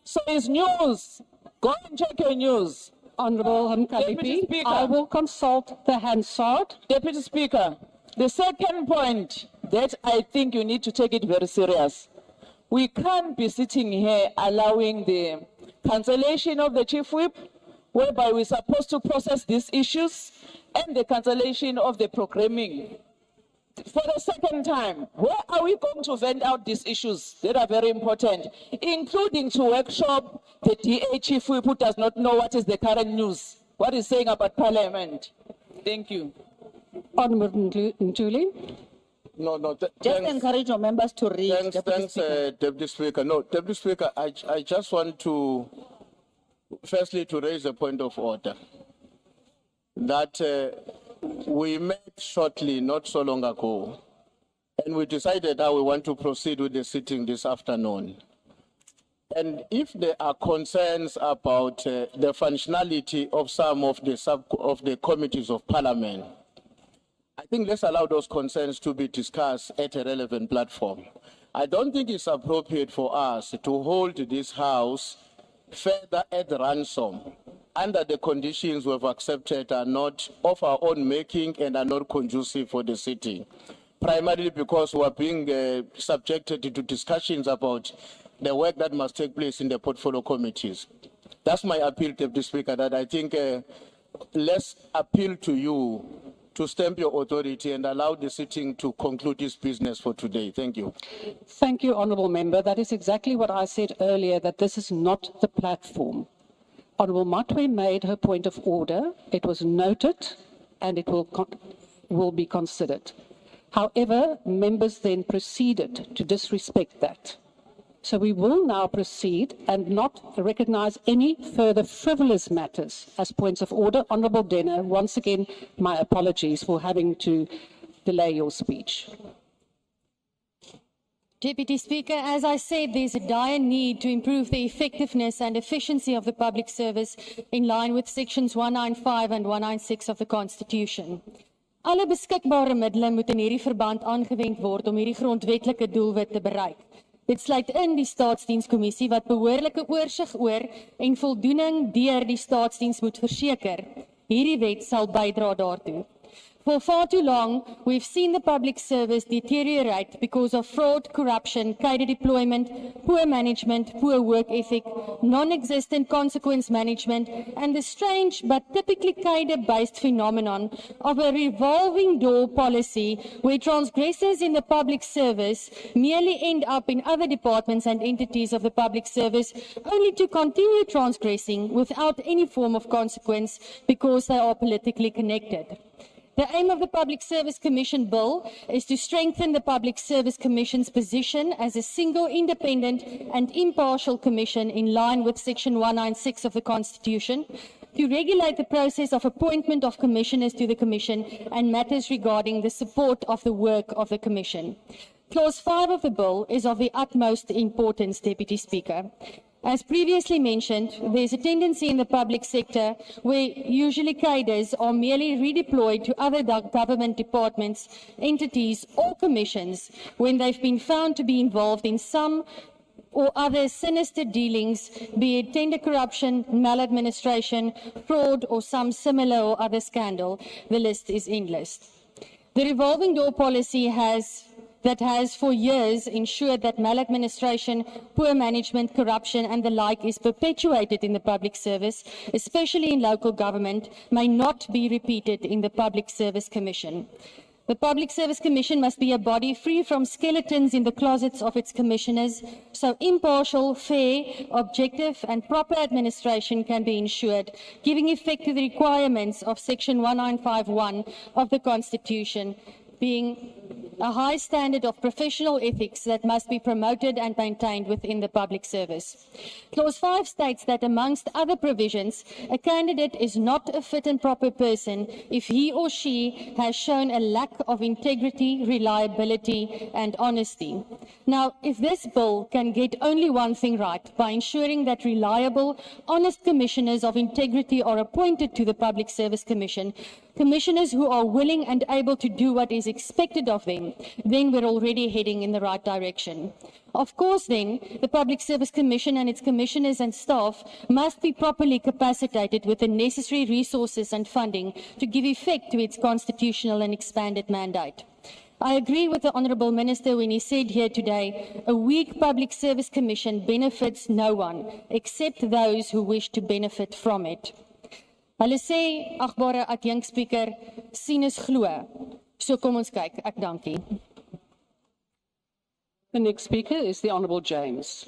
So it's news. Go and check your news. Honourable Mkalipi, I will consult the Hansard. Deputy Speaker, the second point that I think you need to take it very serious. We can't be sitting here allowing the cancellation of the Chief Whip, whereby we're supposed to process these issues, and the cancellation of the programming. For the second time, where are we going to vent out these issues that are very important, including to workshop the DA Chief Whip who does not know what is the current news, what is saying about Parliament? Thank you. Honourable Ntuli. No, Just encourage your members to read. Thanks, Deputy Speaker. No, Deputy Speaker, I just want to, firstly, to raise a point of order. That we met shortly, not so long ago, and we decided how we want to proceed with the sitting this afternoon. And if there are concerns about the functionality of some of the committees of Parliament, I think let's allow those concerns to be discussed at a relevant platform. I don't think it's appropriate for us to hold this House further at ransom under the conditions we've accepted are not of our own making and are not conducive for the sitting, primarily because we are being subjected to discussions about the work that must take place in the portfolio committees. That's my appeal, Deputy Speaker, that I think let's appeal to you to stamp your authority and allow the sitting to conclude its business for today. Thank you. Thank you, Honourable Member. That is exactly what I said earlier, that this is not the platform. Honourable Matwe made her point of order. It was noted and it will be considered. However, members then proceeded to disrespect that. So we will now proceed and not recognise any further frivolous matters as points of order. Honourable Denner, once again, my apologies for having to delay your speech. Deputy Speaker, as I said, there's a dire need to improve the effectiveness and efficiency of the public service in line with sections 195 and 196 of the Constitution. Alle beskikbare middele moet in hierdie verband aangewend word om hierdie grondwetlike doelwit te bereik. Dit sluit in die Staatsdienskommissie wat behoorlike oorsig oor en voldoening deur die staatsdiens moet verseker. Hierdie wet sal bydra daartoe. For far too long, we've seen the public service deteriorate because of fraud, corruption, cadre deployment, poor management, poor work ethic, non-existent consequence management, and the strange but typically cadre-based phenomenon of a revolving door policy where transgressors in the public service merely end up in other departments and entities of the public service only to continue transgressing without any form of consequence because they are politically connected. The aim of the Public Service Commission Bill is to strengthen the Public Service Commission's position as a single, independent and impartial commission in line with Section 196 of the Constitution, to regulate the process of appointment of commissioners to the Commission and matters regarding the support of the work of the Commission. Clause 5 of the bill is of the utmost importance, Deputy Speaker. As previously mentioned, there is a tendency in the public sector where usually cadres are merely redeployed to other government departments, entities or commissions when they've been found to be involved in some or other sinister dealings, be it tender corruption, maladministration, fraud or some similar or other scandal. The list is endless. The revolving door policy has for years ensured that maladministration, poor management, corruption and the like is perpetuated in the public service, especially in local government, may not be repeated in the Public Service Commission. The Public Service Commission must be a body free from skeletons in the closets of its commissioners, so impartial, fair, objective and proper administration can be ensured, giving effect to the requirements of Section 1951 of the Constitution, being a high standard of professional ethics that must be promoted and maintained within the public service. Clause 5 states that, amongst other provisions, a candidate is not a fit and proper person if he or she has shown a lack of integrity, reliability and honesty. Now, if this bill can get only one thing right, by ensuring that reliable, honest commissioners of integrity are appointed to the Public Service Commission, commissioners who are willing and able to do what is expected of them, then we're already heading in the right direction. Of course, then, the Public Service Commission and its commissioners and staff must be properly capacitated with the necessary resources and funding to give effect to its constitutional and expanded mandate. I agree with the Honourable Minister when he said here today, a weak Public Service Commission benefits no one except those who wish to benefit from it. Hulle sê, agbare adjunkspeaker, sien is glo. So kom ons kyk. Ek dankie. The next speaker is the Honourable James.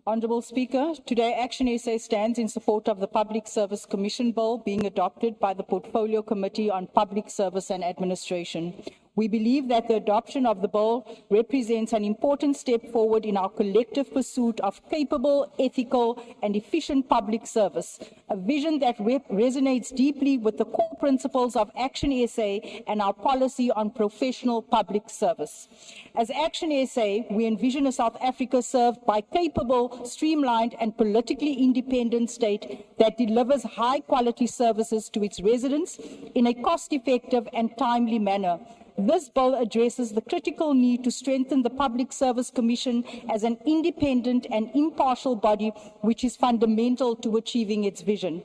Honourable Speaker, today Action SA stands in support of the Public Service Commission Bill being adopted by the Portfolio Committee on Public Service and Administration. We believe that the adoption of the bill represents an important step forward in our collective pursuit of capable, ethical and efficient public service, a vision that resonates deeply with the core principles of Action SA and our policy on professional public service. As Action SA, we envision a South Africa served by capable, streamlined and politically independent state that delivers high-quality services to its residents in a cost-effective and timely manner. This bill addresses the critical need to strengthen the Public Service Commission as an independent and impartial body, which is fundamental to achieving its vision.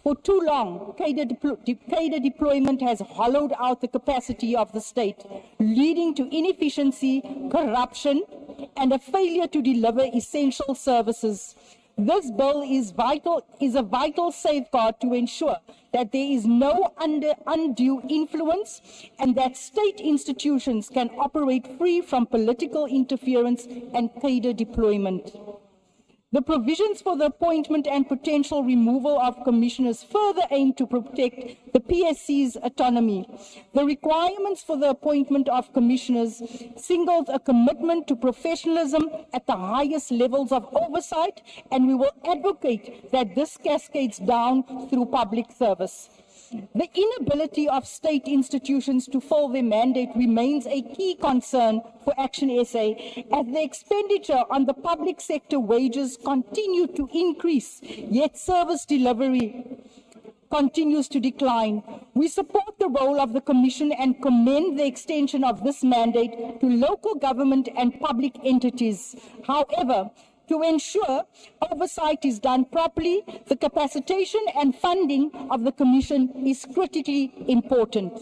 For too long, cadre deployment has hollowed out the capacity of the state, leading to inefficiency, corruption, and a failure to deliver essential services. This bill is a vital safeguard to ensure that there is no undue influence and that state institutions can operate free from political interference and cadre deployment. The provisions for the appointment and potential removal of commissioners further aim to protect the PSC's autonomy. The requirements for the appointment of commissioners signals a commitment to professionalism at the highest levels of oversight, and we will advocate that this cascades down through public service. The inability of state institutions to fill their mandate remains a key concern for Action SA, as the expenditure on the public sector wages continue to increase, yet service delivery continues to decline. We support the role of the Commission and commend the extension of this mandate to local government and public entities. However, to ensure oversight is done properly, the capacitation and funding of the Commission is critically important.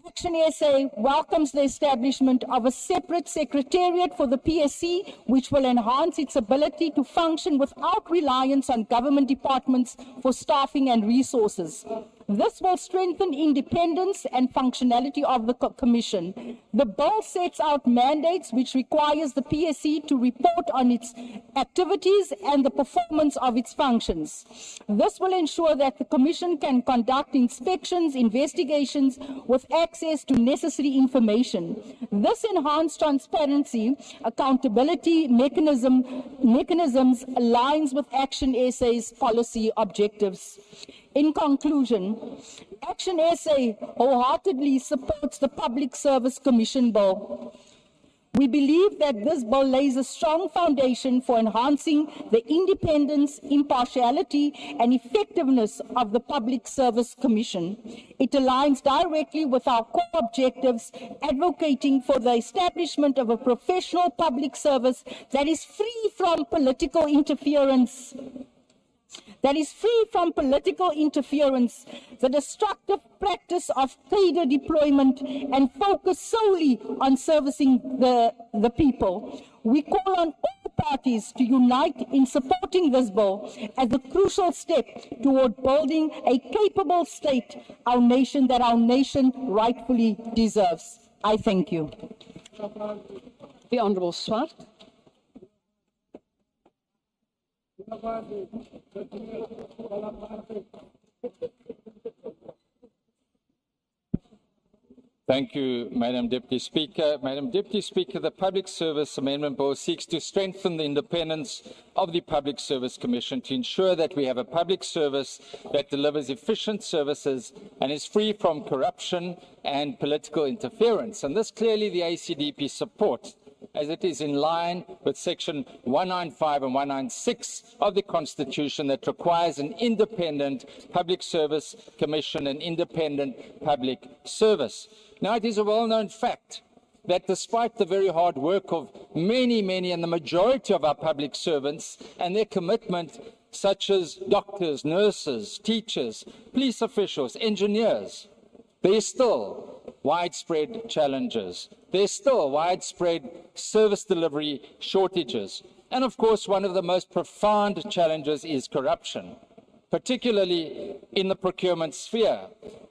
Action SA welcomes the establishment of a separate secretariat for the PSC, which will enhance its ability to function without reliance on government departments for staffing and resources. This will strengthen independence and functionality of the Commission. The bill sets out mandates which requires the PSC to report on its activities and the performance of its functions. This will ensure that the Commission can conduct inspections, investigations with access to necessary information. This enhanced transparency, accountability mechanisms aligns with Action SA's policy objectives. In conclusion, Action SA wholeheartedly supports the Public Service Commission Bill. We believe that this bill lays a strong foundation for enhancing the independence, impartiality, and effectiveness of the Public Service Commission. It aligns directly with our core objectives, advocating for the establishment of a professional public service that is free from political interference. The destructive practice of cadre deployment, and focus solely on servicing the people. We call on all parties to unite in supporting this bill as a crucial step toward building a capable state our nation rightfully deserves. I thank you. The Honourable Swart. Thank you, Madam Deputy Speaker. Madam Deputy Speaker, the Public Service Amendment Bill seeks to strengthen the independence of the Public Service Commission to ensure that we have a public service that delivers efficient services and is free from corruption and political interference. And this clearly the ACDP supports, as it is in line with Section 195 and 196 of the Constitution that requires an independent Public Service Commission, an independent public service. Now, it is a well-known fact that despite the very hard work of many, and the majority of our public servants and their commitment, such as doctors, nurses, teachers, police officials, engineers, there is still widespread challenges. There's still widespread service delivery shortages. And of course, one of the most profound challenges is corruption, particularly in the procurement sphere,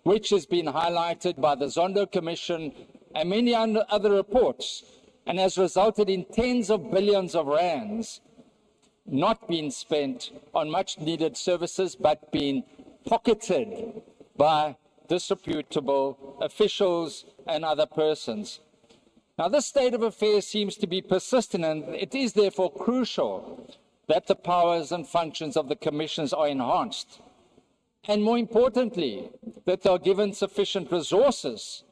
which has been highlighted by the Zondo Commission and many other reports, and has resulted in tens of billions of rands not being spent on much needed services, but being pocketed by disreputable officials and other persons. Now, this state of affairs seems to be persistent, and it is therefore crucial that the powers and functions of the commissions are enhanced, and more importantly, that they are given sufficient resources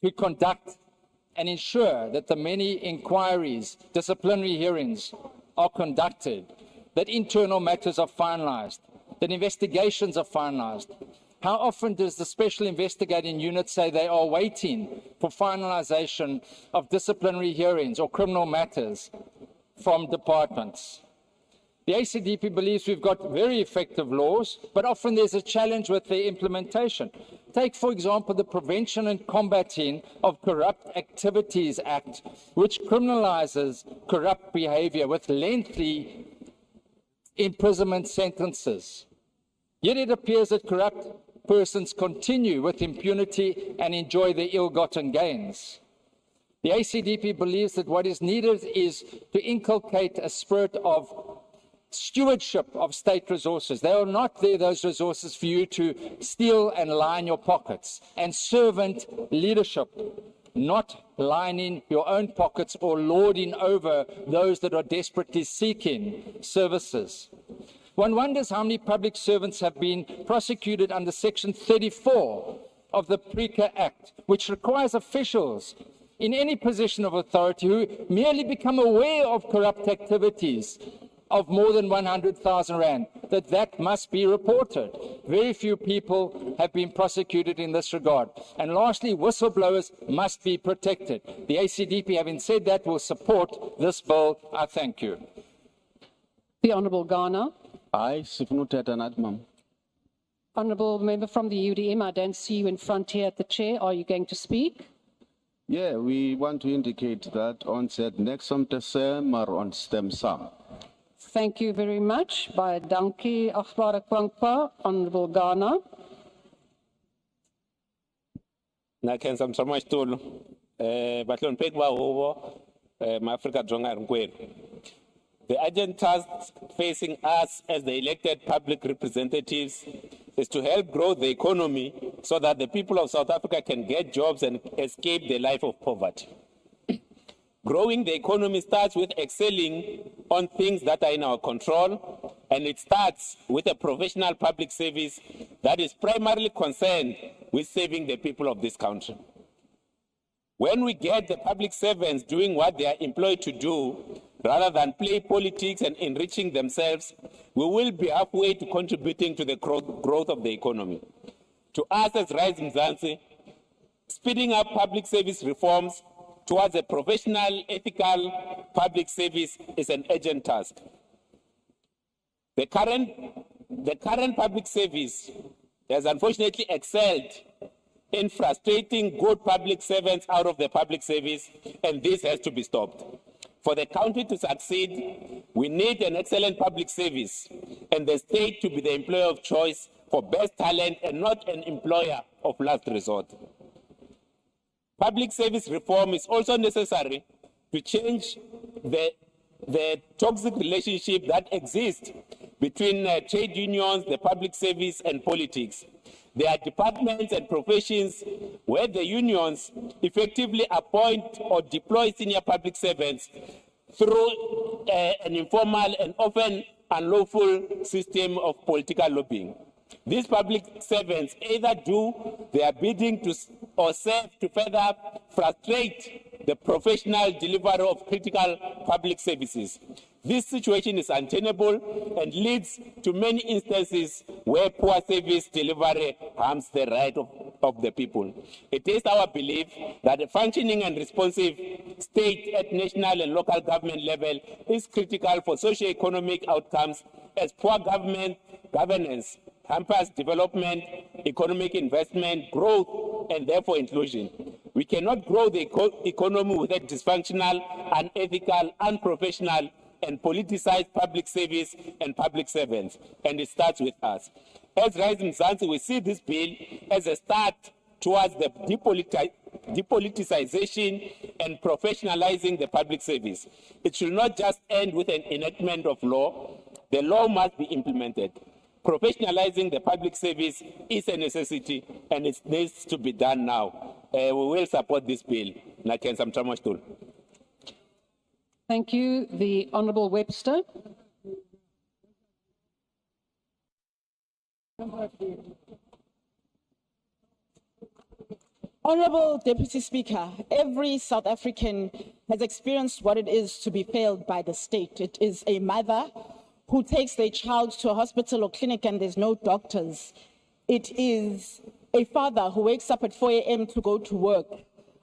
to conduct and ensure that the many inquiries, disciplinary hearings are conducted, that internal matters are finalized, that investigations are finalized. How often does the Special Investigating Unit say they are waiting for finalization of disciplinary hearings or criminal matters from departments? The ACDP believes we've got very effective laws, but often there's a challenge with their implementation. Take, for example, the Prevention and Combating of Corrupt Activities Act, which criminalizes corrupt behavior with lengthy imprisonment sentences. Yet it appears that corrupt persons continue with impunity and enjoy their ill-gotten gains. The ACDP believes that what is needed is to inculcate a spirit of stewardship of state resources. They are not there, those resources, for you to steal and line your pockets, and servant leadership, not lining your own pockets or lording over those that are desperately seeking services. One wonders how many public servants have been prosecuted under Section 34 of the PRECA Act, which requires officials in any position of authority who merely become aware of corrupt activities of more than 100,000 rand, that must be reported. Very few people have been prosecuted in this regard. And lastly, whistleblowers must be protected. The ACDP, having said that, will support this bill. I thank you. The Honourable Ghana. Aye, ma'am. Honourable Member from the UDM, I don't see you in front here at the chair. Are you going to speak? Yeah, we want to indicate that on said next maar on stem sam. Thank you very much. Baie dankie, agbare Kwankwa, Honourable Ghana. Na khensa msamaxitulu vahlonipheki va huvo maAfrika Dzonga hinkwerhu. The urgent task facing us as the elected public representatives is to help grow the economy so that the people of South Africa can get jobs and escape the life of poverty. Growing the economy starts with excelling on things that are in our control, and it starts with a professional public service that is primarily concerned with saving the people of this country. When we get the public servants doing what they are employed to do, rather than play politics and enriching themselves, we will be halfway to contributing to the growth of the economy. To us as Rise Mzansi, speeding up public service reforms towards a professional, ethical public service is an urgent task. The current public service has unfortunately excelled in frustrating good public servants out of the public service, and this has to be stopped. For the country to succeed, we need an excellent public service and the state to be the employer of choice for best talent and not an employer of last resort. Public service reform is also necessary to change the toxic relationship that exists between trade unions, the public service, and politics. There are departments and professions where the unions effectively appoint or deploy senior public servants through an informal and often unlawful system of political lobbying. These public servants either do their bidding or serve to further frustrate the professional delivery of critical public services. This situation is untenable and leads to many instances where poor service delivery harms the right of the people. It is our belief that a functioning and responsive state at national and local government level is critical for socio-economic outcomes, as poor governance hampers development, economic investment, growth, and therefore inclusion. We cannot grow the economy with a dysfunctional, unethical, unprofessional, and politicized public service and public servants, and it starts with us. As Rise Mzansi, we see this bill as a start towards the depoliticization and professionalizing the public service. It should not just end with an enactment of law. The law must be implemented. Professionalizing the public service is a necessity, and it needs to be done now. We will support this bill. Thank you. The Honourable Webster. Honourable Deputy Speaker, every South African has experienced what it is to be failed by the state. It is a mother who takes their child to a hospital or clinic and there's no doctors. It is a father who wakes up at 4 a.m. to go to work,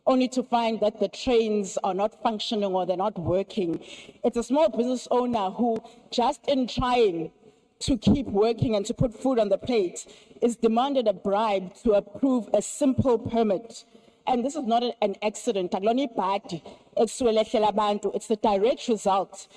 only to find that the trains are not functioning or they're not working. It's a small business owner who, just in trying to keep working and to put food on the plate, is demanded a bribe to approve a simple permit. And this is not an accident. It's the direct result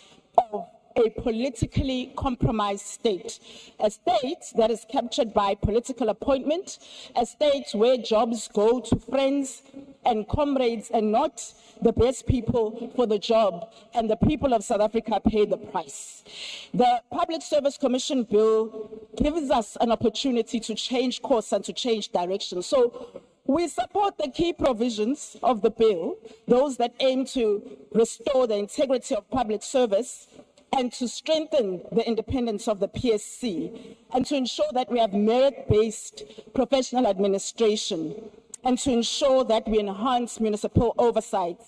of a politically compromised state, a state that is captured by political appointment, a state where jobs go to friends and comrades and not the best people for the job, and the people of South Africa pay the price. The Public Service Commission bill gives us an opportunity to change course and to change direction. So we support the key provisions of the bill, those that aim to restore the integrity of public service and to strengthen the independence of the PSC, and to ensure that we have merit-based professional administration, and to ensure that we enhance municipal oversight.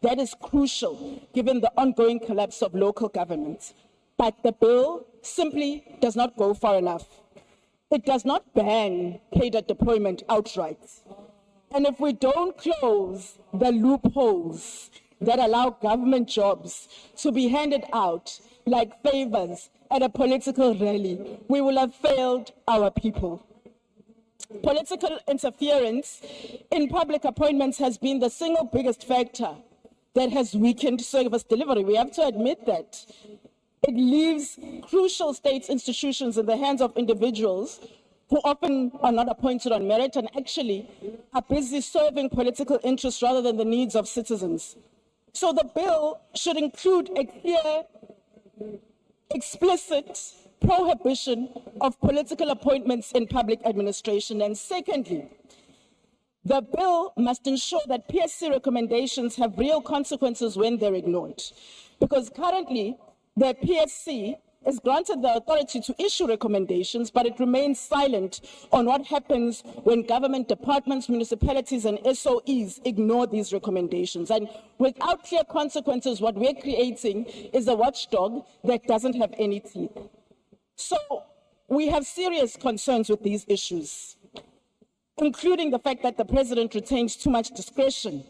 That is crucial given the ongoing collapse of local government. But the bill simply does not go far enough. It does not ban cadre deployment outright. And if we don't close the loopholes that allow government jobs to be handed out like favors at a political rally, we will have failed our people. Political interference in public appointments has been the single biggest factor that has weakened service delivery. We have to admit that. It leaves crucial state institutions in the hands of individuals who often are not appointed on merit and actually are busy serving political interests rather than the needs of citizens. So the bill should include a clear, explicit prohibition of political appointments in public administration. And secondly, the bill must ensure that PSC recommendations have real consequences when they're ignored. Because currently, the PSC is granted the authority to issue recommendations, but it remains silent on what happens when government departments, municipalities, and SOEs ignore these recommendations. And without clear consequences, what we're creating is a watchdog that doesn't have any teeth. So we have serious concerns with these issues, including the fact that the president retains too much discretion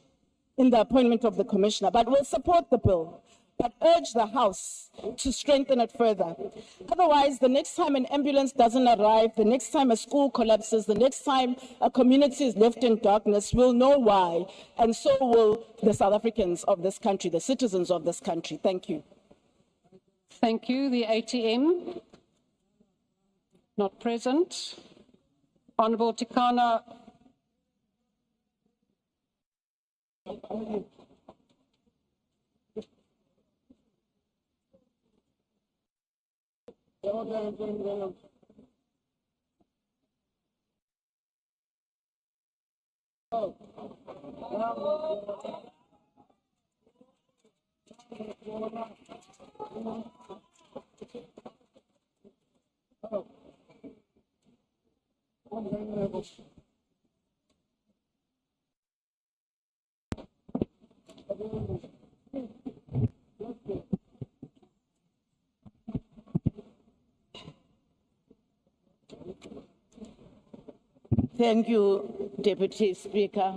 in the appointment of the commissioner, but we'll support the bill, but urge the House to strengthen it further. Otherwise, the next time an ambulance doesn't arrive, the next time a school collapses, the next time a community is left in darkness, we'll know why, and so will the South Africans of this country, the citizens of this country. Thank you. Thank you. The ATM, not present. Honourable Tikana. Thank you, Deputy Speaker,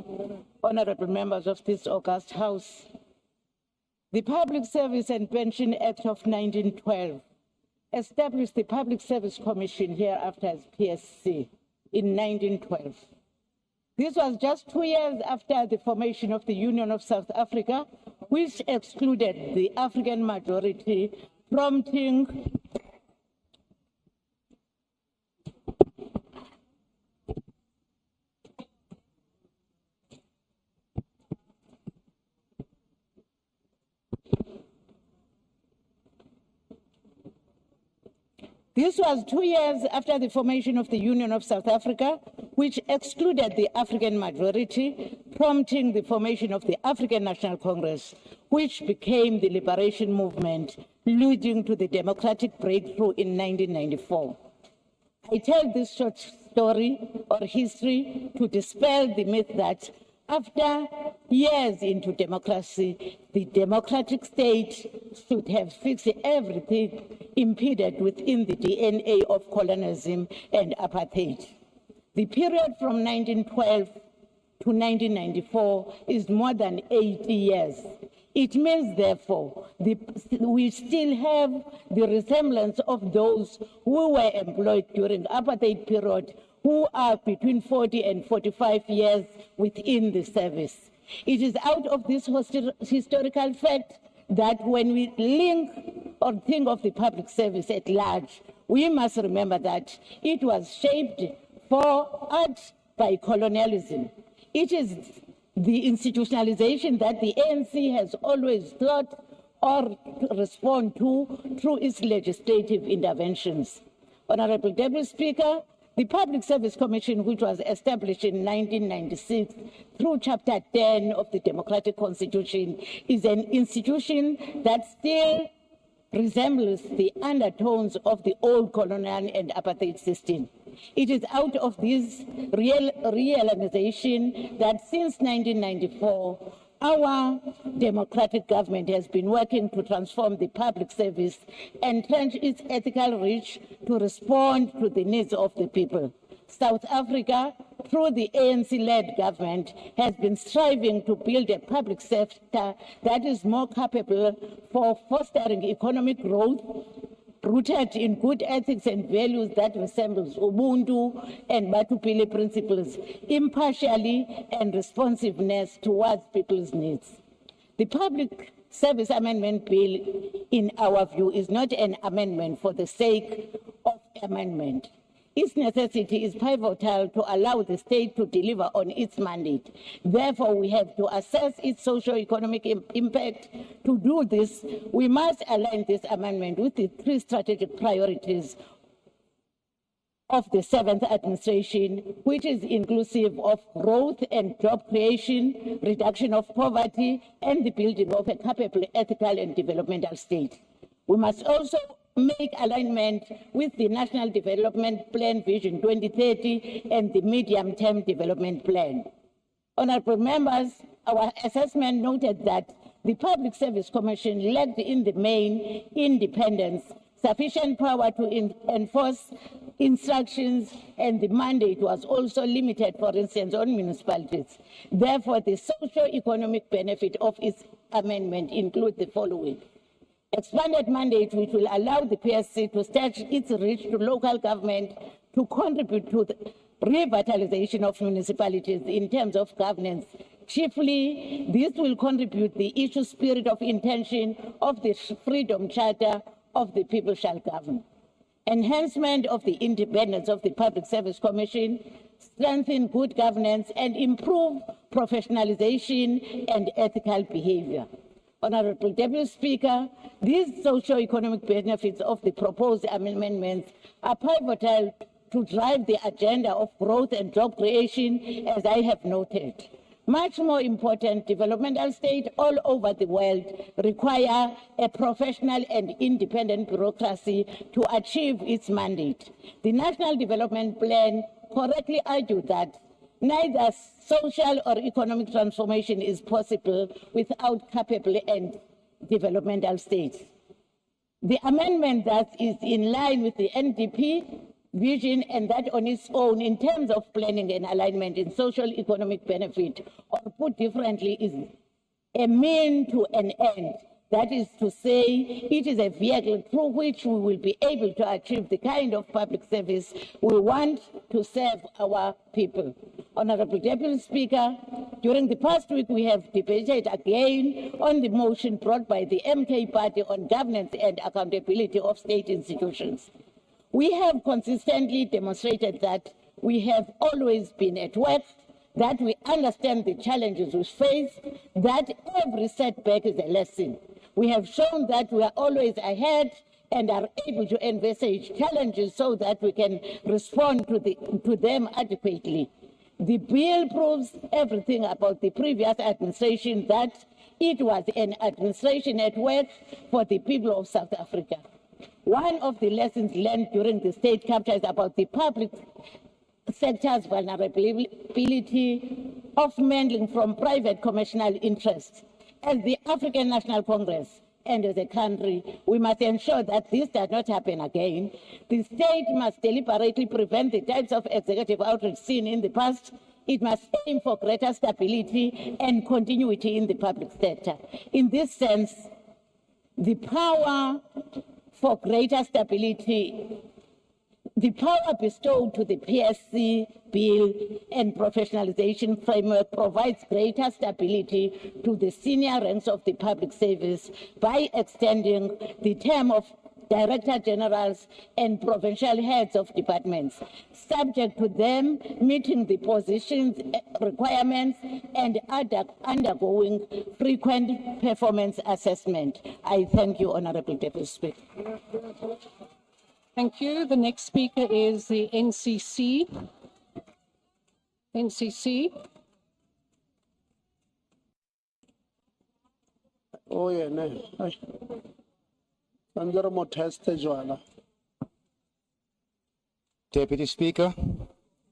honorable members of this august House. The Public Service and Pension Act of 1912 established the Public Service Commission, hereafter as PSC, in 1912. This was just 2 years after the formation of the Union of South Africa, which excluded the African majority, prompting This was 2 years after the formation of the Union of South Africa, which excluded the African majority, prompting the formation of the African National Congress, which became the liberation movement, leading to the democratic breakthrough in 1994. I tell this short story or history to dispel the myth that after years into democracy, the democratic state should have fixed everything impeded within the DNA of colonialism and apartheid. The period from 1912 to 1994 is more than 80 years. It means, therefore, we still have the resemblance of those who were employed during apartheid period, who are between 40 and 45 years within the service. It is out of this historical fact that when we link or think of the public service at large, we must remember that it was shaped for art by colonialism. It is the institutionalization that the ANC has always thought or respond to through its legislative interventions. Honorable Deputy Speaker, the Public Service Commission, which was established in 1996 through Chapter 10 of the Democratic Constitution, is an institution that still resembles the undertones of the old colonial and apartheid system. It is out of this realization that since 1994, our democratic government has been working to transform the public service and trench its ethical reach to respond to the needs of the people. South Africa, through the ANC-led government, has been striving to build a public sector that is more capable for fostering economic growth, rooted in good ethics and values that resembles Ubuntu and Batupile principles, impartially and responsiveness towards people's needs. The Public Service Amendment Bill, in our view, is not an amendment for the sake of amendment. Its necessity is pivotal to allow the state to deliver on its mandate. Therefore, we have to assess its socio-economic impact. To do this, we must align this amendment with the 3 strategic priorities of the 7th administration, which is inclusive of growth and job creation, reduction of poverty, and the building of a capable, ethical, and developmental state. We must also make alignment with the National Development Plan Vision 2030 and the Medium-Term Development Plan. Honourable members, our assessment noted that the Public Service Commission lacked in the main independence, sufficient power to enforce instructions, and the mandate was also limited, for instance, on municipalities. Therefore, the socio-economic benefit of its amendment include the following. Expanded mandate which will allow the PSC to stretch its reach to local government to contribute to the revitalization of municipalities in terms of governance. Chiefly, this will contribute the issue spirit of intention of the Freedom Charter of the People Shall Govern. Enhancement of the independence of the Public Service Commission, strengthen good governance, and improve professionalization and ethical behavior. Honourable Deputy Speaker, these socio-economic benefits of the proposed amendments are pivotal to drive the agenda of growth and job creation, as I have noted. Much more important, developmental states all over the world require a professional and independent bureaucracy to achieve its mandate. The National Development Plan correctly argued that neither social or economic transformation is possible without capable and developmental states. The amendment that is in line with the NDP vision, and that on its own in terms of planning and alignment in social economic benefit, or put differently, is a mean to an end. That is to say, it is a vehicle through which we will be able to achieve the kind of public service we want to serve our people. Honourable Deputy Speaker, during the past week we have debated again on the motion brought by the MK Party on governance and accountability of state institutions. We have consistently demonstrated that we have always been at work, that we understand the challenges we face, that every setback is a lesson. We have shown that we are always ahead and are able to envisage challenges so that we can respond to them adequately. The bill proves everything about the previous administration, that it was an administration at work for the people of South Africa. One of the lessons learned during the state capture is about the public sector's vulnerability of meddling from private commercial interests. As the African National Congress and as a country, we must ensure that this does not happen again. The state must deliberately prevent the types of executive outreach seen in the past. It must aim for greater stability and continuity in the public sector. In this sense, the power for greater stability, the power bestowed to the PSC bill and professionalization framework provides greater stability to the senior ranks of the public service by extending the term of director generals and provincial heads of departments, subject to them meeting the positions requirements and undergoing frequent performance assessment. I thank you, Honourable Deputy Speaker. Thank you. The next speaker is the NCC. NCC. Oh, yeah, no. Deputy Speaker,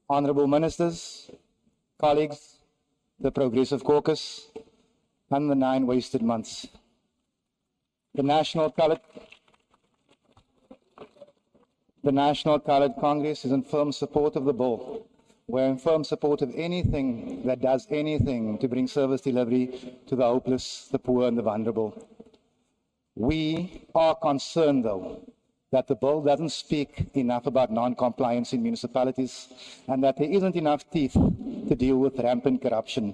Honourable Ministers, colleagues, the Progressive Caucus, and the 9 wasted months. The National Coloured Congress is in firm support of the bill. We're in firm support of anything that does anything to bring service delivery to the hopeless, the poor, and the vulnerable. We are concerned, though, that the bill doesn't speak enough about non-compliance in municipalities and that there isn't enough teeth to deal with rampant corruption.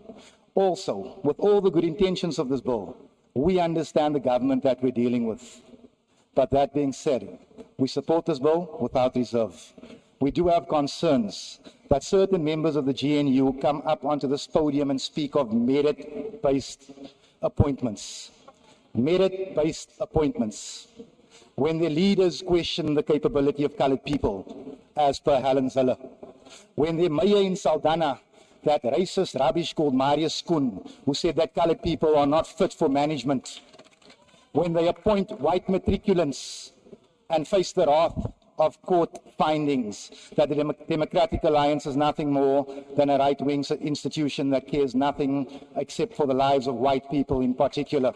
Also, with all the good intentions of this bill, we understand the government that we're dealing with. But that being said, we support this bill without reserve. we do have concerns that certain members of the GNU come up onto this podium and speak of merit-based appointments. Merit-based appointments. When their leaders question the capability of colored people, as per Helen Zeller. When the mayor in Saldanha, that racist rubbish called Marius Koen, who said that colored people are not fit for management. When they appoint white matriculants and face the wrath of court findings that the Democratic Alliance is nothing more than a right-wing institution that cares nothing except for the lives of white people in particular.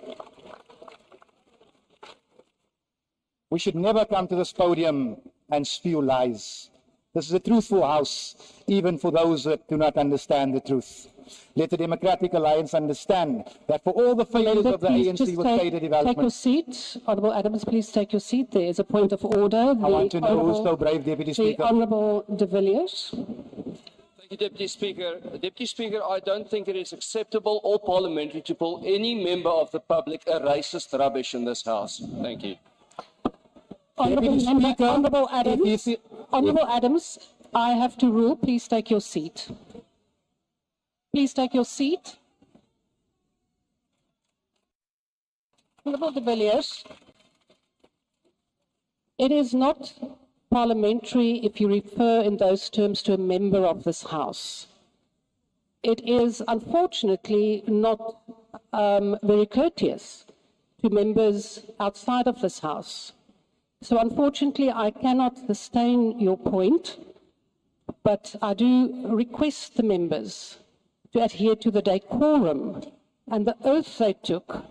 We should never come to this podium and spew lies. This is a truthful house, even for those that do not understand the truth. Let the Democratic Alliance understand that for all the failures of the ANC with data development... Take your seat. Honourable Adams, please take your seat. There is a point of order. I want to know who's so brave, Deputy Speaker. The Honourable de Villiers. Thank you, Deputy Speaker. Deputy Speaker, I don't think it is acceptable or parliamentary to call any member of the public a racist rubbish in this House. Thank you. Honourable Adams, I have to rule. Please take your seat. Please take your seat. Honourable de Villiers, it is not parliamentary if you refer in those terms to a member of this House. It is unfortunately not very courteous to members outside of this House. So unfortunately, I cannot sustain your point, but I do request the members to adhere to the decorum and the oath they took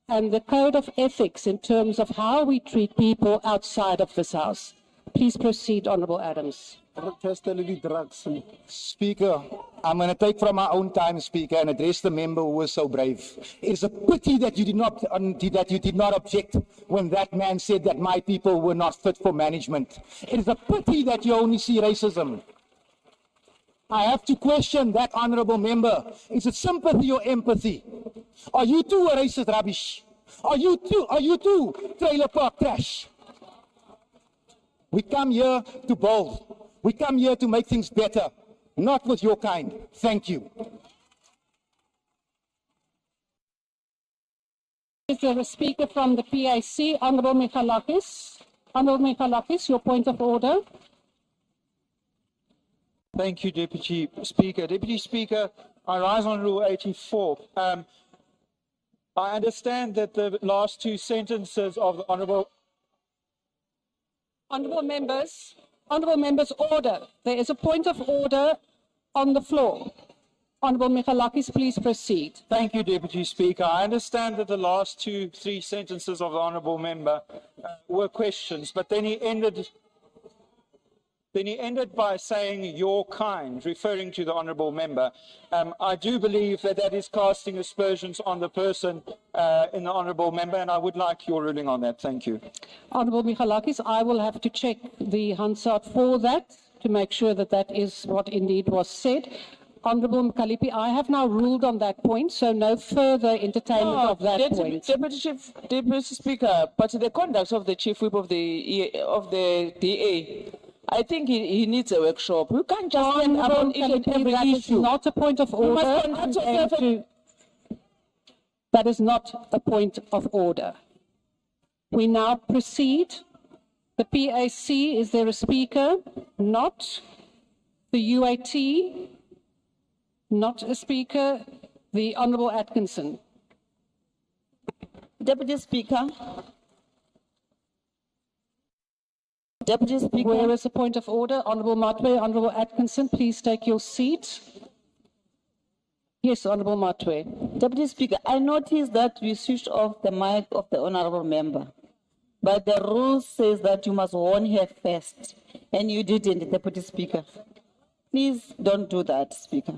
and the code of ethics in terms of how we treat people outside of this House. Please proceed, Honourable Adams. Speaker, I'm going to take from my own time, Speaker, and address the member who was so brave. It is a pity that you did not object when that man said that my people were not fit for management. It is a pity that you only see racism. I have to question that honourable member. Is it sympathy or empathy? Are you too a racist rubbish? Are you too trailer park trash? We come here to build. We come here to make things better, not with your kind. Thank you. Is there a speaker from the PAC? Honourable Michalakis. Honourable Michalakis, your point of order. Thank you, Deputy Speaker. Deputy Speaker, I rise on Rule 84. I understand that the last two sentences of the Honourable Members, order. There is a point of order on the floor. Honourable Michalakis, please proceed. Thank you, Deputy Speaker. I understand that the last three sentences of the Honourable Member were questions, but then he ended by saying your kind, referring to the Honourable Member. I do believe that that is casting aspersions on the person in the Honourable Member, and I would like your ruling on that. Thank you. Honourable Michalakis, I will have to check the Hansard for that to make sure that that is what indeed was said. Honourable Mkalipi, I have now ruled on that point, so no further entertainment of that point. Deputy Speaker, but the conduct of the Chief Whip of the DA, I think he needs a workshop. We can't just stand up on each and every issue. Not a point of order. That is not a point of order. We now proceed. The PAC, is there a speaker? Not. The UAT, not a speaker. The Honourable Atkinson. Deputy Speaker. Deputy Speaker. Where is the point of order? Honourable Matwe, Honourable Atkinson, please take your seat. Yes, Honourable Matwe. Deputy Speaker, I noticed that we switched off the mic of the Honourable Member, but the rule says that you must warn her first, and you didn't, Deputy Speaker. Please don't do that, Speaker.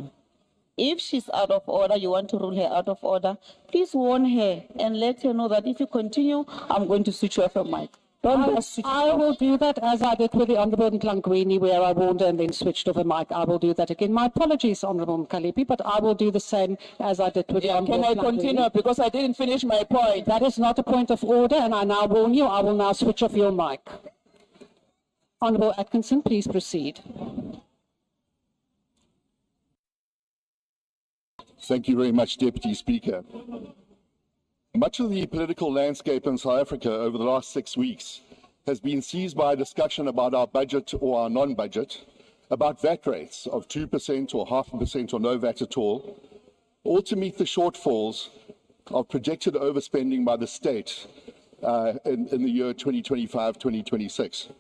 If she's out of order, you want to rule her out of order, please warn her and let her know that if you continue, I'm going to switch off her mic. I will do that as I did with the Honourable Ntlangwini, where I warned her and then switched off a mic. I will do that again. My apologies, Honourable Mkalipi, but I will do the same as I did with the Honourable Can I continue? Because I didn't finish my point. That is not a point of order, and I now warn you, I will now switch off your mic. Honourable Atkinson, please proceed. Thank you very much, Deputy Speaker. Much of the political landscape in South Africa over the last 6 weeks has been seized by a discussion about our budget or our non-budget, about VAT rates of 2% or 0.5% or no VAT at all to meet the shortfalls of projected overspending by the state in the year 2025-2026.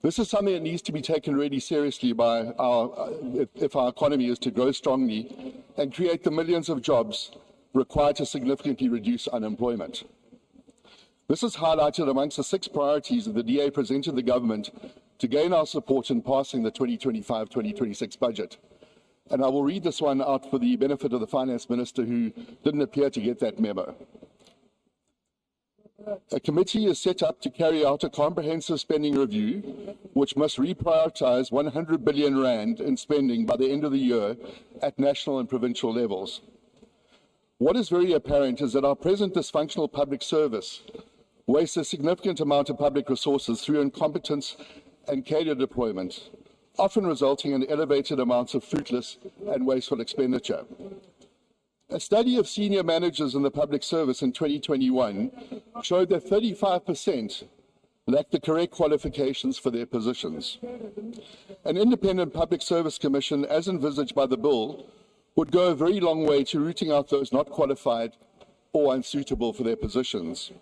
This is something that needs to be taken really seriously by if our economy is to grow strongly and create the millions of jobs required to significantly reduce unemployment. This is highlighted amongst the 6 priorities that the DA presented the government to gain our support in passing the 2025-2026 budget. And I will read this one out for the benefit of the Finance Minister who didn't appear to get that memo. A committee is set up to carry out a comprehensive spending review, which must reprioritise 100 billion rand in spending by the end of the year at national and provincial levels. What is very apparent is that our present dysfunctional public service wastes a significant amount of public resources through incompetence and cadre deployment, often resulting in elevated amounts of fruitless and wasteful expenditure. A study of senior managers in the public service in 2021 showed that 35% lack the correct qualifications for their positions. An independent public service commission, as envisaged by the bill, would go a very long way to rooting out those not qualified or unsuitable for their positions.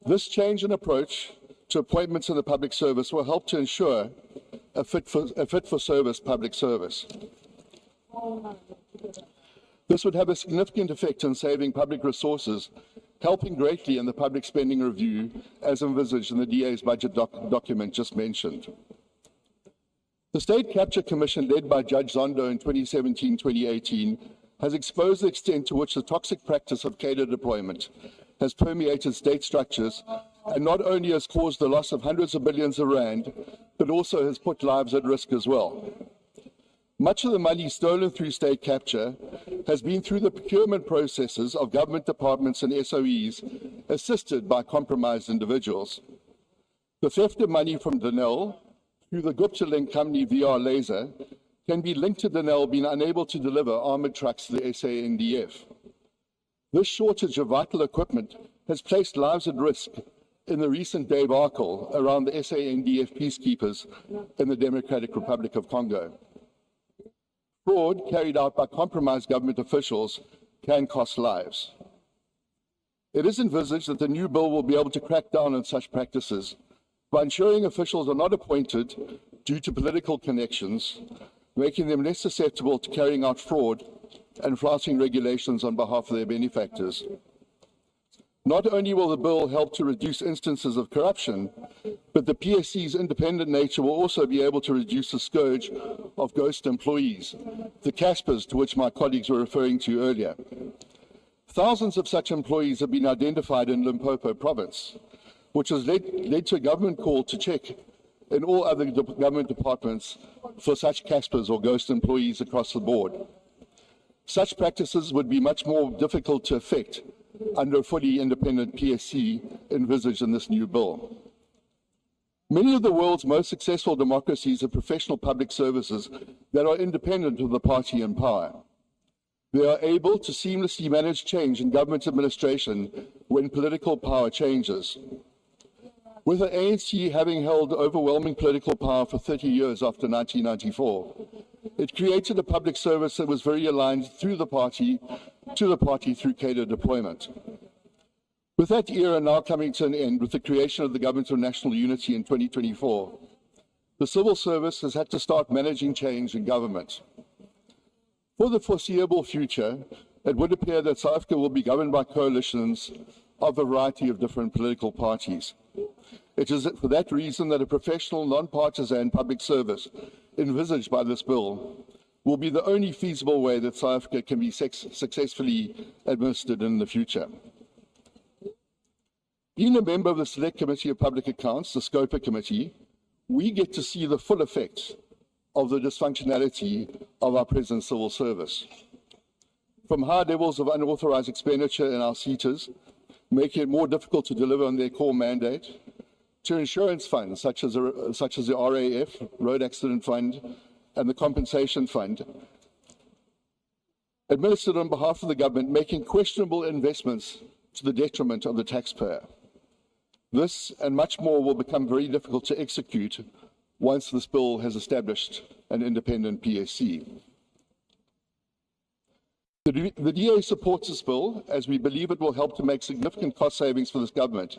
This change in approach to appointments in the public service will help to ensure a fit for service public service. This would have a significant effect in saving public resources, helping greatly in the public spending review as envisaged in the DA's budget document just mentioned. The State Capture Commission, led by Judge Zondo in 2017-2018, has exposed the extent to which the toxic practice of cadre deployment has permeated state structures and not only has caused the loss of hundreds of billions of rand, but also has put lives at risk as well. Much of the money stolen through state capture has been through the procurement processes of government departments and SOEs assisted by compromised individuals. The theft of money from Denel through the Gupta Link company VR Laser can be linked to Denel being unable to deliver armoured trucks to the SANDF. This shortage of vital equipment has placed lives at risk in the recent debacle around the SANDF peacekeepers in the Democratic Republic of Congo. Fraud carried out by compromised government officials can cost lives. It is envisaged that the new bill will be able to crack down on such practices by ensuring officials are not appointed due to political connections, making them less susceptible to carrying out fraud and flouting regulations on behalf of their benefactors. Not only will the bill help to reduce instances of corruption, but the PSC's independent nature will also be able to reduce the scourge of ghost employees, the Caspers to which my colleagues were referring to earlier. Thousands of such employees have been identified in Limpopo province, which has led to a government call to check in all other government departments for such Caspers or ghost employees across the board. Such practices would be much more difficult to effect under a fully independent PSC envisaged in this new bill. Many of the world's most successful democracies have professional public services that are independent of the party in power. They are able to seamlessly manage change in government administration when political power changes. With the ANC having held overwhelming political power for 30 years after 1994, it created a public service that was very aligned through the party through cadre deployment. With that era now coming to an end with the creation of the Government of National Unity in 2024, the civil service has had to start managing change in government. For the foreseeable future, it would appear that South Africa will be governed by coalitions of a variety of different political parties. It is for that reason that a professional, non-partisan public service envisaged by this bill will be the only feasible way that South Africa can be successfully administered in the future. Being a member of the Select Committee of Public Accounts, the SCOPA Committee, we get to see the full effects of the dysfunctionality of our present civil service. From high levels of unauthorized expenditure in our SETAs, making it more difficult to deliver on their core mandate, to insurance funds such as the RAF, Road Accident Fund, and the Compensation Fund, administered on behalf of the government, making questionable investments to the detriment of the taxpayer. This and much more will become very difficult to execute once this bill has established an independent PSC. The DA supports this bill as we believe it will help to make significant cost savings for this government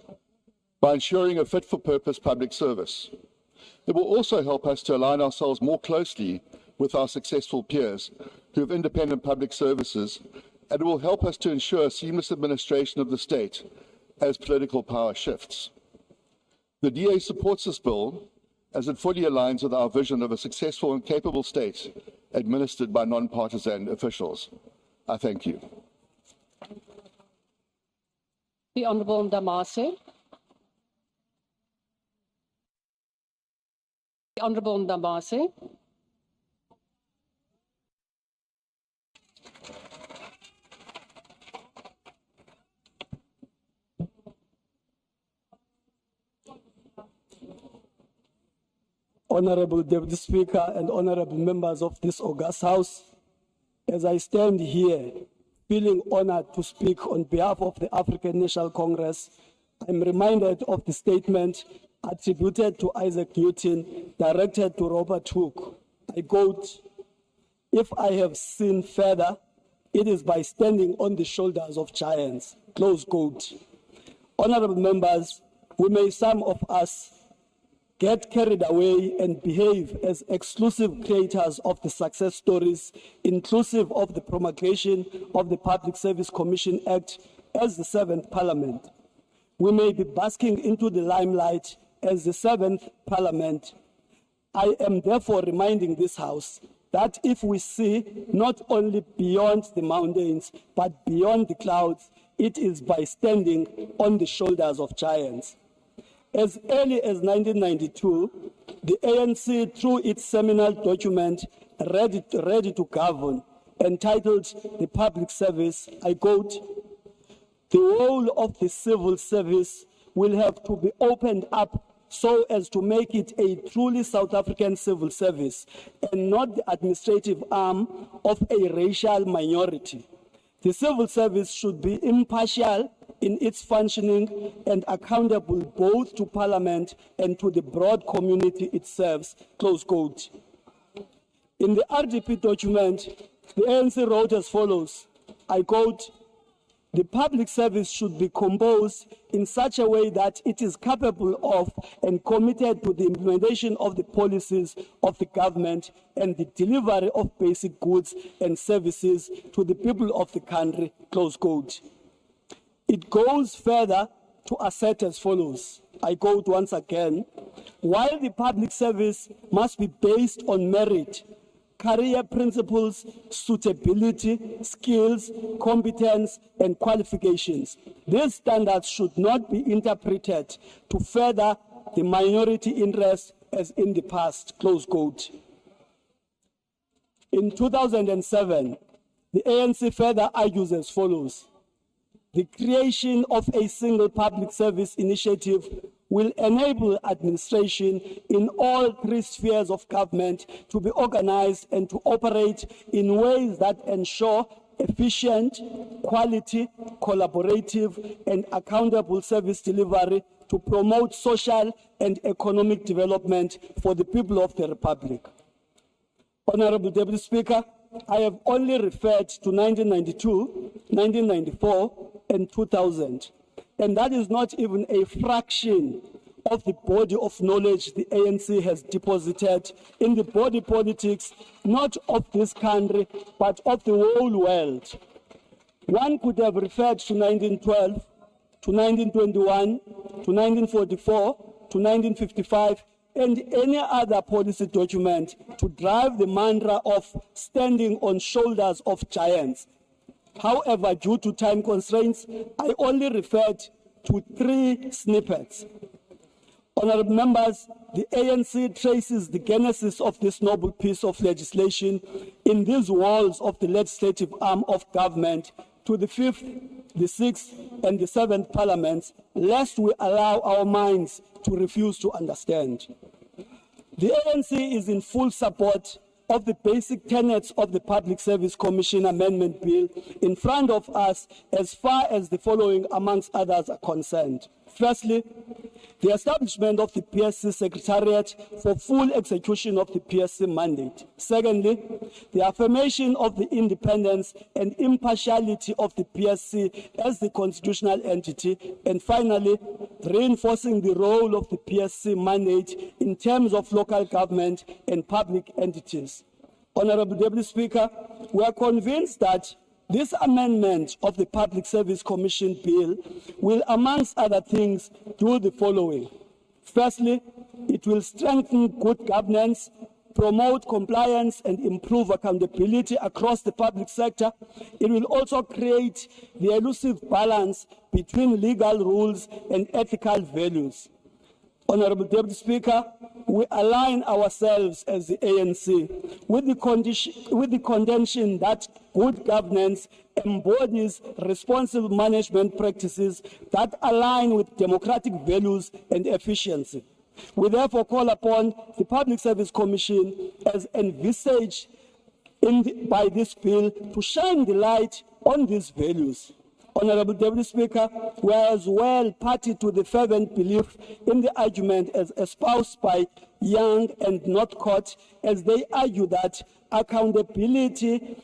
by ensuring a fit-for-purpose public service. It will also help us to align ourselves more closely with our successful peers who have independent public services, and it will help us to ensure seamless administration of the state as political power shifts. The DA supports this bill as it fully aligns with our vision of a successful and capable state administered by non-partisan officials. I thank you. The Honourable Mzansi. The Honourable Mzansi. Honourable Deputy Speaker and honourable members of this august House, as I stand here feeling honoured to speak on behalf of the African National Congress, I'm reminded of the statement attributed to Isaac Newton, directed to Robert Hooke. I quote, "If I have seen further, it is by standing on the shoulders of giants," close quote. Honourable members, some of us get carried away and behave as exclusive creators of the success stories, inclusive of the promulgation of the Public Service Commission Act as the 7th Parliament. We may be basking into the limelight as the 7th Parliament. I am therefore reminding this House that if we see not only beyond the mountains, but beyond the clouds, it is by standing on the shoulders of giants. As early as 1992, the ANC, through its seminal document, Ready to Govern, entitled The Public Service, I quote, "The whole of the civil service will have to be opened up so as to make it a truly South African civil service and not the administrative arm of a racial minority. The civil service should be impartial in its functioning and accountable both to Parliament and to the broad community it serves," close quote. In the RDP document, the ANC wrote as follows, I quote, "The public service should be composed in such a way that it is capable of and committed to the implementation of the policies of the government and the delivery of basic goods and services to the people of the country," close quote. It goes further to assert as follows, I quote once again, "While the public service must be based on merit, career principles, suitability, skills, competence, and qualifications, these standards should not be interpreted to further the minority interest as in the past," close quote. In 2007, the ANC further argues as follows, "The creation of a single public service initiative will enable administration in all three spheres of government to be organized and to operate in ways that ensure efficient, quality, collaborative, and accountable service delivery to promote social and economic development for the people of the Republic." Honourable Deputy Speaker, I have only referred to 1992, 1994, and 2000. And that is not even a fraction of the body of knowledge the ANC has deposited in the body politics, not of this country, but of the whole world. One could have referred to 1912, to 1921, to 1944, to 1955, and any other policy document to drive the mantra of standing on shoulders of giants. However, due to time constraints, I only referred to 3 snippets. Honourable members, the ANC traces the genesis of this noble piece of legislation in these walls of the legislative arm of government to the 5th the 6th and the 7th parliaments, lest we allow our minds to refuse to understand. The ANC is in full support of the basic tenets of the Public Service Commission Amendment Bill in front of us as far as the following, amongst others, are concerned. Firstly, the establishment of the PSC Secretariat for full execution of the PSC mandate. Secondly, the affirmation of the independence and impartiality of the PSC as the constitutional entity. And finally, reinforcing the role of the PSC mandate in terms of local government and public entities. Honorable Deputy Speaker, we are convinced that this amendment of the Public Service Commission Bill will, amongst other things, do the following. Firstly, it will strengthen good governance, promote compliance, and improve accountability across the public sector. It will also create the elusive balance between legal rules and ethical values. Honorable Deputy Speaker, we align ourselves as the ANC with the contention that good governance embodies responsible management practices that align with democratic values and efficiency. We therefore call upon the Public Service Commission, as envisaged by this bill, to shine the light on these values. Honorable Deputy Speaker, we are as well party to the fervent belief in the argument as espoused by Young and Northcote, as they argue that accountability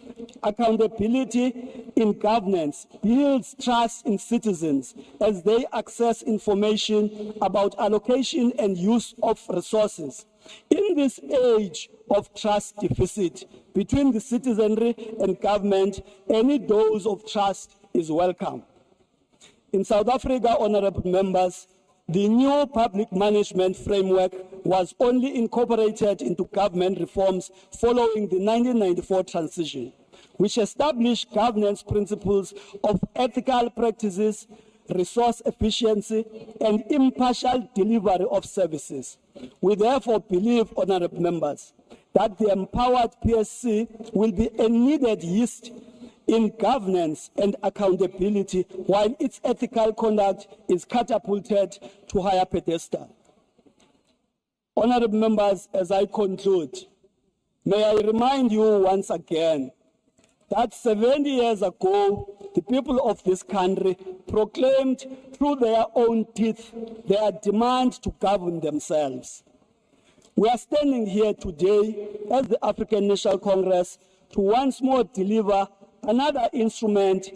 in governance builds trust in citizens as they access information about allocation and use of resources. In this age of trust deficit between the citizenry and government, any dose of trust is welcome. In South Africa, honorable members, the new public management framework was only incorporated into government reforms following the 1994 transition, which established governance principles of ethical practices, resource efficiency, and impartial delivery of services. We therefore believe, honorable members, that the empowered PSC will be a needed yeast in governance and accountability, while its ethical conduct is catapulted to higher pedestal. Honorable members, as I conclude, may I remind you once again that 70 years ago, the people of this country proclaimed through their own teeth their demand to govern themselves. We are standing here today as the African National Congress to once more deliver another instrument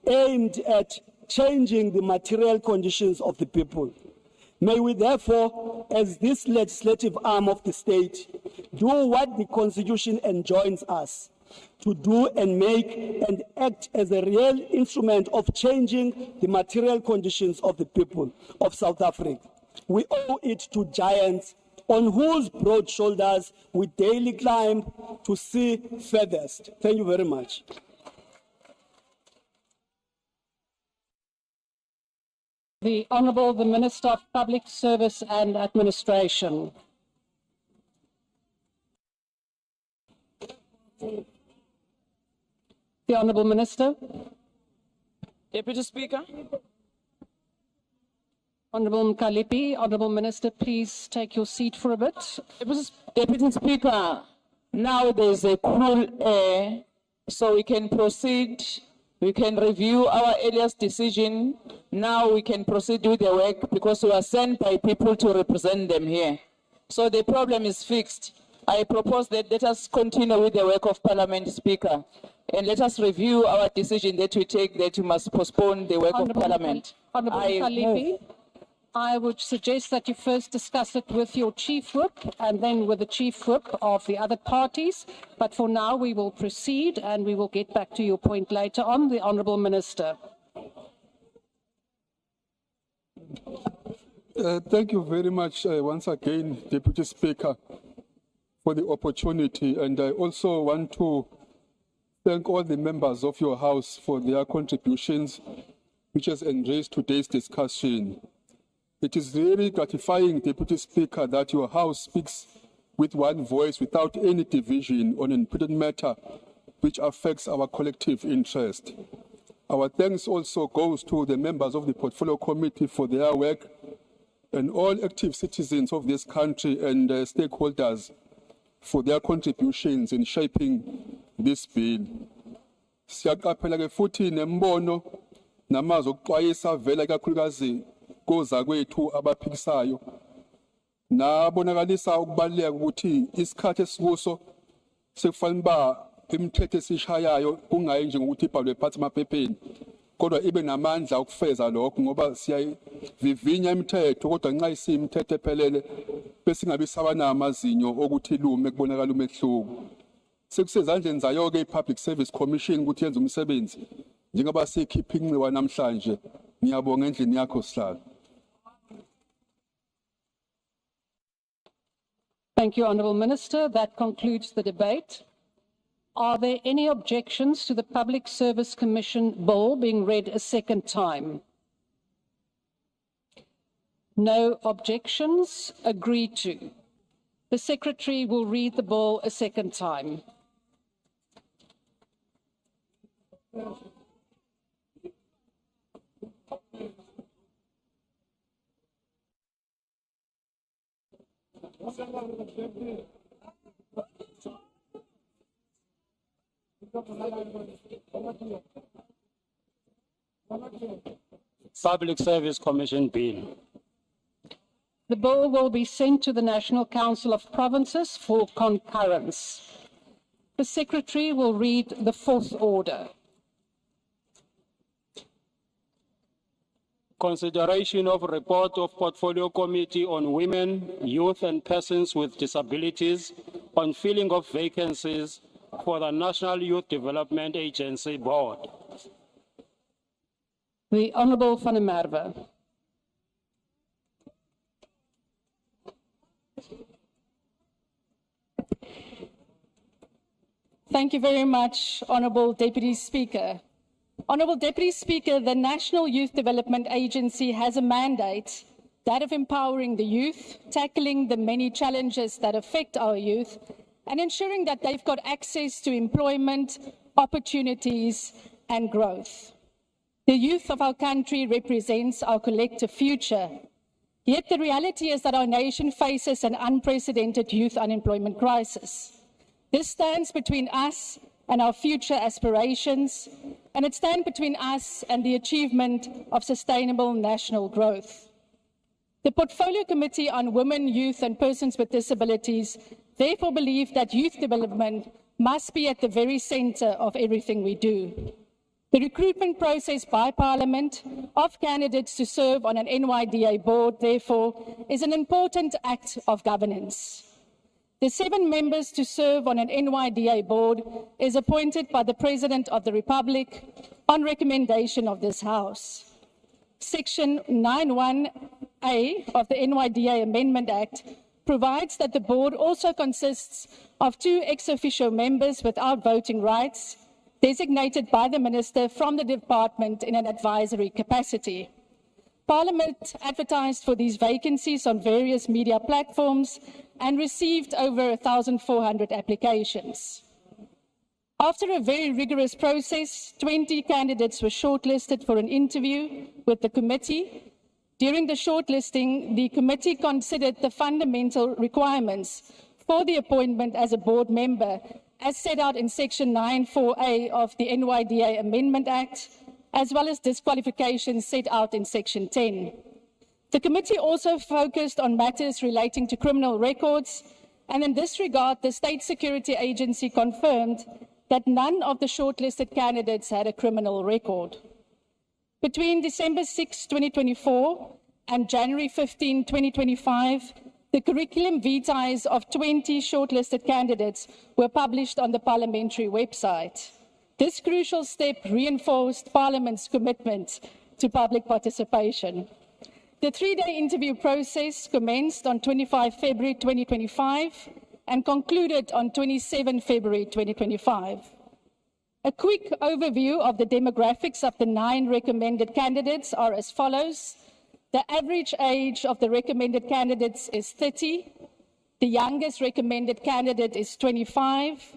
aimed at changing the material conditions of the people. May we therefore, as this legislative arm of the state, do what the Constitution enjoins us to do and make and act as a real instrument of changing the material conditions of the people of South Africa. We owe it to giants on whose broad shoulders we daily climb to see furthest. Thank you very much. The Honourable the Minister of Public Service and Administration. The Honourable Minister. Deputy Speaker. Honourable Mkalipi, Honourable Minister, please take your seat for a bit. Deputy Speaker, now there's a cool air, so we can proceed. We can review our earliest decision. Now we can proceed with the work because we are sent by people to represent them here. So the problem is fixed. I propose that let us continue with the work of Parliament, Speaker, and let us review our decision that we take that we must postpone the work of Parliament. Honourable Mkalipi, I would suggest that you first discuss it with your Chief Whip and then with the Chief Whip of the other parties. But for now, we will proceed and we will get back to your point later on. The Honourable Minister. Thank you very much once again, Deputy Speaker, for the opportunity. And I also want to thank all the members of your House for their contributions, which has enriched today's discussion. It is really gratifying, Deputy Speaker, that your House speaks with one voice without any division on an important matter which affects our collective interest. Our thanks also goes to the members of the Portfolio Committee for their work and all active citizens of this country and stakeholders for their contributions in shaping this bill. Siyaqaphela ke futhi nembono namazwi okuxwayisa vela kakhulukazi kozakwethu abaphikisayo nabonakalisa ukubaleka ukuthi isikhathi esikuso sekufanele ba imithetho esishayayo kungayi nje ngokuthi ibhalwe phansi emaphepheni kodwa ibe namandla okufeza lokho ngoba siyavivinya imithetho kodwa nxa isimithetho ephelele bese ingabe sabana amazinyo okuthi lume kubonakala umehluko sekusezandleni zayo ke iPublic Service Commission ukuthi yenze umsebenzi njengoba sikhipha inxiwa namhlanje ngiyabonga endlini yakho sihlalo. Thank you, Honourable Minister. That concludes the debate. Are there any objections to the Public Service Commission bill being read a second time? No objections. Agreed to. The Secretary will read the bill a second time. Public Service Commission Bill. The bill will be sent to the National Council of Provinces for concurrence. The Secretary will read the fourth order. Consideration of report of Portfolio Committee on Women, Youth and Persons with Disabilities on filling of vacancies for the National Youth Development Agency Board. The Honourable Van der Merwe. Thank you very much, Honourable Deputy Speaker. Honourable Deputy Speaker, the National Youth Development Agency has a mandate, that of empowering the youth, tackling the many challenges that affect our youth, and ensuring that they've got access to employment, opportunities, and growth. The youth of our country represents our collective future. Yet the reality is that our nation faces an unprecedented youth unemployment crisis. This stands between us and our future aspirations, and it stands between us and the achievement of sustainable national growth. The Portfolio Committee on Women, Youth and Persons with Disabilities therefore believe that youth development must be at the very centre of everything we do. The recruitment process by Parliament of candidates to serve on an NYDA board, therefore, is an important act of governance. The 7 members to serve on an NYDA board is appointed by the President of the Republic on recommendation of this House. Section 91A of the NYDA Amendment Act provides that the board also consists of 2 ex officio members without voting rights, designated by the Minister from the department in an advisory capacity. Parliament advertised for these vacancies on various media platforms and received over 1,400 applications. After a very rigorous process, 20 candidates were shortlisted for an interview with the committee. During the shortlisting, the committee considered the fundamental requirements for the appointment as a board member as set out in Section 94A of the NYDA Amendment Act, as well as disqualifications set out in Section 10. The committee also focused on matters relating to criminal records, and in this regard, the State Security Agency confirmed that none of the shortlisted candidates had a criminal record. Between December 6, 2024 and January 15, 2025, the curriculum vitae of 20 shortlisted candidates were published on the parliamentary website. This crucial step reinforced Parliament's commitment to public participation. The 3-day interview process commenced on 25 February 2025 and concluded on 27 February 2025. A quick overview of the demographics of the 9 recommended candidates are as follows. The average age of the recommended candidates is 30. The youngest recommended candidate is 25.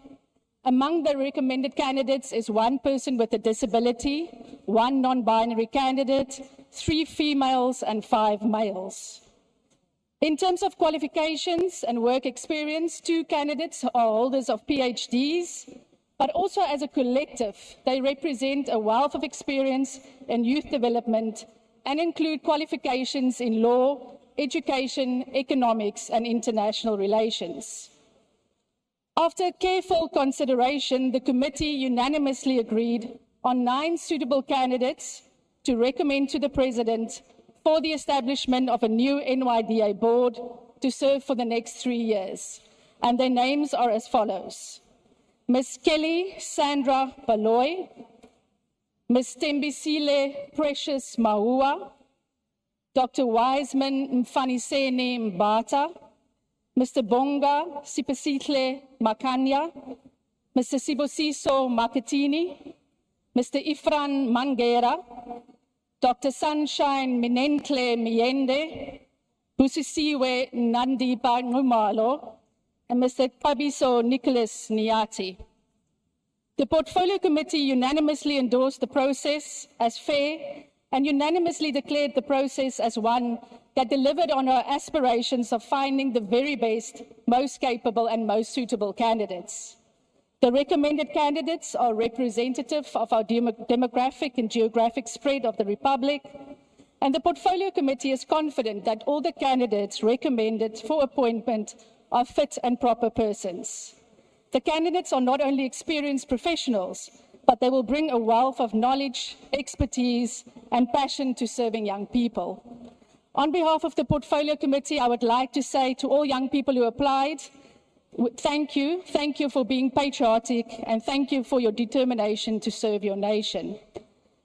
Among the recommended candidates is 1 person with a disability, 1 non-binary candidate, 3 females and 5 males. In terms of qualifications and work experience, 2 candidates are holders of PhDs, but also as a collective, they represent a wealth of experience in youth development and include qualifications in law, education, economics, and international relations. After careful consideration, the committee unanimously agreed on 9 suitable candidates to recommend to the President for the establishment of a new NYDA board to serve for the next 3 years. And their names are as follows. Ms. Kelly Sandra Baloy, Ms. Tembisile Precious Mahua, Dr. Wiseman Mfaniseni Mbata, Mr. Bonga Sipasitle Makanya, Mr. Sibosiso Makatini, Mr. Ifran Mangera, Dr. Sunshine Minentle Miende, Busisiwe Nandipa Ngumalo, and Mr. Pabiso Nicholas Niati. The Portfolio Committee unanimously endorsed the process as fair and unanimously declared the process as one that delivered on our aspirations of finding the very best, most capable and most suitable candidates. The recommended candidates are representative of our demographic and geographic spread of the Republic, and the Portfolio Committee is confident that all the candidates recommended for appointment are fit and proper persons. The candidates are not only experienced professionals, but they will bring a wealth of knowledge, expertise, and passion to serving young people. On behalf of the Portfolio Committee, I would like to say to all young people who applied, thank you for being patriotic, and thank you for your determination to serve your nation.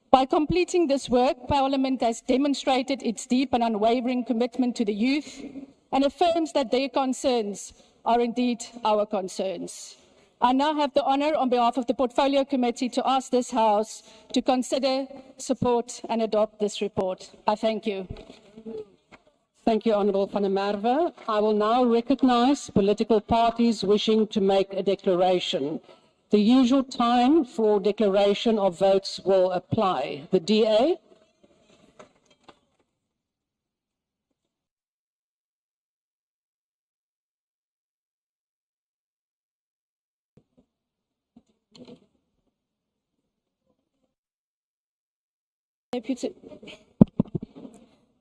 By completing this work, Parliament has demonstrated its deep and unwavering commitment to the youth and affirms that their concerns are indeed our concerns. I now have the honour on behalf of the Portfolio Committee to ask this House to consider, support and adopt this report. I thank you. Thank you, Honourable van der Merwe. I will now recognise political parties wishing to make a declaration. The usual time for declaration of votes will apply. The DA.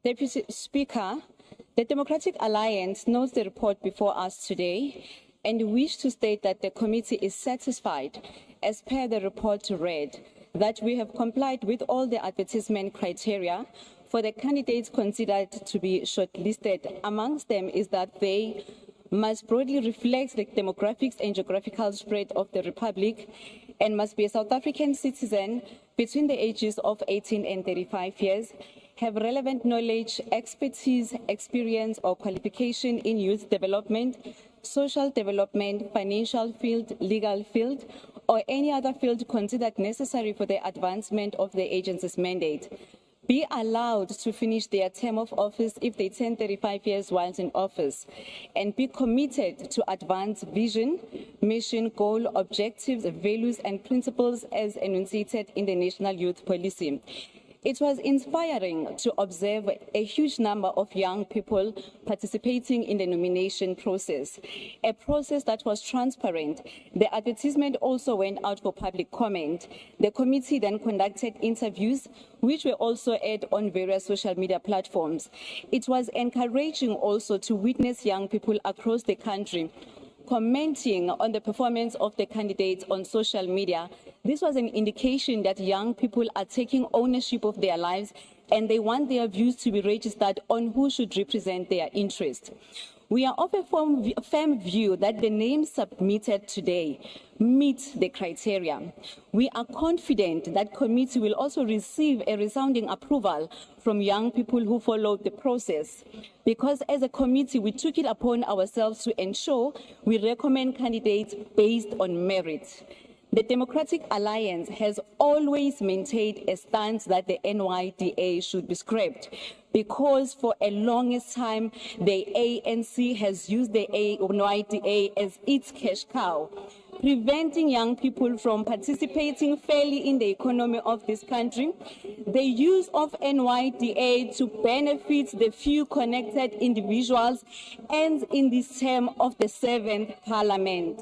Deputy Speaker, the Democratic Alliance notes the report before us today and wish to state that the committee is satisfied, as per the report read, that we have complied with all the advertisement criteria for the candidates considered to be shortlisted. Amongst them is that they must broadly reflect the demographics and geographical spread of the Republic and must be a South African citizen between the ages of 18 and 35 years, have relevant knowledge, expertise, experience or qualification in youth development, social development, financial field, legal field, or any other field considered necessary for the advancement of the agency's mandate. Be allowed to finish their term of office if they turn 35 years whilst in office, and be committed to advance vision, mission, goal, objectives, values, and principles as enunciated in the National Youth Policy. It was inspiring to observe a huge number of young people participating in the nomination process, a process that was transparent. The advertisement also went out for public comment. The committee then conducted interviews, which were also aired on various social media platforms. It was encouraging also to witness young people across the country commenting on the performance of the candidates on social media. This was an indication that young people are taking ownership of their lives and they want their views to be registered on who should represent their interest. We are of a firm view that the names submitted today meet the criteria. We are confident that committee will also receive a resounding approval from young people who followed the process, because as a committee, we took it upon ourselves to ensure we recommend candidates based on merit. The Democratic Alliance has always maintained a stance that the NYDA should be scrapped, because for a longest time, the ANC has used the NYDA as its cash cow. preventing young people from participating fairly in the economy of this country, the use of NYDA to benefit the few connected individuals ends in this term of the 7th Parliament.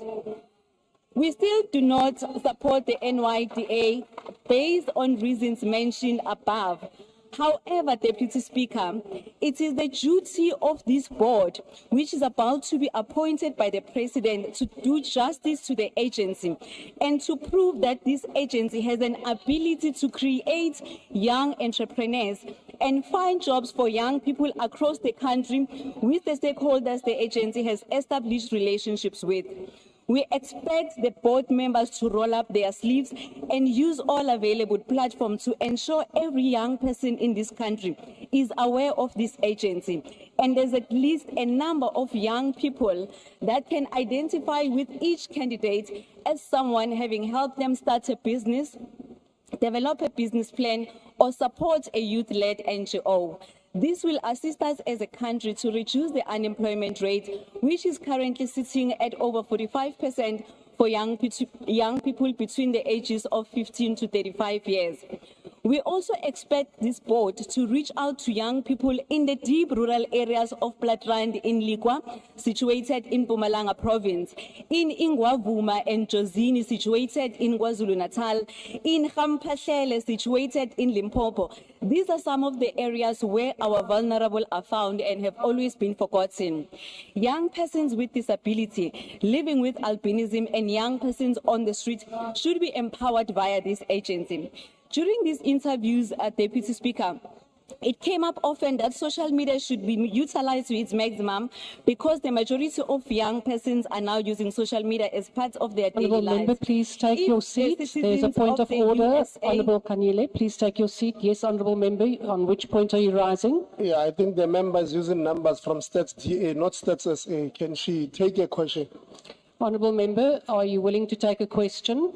We still do not support the NYDA based on reasons mentioned above. However, Deputy Speaker, it is the duty of this board, which is about to be appointed by the President, to do justice to the agency and to prove that this agency has an ability to create young entrepreneurs and find jobs for young people across the country with the stakeholders the agency has established relationships with. We expect the board members to roll up their sleeves and use all available platforms to ensure every young person in this country is aware of this agency. And there's at least a number of young people that can identify with each candidate as someone having helped them start a business, develop a business plan, or support a youth-led NGO. This will assist us as a country to reduce the unemployment rate, which is currently sitting at over 45% for young people between the ages of 15 to 35 years. We also expect this board to reach out to young people in the deep rural areas of Platrand in Likwa, situated in Mpumalanga province, in Ingwavuma and Jozini, situated in KwaZulu-Natal, in Gampahlele, situated in Limpopo. These are some of the areas where our vulnerable are found and have always been forgotten. Young persons with disability, living with albinism, and young persons on the street should be empowered via this agency. During these interviews, Deputy Speaker, it came up often that social media should be utilized to its maximum because the majority of young persons are now using social media as part of their daily lives. Member, please take your seat. There's a point of order. Honourable Kanyile, please take your seat. Yes, Honourable Member, on which point are you rising? Yeah, I think the member is using numbers from Stats DA, not Stats SA. Can she take a question? Honourable Member, are you willing to take a question?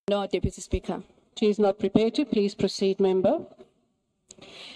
No, Deputy Speaker. She is not prepared to. Please proceed, Member.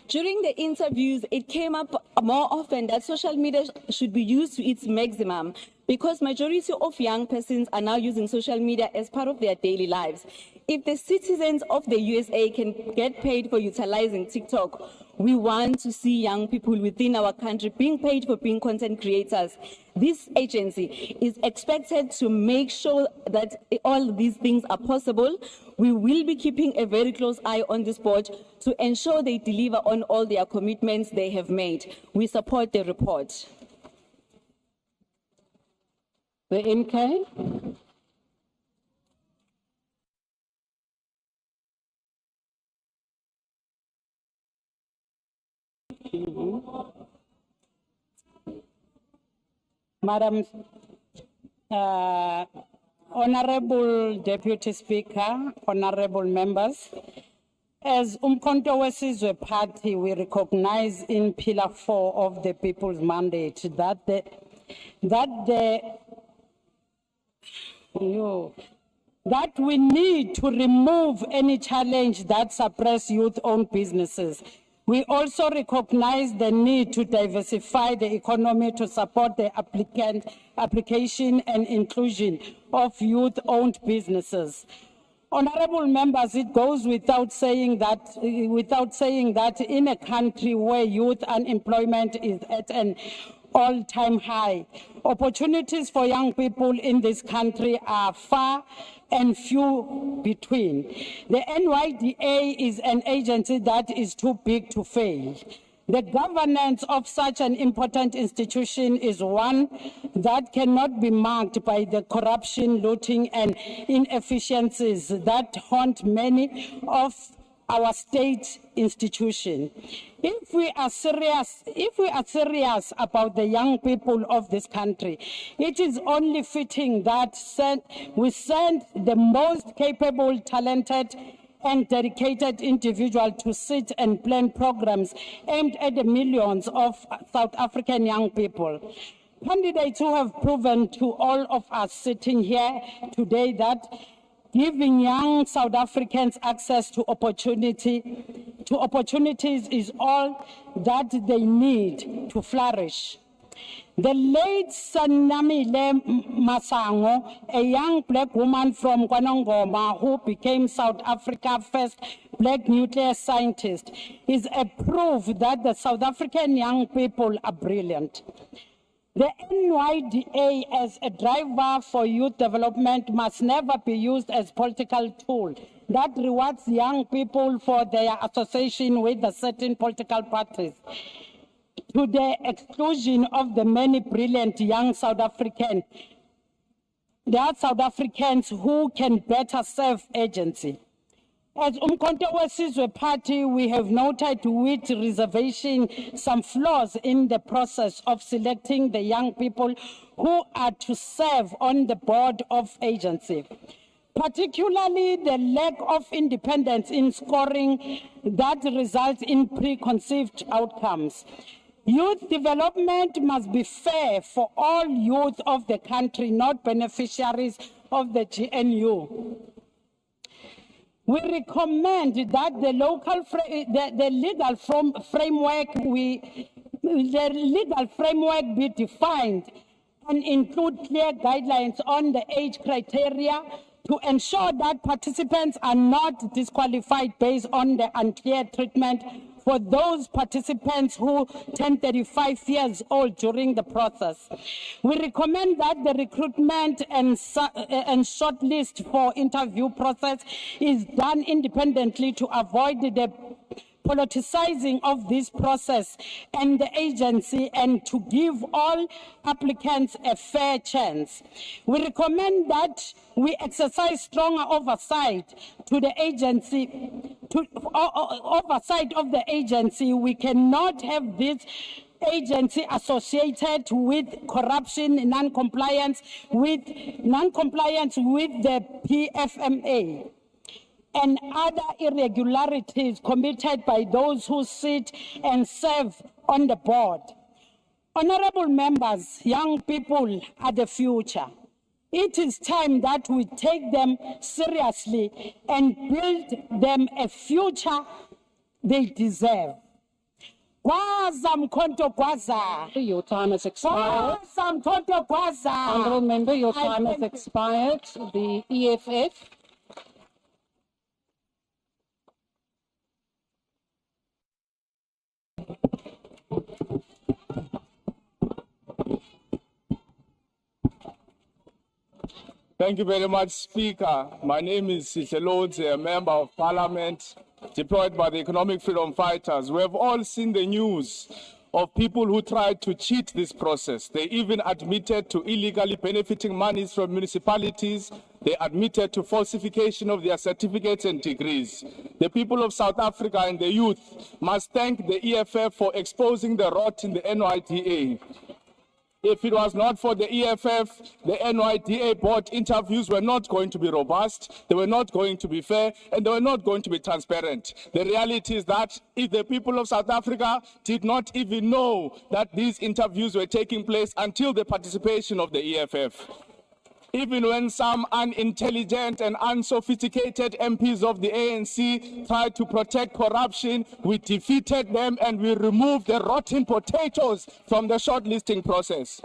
During the interviews, it came up more often that social media should be used to its maximum because majority of young persons are now using social media as part of their daily lives. If the citizens of the USA can get paid for utilizing TikTok, we want to see young people within our country being paid for being content creators. This agency is expected to make sure that all these things are possible. We will be keeping a very close eye on this board to ensure they deliver on all their commitments they have made. We support the report. The MK. Madam Honorable Deputy Speaker, honorable members, as Umkhonto Wesizwe Party, we recognize in Pillar 4 of the People's Mandate that we need to remove any challenge that suppress youth-owned businesses. We also recognize the need to diversify the economy to support the application and inclusion of youth-owned businesses. Honorable members, it goes without saying that in a country where youth unemployment is at an all-time high, opportunities for young people in this country are far and few between. The NYDA is an agency that is too big to fail. The governance of such an important institution is one that cannot be marked by the corruption, looting, and inefficiencies that haunt many of our state institutions. If we are serious about the young people of this country, it is only fitting that we send the most capable, talented, and dedicated individual to sit and plan programs aimed at the millions of South African young people. Candidates who have proven to all of us sitting here today that giving young South Africans access to opportunities is all that they need to flourish. The late Sanamile Masango, a young black woman from Kwanongoma who became South Africa's first black nuclear scientist, is a proof that the South African young people are brilliant. The NYDA as a driver for youth development must never be used as a political tool that rewards young people for their association with a certain political parties, to the exclusion of the many brilliant young South Africans. There are South Africans who can better serve agency. As Umkhonto weSizwe Party, we have noted with reservation some flaws in the process of selecting the young people who are to serve on the board of agency, particularly the lack of independence in scoring that results in preconceived outcomes. Youth development must be fair for all youth of the country, not beneficiaries of the GNU. We recommend that the legal framework be defined and include clear guidelines on the age criteria to ensure that participants are not disqualified based on the unclear treatment for those participants who turn 35 years old during the process. We recommend that the recruitment and shortlist for interview process is done independently to avoid the politicizing of this process and the agency, and to give all applicants a fair chance. We recommend that we exercise stronger oversight to the agency, oversight of the agency. We cannot have this agency associated with corruption, non-compliance with the PFMA, and other irregularities committed by those who sit and serve on the board. Honorable members, young people are the future. It is time that we take them seriously and build them a future they deserve. Your time has expired. Honourable member, your time has expired. The EFF. Thank you very much, Speaker. My name is Sichelodze, a member of Parliament deployed by the Economic Freedom Fighters. We have all seen the news of people who tried to cheat this process. They even admitted to illegally benefiting monies from municipalities. They admitted to falsification of their certificates and degrees. The people of South Africa and the youth must thank the EFF for exposing the rot in the NYDA. If it was not for the EFF, the NYDA board interviews were not going to be robust, they were not going to be fair, and they were not going to be transparent. The reality is that if the people of South Africa did not even know that these interviews were taking place until the participation of the EFF. Even when some unintelligent and unsophisticated MPs of the ANC tried to protect corruption, we defeated them and we removed the rotten potatoes from the shortlisting process.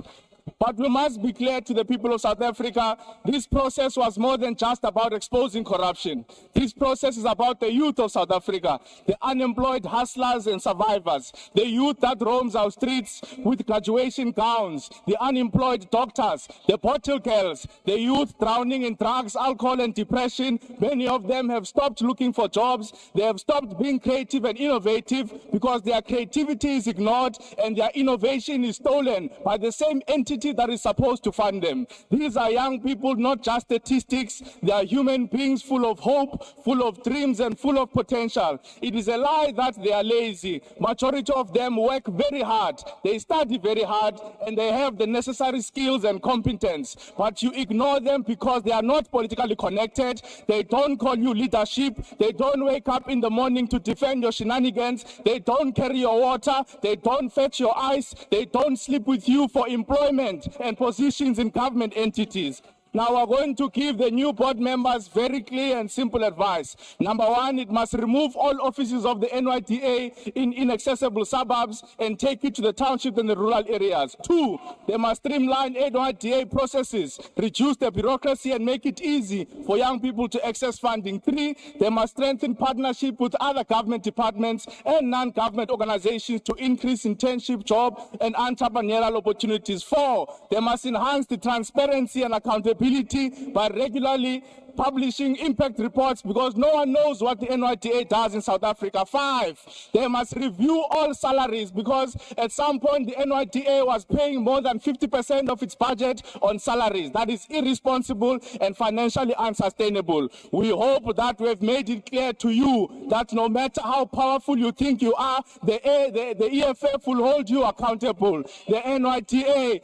But we must be clear to the people of South Africa, this process was more than just about exposing corruption. This process is about the youth of South Africa, the unemployed hustlers and survivors, the youth that roams our streets with graduation gowns, the unemployed doctors, the bottle girls, the youth drowning in drugs, alcohol and depression. Many of them have stopped looking for jobs. They have stopped being creative and innovative because their creativity is ignored and their innovation is stolen by the same entity that is supposed to fund them. These are young people, not just statistics. They are human beings full of hope, full of dreams, and full of potential. It is a lie that they are lazy. Majority of them work very hard. They study very hard, and they have the necessary skills and competence. But you ignore them because they are not politically connected. They don't call you leadership. They don't wake up in the morning to defend your shenanigans. They don't carry your water. They don't fetch your ice. They don't sleep with you for employment and positions in government entities. Now we're going to give the new board members very clear and simple advice. Number one, it must remove all offices of the NYDA in inaccessible suburbs and take it to the township and the rural areas. Two, they must streamline NYDA processes, reduce the bureaucracy and make it easy for young people to access funding. Three, they must strengthen partnership with other government departments and non-government organizations to increase internship, job and entrepreneurial opportunities. Four, they must enhance the transparency and accountability by regularly publishing impact reports because no one knows what the NYDA does in South Africa. Five, they must review all salaries because at some point the NYDA was paying more than 50% of its budget on salaries. That is irresponsible and financially unsustainable. We hope that we have made it clear to you that no matter how powerful you think you are, the EFF will hold you accountable. The NYDA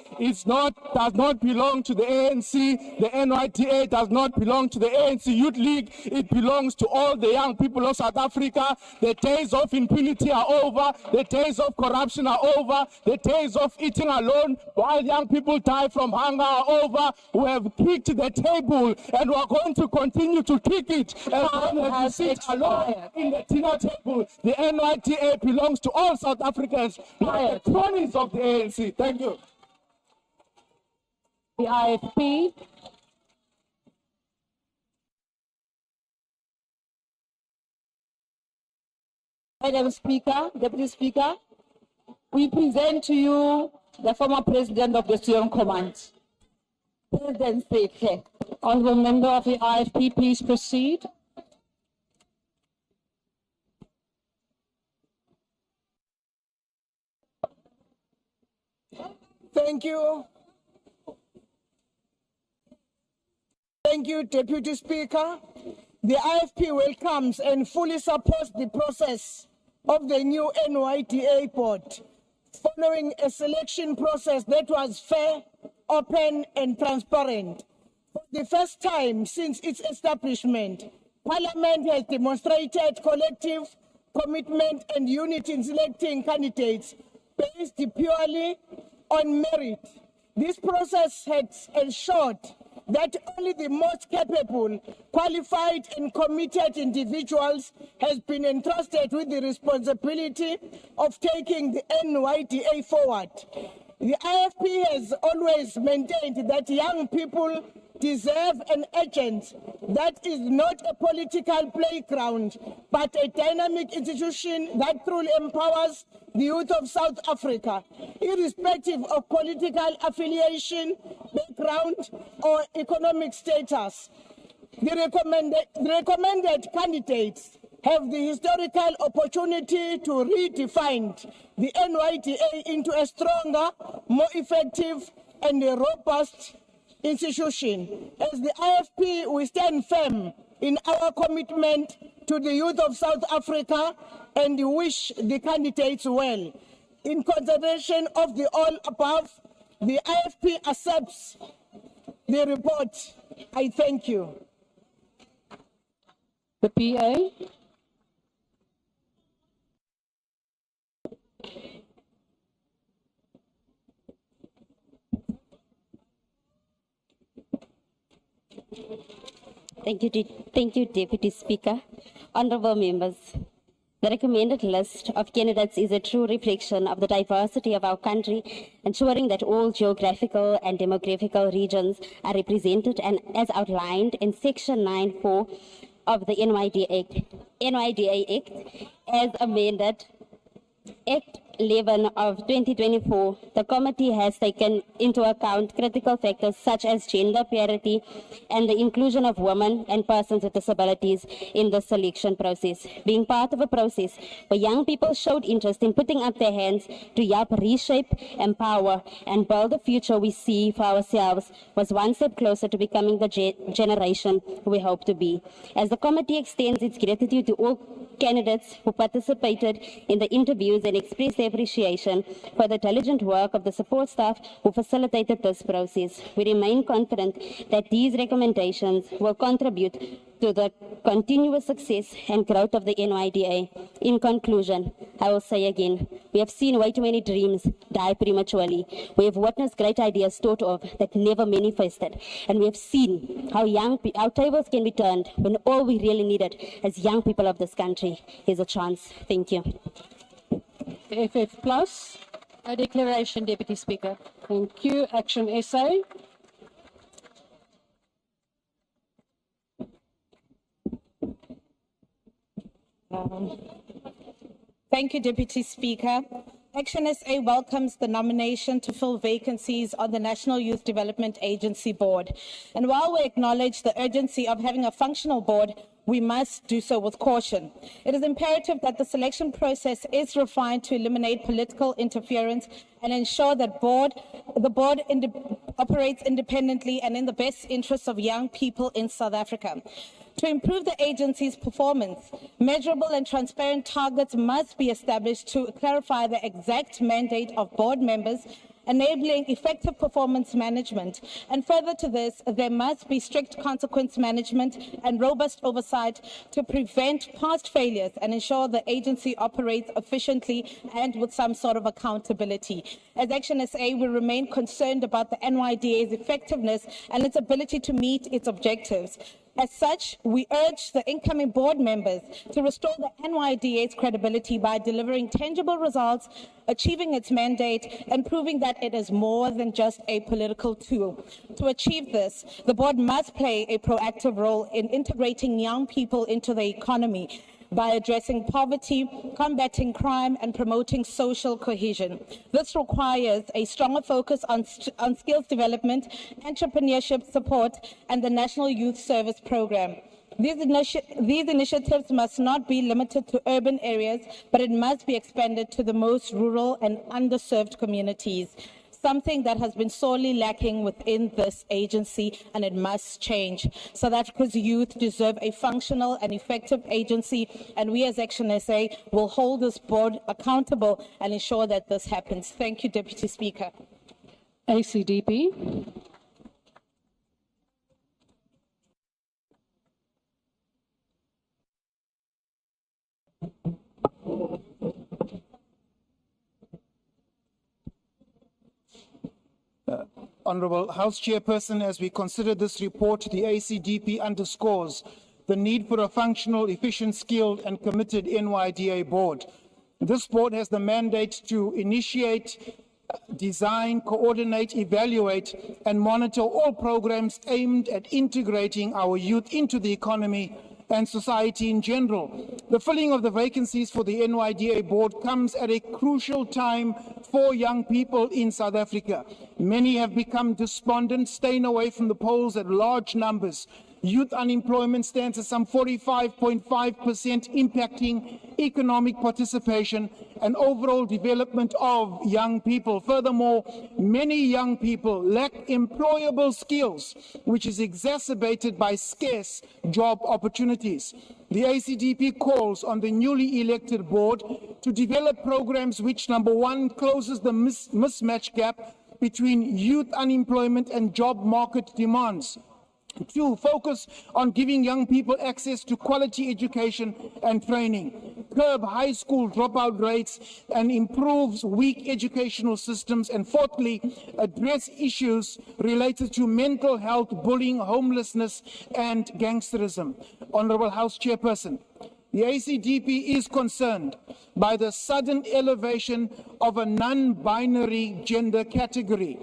does not belong to the ANC. The NYDA does not belong to the ANC Youth League. It belongs to all the young people of South Africa. The days of impunity are over. The days of corruption are over. The days of eating alone while young people die from hunger are over. We have kicked the table and we are going to continue to kick it as long as we sit alone in the dinner table. The NYDA belongs to all South Africans, not the cronies of the ANC. Thank you. The IFP. Madam Speaker, Deputy Speaker, we present to you the former President of the Steering Command, President Seke. Honourable member of the IFP, please proceed. Thank you. Thank you, Deputy Speaker. The IFP welcomes and fully supports the process of the new NYDA board, following a selection process that was fair, open and transparent. For the first time since its establishment, Parliament has demonstrated collective commitment and unity in selecting candidates based purely on merit. This process has ensured that only the most capable, qualified and committed individuals has been entrusted with the responsibility of taking the NYDA forward. The IFP has always maintained that young people deserve an agent that is not a political playground, but a dynamic institution that truly empowers the youth of South Africa, irrespective of political affiliation, background, or economic status. The recommended candidates have the historical opportunity to redefine the NYDA into a stronger, more effective, and a robust institution. As the IFP, we stand firm in our commitment to the youth of South Africa and wish the candidates well. In consideration of the all above, the IFP accepts the report. I thank you. The PA. Thank you, Deputy Speaker. Honourable members, the recommended list of candidates is a true reflection of the diversity of our country, ensuring that all geographical and demographical regions are represented and as outlined in Section 9(4) of the NYDA Act, as amended Act 11 of 2024, the committee has taken into account critical factors such as gender parity and the inclusion of women and persons with disabilities in the selection process. Being part of a process where young people showed interest in putting up their hands to help reshape, empower, and build the future we see for ourselves was one step closer to becoming the generation we hope to be. As the committee extends its gratitude to all candidates who participated in the interviews and expressed their appreciation for the diligent work of the support staff who facilitated this process, we remain confident that these recommendations will contribute to the continuous success and growth of the NYDA. In conclusion, I will say again, we have seen way too many dreams die prematurely. We have witnessed great ideas thought of that never manifested. And we have seen how our tables can be turned when all we really needed as young people of this country is a chance. Thank you. FF Plus. A declaration, Deputy Speaker. Thank you. Action essay. Thank you, Deputy Speaker. Action SA welcomes the nomination to fill vacancies on the National Youth Development Agency Board. And while we acknowledge the urgency of having a functional board, we must do so with caution. It is imperative that the selection process is refined to eliminate political interference and ensure that the board operates independently and in the best interests of young people in South Africa. To improve the agency's performance, measurable and transparent targets must be established to clarify the exact mandate of board members, enabling effective performance management. And further to this, there must be strict consequence management and robust oversight to prevent past failures and ensure the agency operates efficiently and with some sort of accountability. As Action SA, we remain concerned about the NYDA's effectiveness and its ability to meet its objectives. As such, we urge the incoming board members to restore the NYDA's credibility by delivering tangible results, achieving its mandate, and proving that it is more than just a political tool. To achieve this, the board must play a proactive role in integrating young people into the economy by addressing poverty, combating crime, and promoting social cohesion. This requires a stronger focus on skills development, entrepreneurship support, and the National Youth Service Program. These initiatives must not be limited to urban areas, but it must be expanded to the most rural and underserved communities, something that has been sorely lacking within this agency, and it must change. South Africa's youth deserve a functional and effective agency, and we as Action SA will hold this board accountable and ensure that this happens. Thank you, Deputy Speaker. ACDP. Honourable House Chairperson, as we consider this report, the ACDP underscores the need for a functional, efficient, skilled and committed NYDA board. This board has the mandate to initiate, design, coordinate, evaluate and monitor all programs aimed at integrating our youth into the economy and society in general. The filling of the vacancies for the NYDA board comes at a crucial time for young people in South Africa. Many have become despondent, staying away from the polls at large numbers. Youth unemployment stands at some 45.5%, impacting economic participation and overall development of young people. Furthermore, many young people lack employable skills, which is exacerbated by scarce job opportunities. The ACDP calls on the newly elected board to develop programs which, number one, closes the mismatch gap between youth unemployment and job market demands. Two, focus on giving young people access to quality education and training, curb high school dropout rates and improves weak educational systems, and fourthly, address issues related to mental health, bullying, homelessness and gangsterism. Honourable House Chairperson, the ACDP is concerned by the sudden elevation of a non-binary gender category.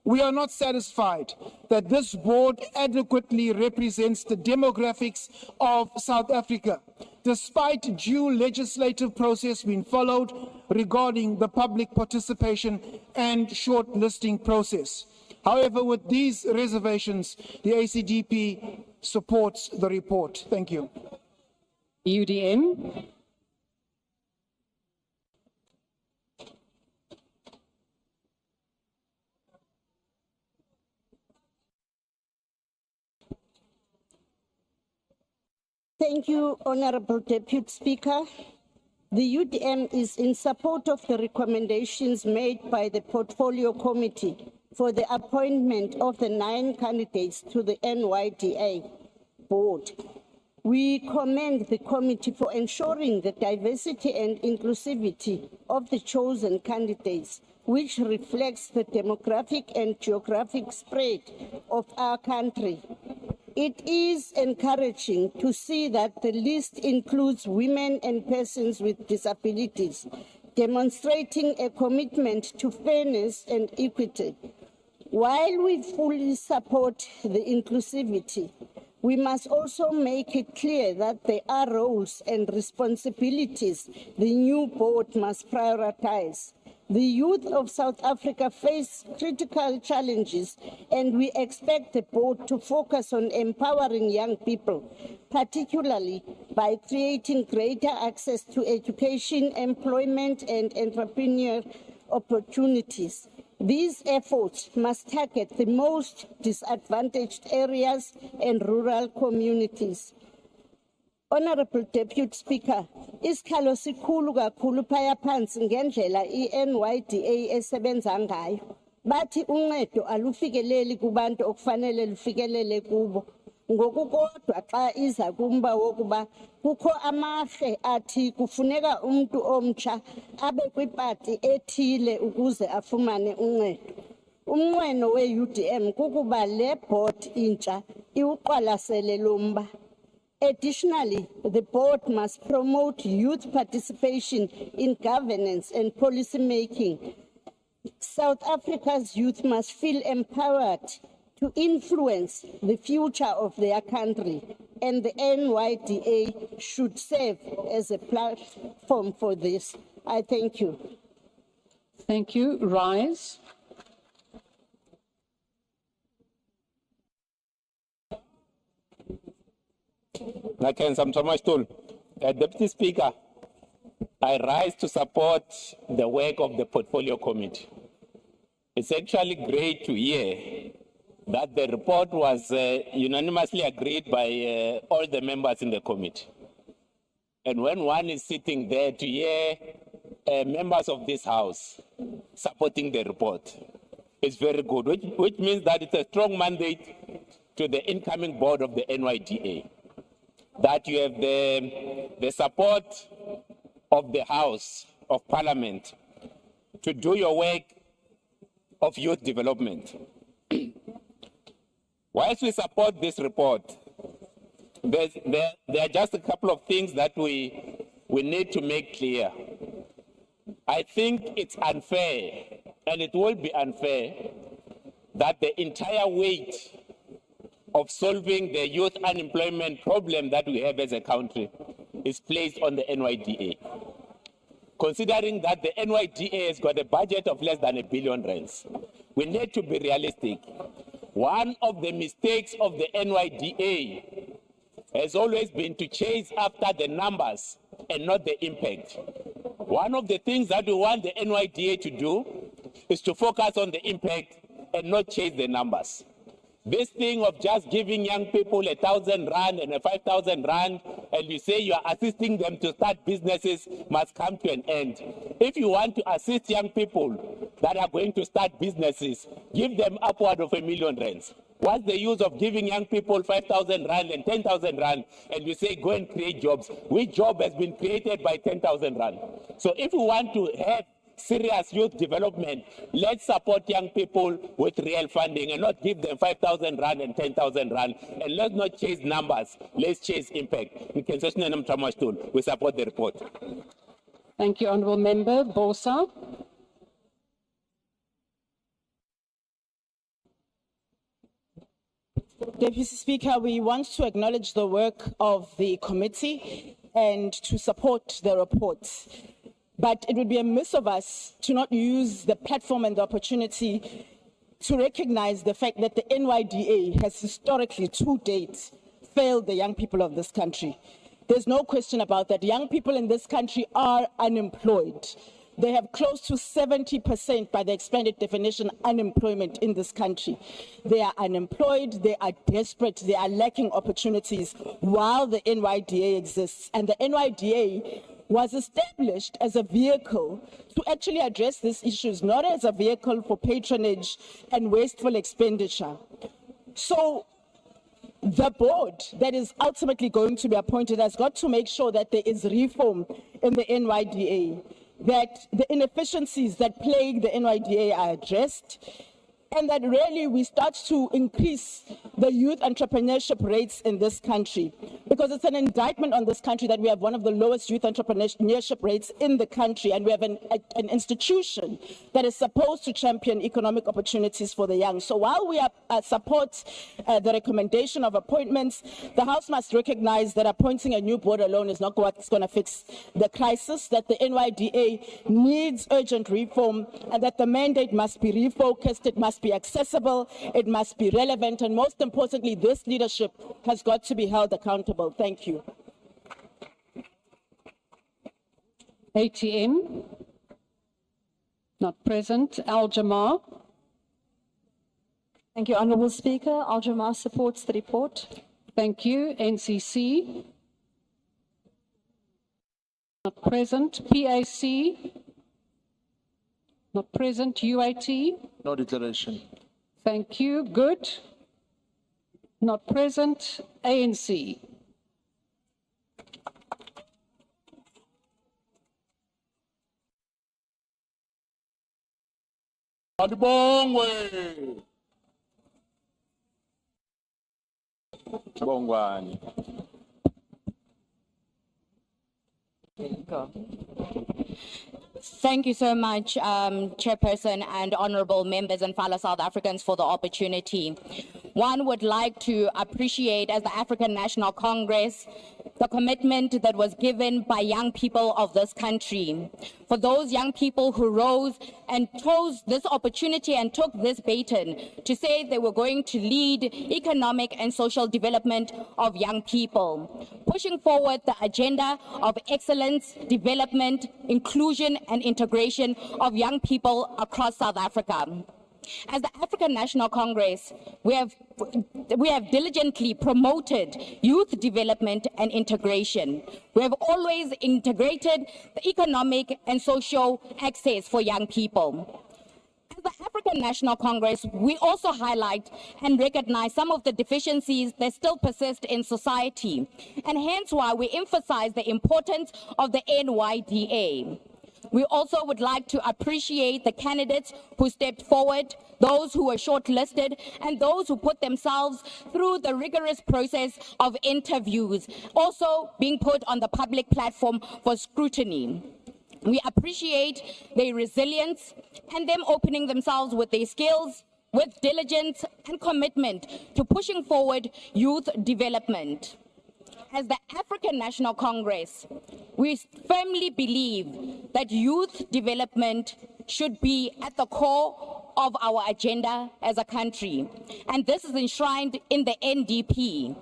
We are not satisfied that this board adequately represents the demographics of South Africa, despite due legislative process being followed regarding the public participation and shortlisting process. However, with these reservations, the ACDP supports the report. Thank you. UDM. Thank you, Honourable Deputy Speaker. The UDM is in support of the recommendations made by the Portfolio Committee for the appointment of the 9 candidates to the NYDA board. We commend the committee for ensuring the diversity and inclusivity of the chosen candidates, which reflects the demographic and geographic spread of our country. It is encouraging to see that the list includes women and persons with disabilities, demonstrating a commitment to fairness and equity. While we fully support the inclusivity, we must also make it clear that there are roles and responsibilities the new board must prioritize. The youth of South Africa face critical challenges, and we expect the board to focus on empowering young people, particularly by creating greater access to education, employment, and entrepreneurial opportunities. These efforts must target the most disadvantaged areas and rural communities. Honorable Deputy Speaker, isikhalo sikhulu kakhulu phaya phansi ngendlela i-NYDA esebenza ngayo. Bathi uncedo alufikeleli kubantu okufanele lufikelele kubo. Ngokukodwa xa iza kumba wokuba kukho amahle athi kufuneka umuntu omtsha abe kwipati ethile ukuze afumane uncedo. Umnqweno we-UDM kukuba le board intsha iwuqwalasele lo mba. Additionally, the board must promote youth participation in governance and policy making. South Africa's youth must feel empowered to influence the future of their country, and the NYDA should serve as a platform for this. I thank you. Thank you. Rise. Deputy Speaker, I rise to support the work of the Portfolio Committee. It's actually great to hear that the report was unanimously agreed by all the members in the committee. And when one is sitting there to hear members of this House supporting the report, it's very good, which means that it's a strong mandate to the incoming board of the NYDA, that you have the support of the House of Parliament to do your work of youth development. Whilst we support this report, there are just a couple of things that we need to make clear. I think it's unfair, and it will be unfair, that the entire weight of solving the youth unemployment problem that we have as a country is placed on the NYDA. Considering that the NYDA has got a budget of less than R1 billion, we need to be realistic. One of the mistakes of the NYDA has always been to chase after the numbers and not the impact. One of the things that we want the NYDA to do is to focus on the impact and not chase the numbers. This thing of just giving young people R1,000 and 5,000 rand, and you say you are assisting them to start businesses, must come to an end. If you want to assist young people that are going to start businesses, give them upward of R1 million. What's the use of giving young people 5,000 rand and 10,000 rand, and you say go and create jobs? Which job has been created by 10,000 rand? So if we want to have serious youth development, let's support young people with real funding and not give them 5,000 rand and 10,000 rand. And let's not chase numbers, let's chase impact. We support the report. Thank you, Honourable Member. Bosa. Deputy Speaker, we want to acknowledge the work of the committee and to support the report. But it would be amiss of us to not use the platform and the opportunity to recognize the fact that the NYDA has historically, to date, failed the young people of this country. There's no question about that. Young people in this country are unemployed. They have close to 70%, by the expanded definition, unemployment in this country. They are unemployed, they are desperate, they are lacking opportunities while the NYDA exists. And the NYDA was established as a vehicle to actually address these issues, not as a vehicle for patronage and wasteful expenditure. So the board that is ultimately going to be appointed has got to make sure that there is reform in the NYDA, that the inefficiencies that plague the NYDA are addressed, and that really we start to increase the youth entrepreneurship rates in this country, because it's an indictment on this country that we have one of the lowest youth entrepreneurship rates in the country, and we have an institution that is supposed to champion economic opportunities for the young. So while we support the recommendation of appointments, the House must recognize that appointing a new board alone is not what's going to fix the crisis, that the NYDA needs urgent reform, and that the mandate must be refocused, it must be accessible, it must be relevant, and most importantly, this leadership has got to be held accountable. Thank you. ATM, not present. Jama-ah. Thank you, Honourable Speaker. Jama-ah supports the report. Thank you. NCC, not present. PAC, not present. UAT, No declaration. thank you. Good, not present. ANC, Adibongwe. Bongwani. Thank you so much, Chairperson and honorable members and fellow South Africans for the opportunity. One would like to appreciate, as the African National Congress, the commitment that was given by young people of this country. For those young people who rose and chose this opportunity and took this baton to say they were going to lead economic and social development of young people, pushing forward the agenda of excellence, development, inclusion, and integration of young people across South Africa. As the African National Congress, we have diligently promoted youth development and integration. We have always integrated the economic and social access for young people. As the African National Congress, we also highlight and recognize some of the deficiencies that still persist in society, and hence why we emphasize the importance of the NYDA. We also would like to appreciate the candidates who stepped forward, those who were shortlisted, and those who put themselves through the rigorous process of interviews, also being put on the public platform for scrutiny. We appreciate their resilience and them opening themselves with their skills, with diligence and commitment to pushing forward youth development. As the African National Congress, we firmly believe that youth development should be at the core of our agenda as a country, and this is enshrined in the NDP.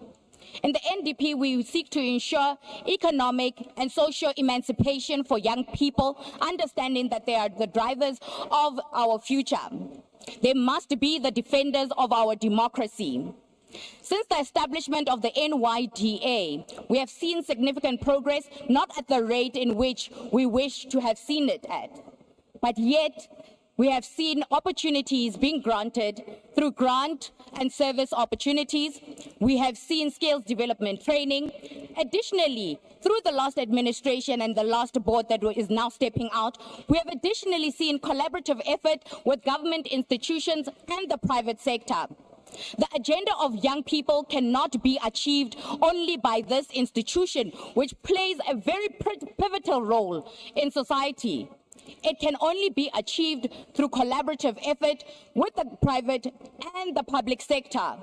In the NDP, we seek to ensure economic and social emancipation for young people, understanding that they are the drivers of our future. They must be the defenders of our democracy. Since the establishment of the NYDA, we have seen significant progress, not at the rate in which we wish to have seen it at, but yet we have seen opportunities being granted through grant and service opportunities. We have seen skills development training. Additionally, through the last administration and the last board that is now stepping out, we have additionally seen collaborative effort with government institutions and the private sector. The agenda of young people cannot be achieved only by this institution, which plays a very pivotal role in society. It can only be achieved through collaborative effort with the private and the public sector.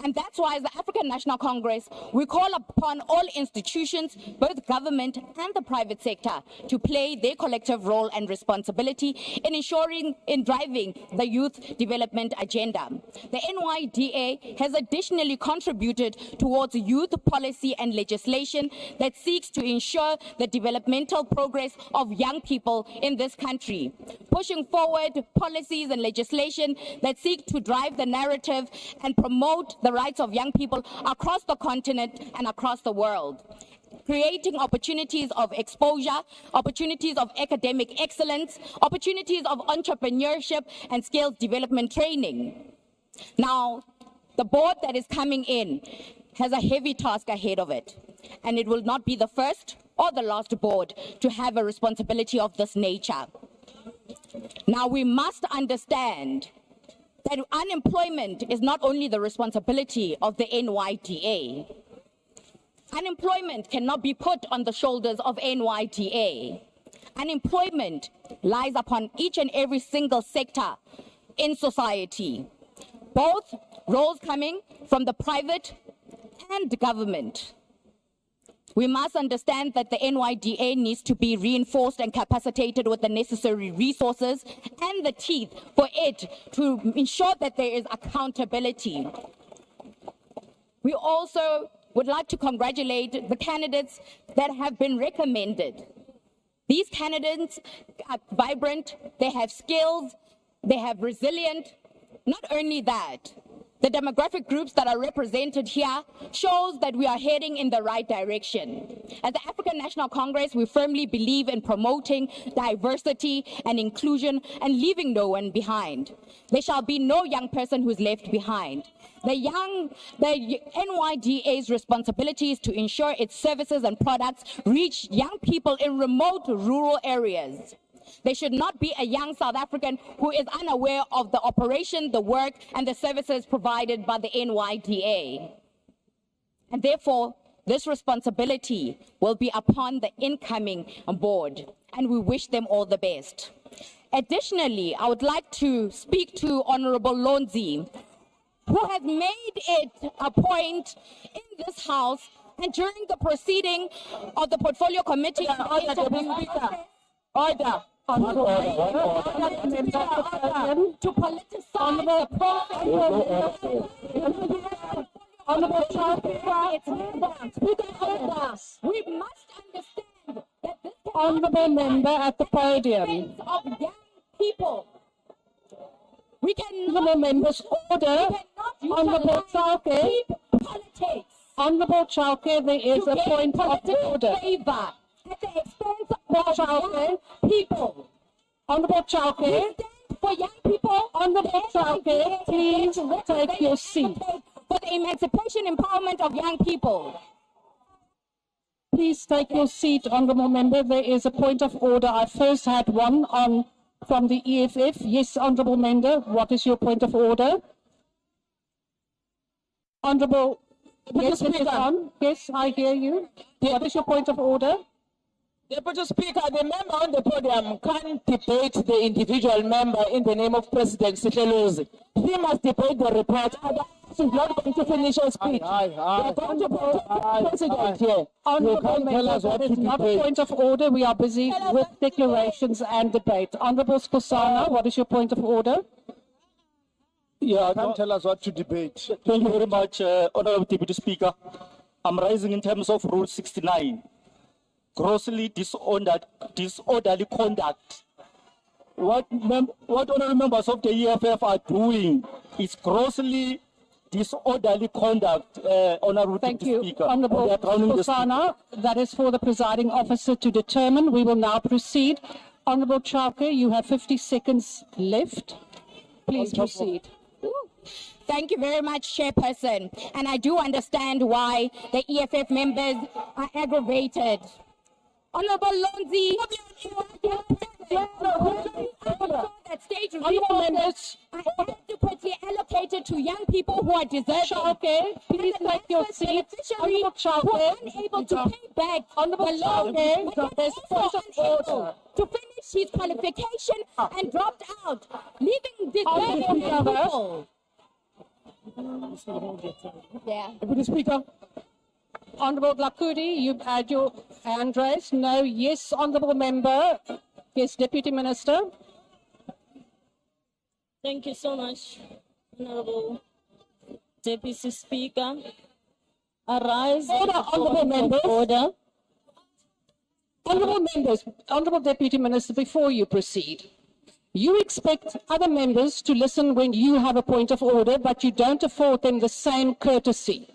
And that's why, as the African National Congress, we call upon all institutions, both government and the private sector, to play their collective role and responsibility in ensuring, in driving the youth development agenda. The NYDA has additionally contributed towards youth policy and legislation that seeks to ensure the developmental progress of young people in this country, pushing forward policies and legislation that seek to drive the narrative and promote the rights of young people across the continent and across the world, creating opportunities of exposure, opportunities of academic excellence, opportunities of entrepreneurship and skills development training. Now, The board that is coming in has a heavy task ahead of it, and it will not be the first or the last board to have a responsibility of this nature. Now, we must understand that unemployment is not only the responsibility of the NYDA. Unemployment cannot be put on the shoulders of NYDA. Unemployment lies upon each and every single sector in society, both roles coming from the private and government. We must understand that the NYDA needs to be reinforced and capacitated with the necessary resources and the teeth for it to ensure that there is accountability. We also would like to congratulate the candidates that have been recommended. These candidates are vibrant, they have skills, they have resilient. Not only that, the demographic groups that are represented here shows that we are heading in the right direction. As the African National Congress, we firmly believe in promoting diversity and inclusion and leaving no one behind. There shall be no young person who's left behind. The NYDA's responsibility is to ensure its services and products reach young people in remote rural areas. There should not be a young South African who is unaware of the operation, the work, and the services provided by the NYDA. And therefore, this responsibility will be upon the incoming board, and we wish them all the best. Additionally, I would like to speak to Honorable Lonzi, who has made it a point in this House and during the proceeding of the Portfolio Committee Order. to politicize the process. Honorable We must understand that this Honorable member at the podium. of young people. We cannot, Honorable members, order. Honorable Chauke. politics Honorable Chauke, there is to a gain point of political order. favor at the expense of Chauke. young people. Honorable Chauke. We stand for young people. Honorable Chauke, please take your seat. For the emancipation empowerment of young people. Please take your seat, honorable member. There is a point of order. I first had one from the EFF. Yes, honorable member, what is your point of order? Honorable, yes, it is on. Yes, I hear you. What is your point of order? Deputy Speaker, the member on the podium can't debate the individual member in the name of President Sihlelozi. He must debate the report. She's not going to finish her speech. We're going to protect the President here. Honorable member, that is not a point of order. We are busy with declarations and debate. Honorable Skosana, what is your point of order? Yeah, can't tell us what to debate. Thank you very much, Honorable Deputy Speaker. I'm rising in terms of Rule 69. Grossly disorderly conduct. What honorable members of the EFF are doing is grossly disorderly conduct, Honorable Deputy Speaker. Honorable They are drowning the Skosana, that is for the presiding officer to determine. We will now proceed. Honorable Chauke, you have 50 seconds left. Please proceed. Thank you very much, Chairperson. And I do understand why the EFF members are aggravated. Honorable Lonzi, that stage resources are adequately allocated to young people who are deserving. Okay, please take your seat. Honorable Who are unable to pay back the loan, but yet also unable to finish his qualification and dropped out, leaving deserving people. Yeah. Deputy Speaker. Honorable Lakudi, you've had your hand raised. No. Yes, honorable member. Yes, Deputy Minister. Thank you so much, Honorable Deputy Speaker. Arise. Order, honorable members. Order. Honorable members, honorable Deputy Minister, before you proceed, you expect other members to listen when you have a point of order, but you don't afford them the same courtesy.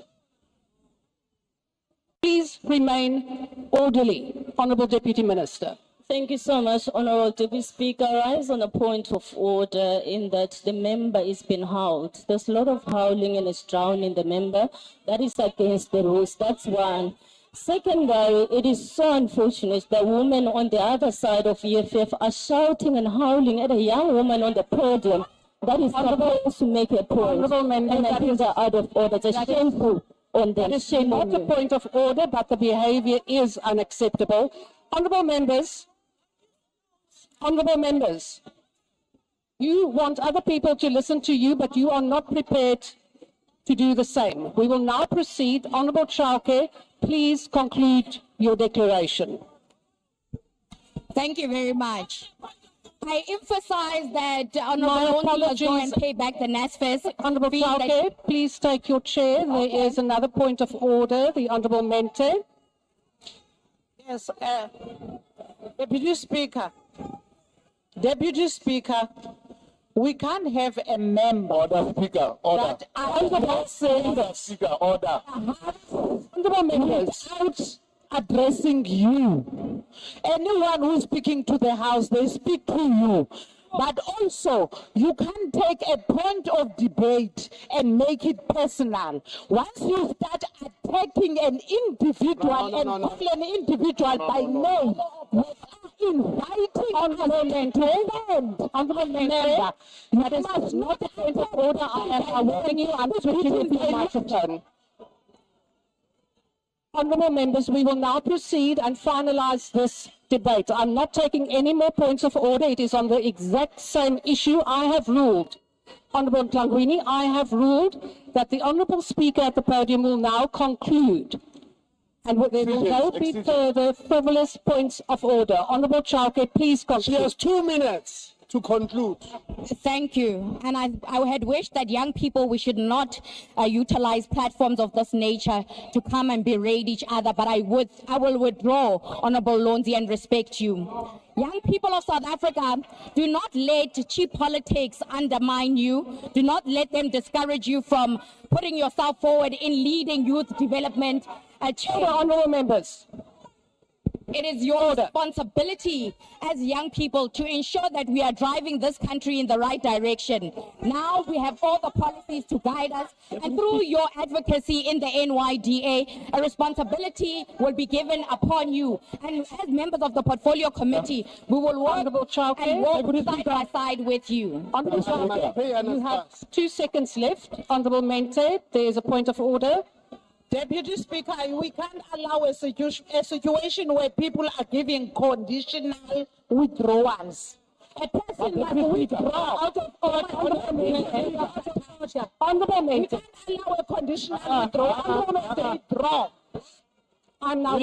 Please remain orderly, Honorable Deputy Minister. Thank you so much, Honorable Deputy Speaker. I rise on a point of order in that the member is being howled. There's a lot of howling and it's drowning the member. That is against the rules. That's one. Secondly, it is so unfortunate that women on the other side of EFF are shouting and howling at a young woman on the podium that is supposed to make a point. And I think they're out of order. It's shameful on them. That is not a point of order, but the behavior is unacceptable. Honourable members, you want other people to listen to you, but you are not prepared to do the same. We will now proceed. Honourable Chauke, please conclude your declaration. Thank you very much. I emphasize that Honourable Longi must go and pay back the NASFES. Honourable Chauke, please take your chair. There is another point of order. The Honourable Mente. Yes, Deputy Speaker. Deputy Speaker, we can't have a member. Order, Speaker, order. Speaker, order. Honourable members, without addressing you. Anyone who is speaking to the House, they speak to you. But also, you can't take a point of debate and make it personal. Once you start attacking an individual call an individual by name, inviting Honourable Member, that is not a point of order. I am warning you. I'm switching with your microphone. Honourable members, we will now proceed and finalise this debate. I'm not taking any more points of order. It is on the exact same issue. I have ruled, Honourable Tlangwini, I have ruled that the Honourable Speaker at the podium will now conclude. And there will not be further frivolous points of order. Honourable Chauke, please conclude. She has 2 minutes to conclude. Thank you. And I had wished that young people, we should not utilize platforms of this nature to come and berate each other, but I will withdraw, Honourable Lonzi, and respect you. Young people of South Africa, do not let cheap politics undermine you. Do not let them discourage you from putting yourself forward in leading youth development. Honourable members. It is your responsibility as young people to ensure that we are driving this country in the right direction. Now we have all the policies to guide us, and through your advocacy in the NYDA, a responsibility will be given upon you. And as members of the Portfolio Committee, we will work and walk side by side with you. Honourable Chauke, you have 2 seconds left. Honourable Mente, there is a point of order. Deputy Speaker, we can't allow a situation where people are giving conditional withdrawals. A person must withdraw out of order. Honourable Member, we can't allow a conditional withdrawal. I'm now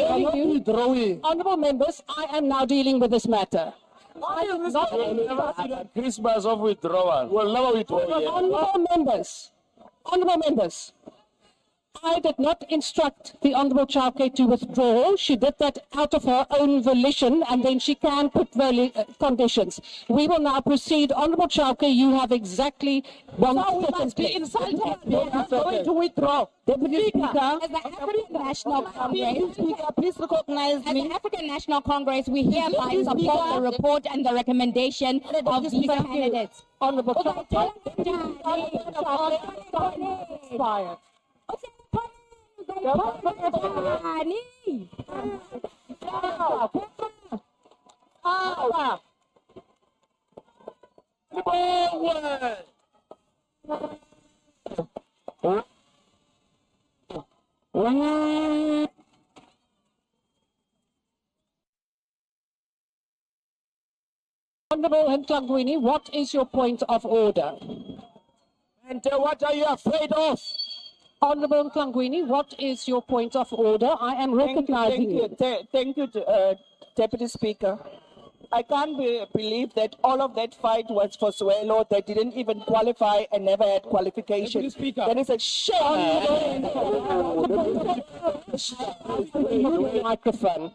Honourable members, I am now dealing with this matter. Christmas of withdrawal. Well, never withdraw. Honourable members, I did not instruct the Honourable Chauke to withdraw. She did that out of her own volition, and then she can put conditions. We will now proceed. Honourable Chauke, you have exactly 1 second. We must be insulted. We are going to withdraw. Deputy Speaker, as the African National Congress, please recognize me. As the African National Congress, we hereby support the report and the recommendation of these candidates. Honourable Chauke. Honourable Tlangwini, what is your point of order? And what are you afraid of? Honourable Tlangwini, what is your point of order? I am recognizing you. Thank you, Deputy Speaker. I can't believe that all of that fight was for Swelo. They didn't even qualify and never had qualification. That is a shame. Microphone.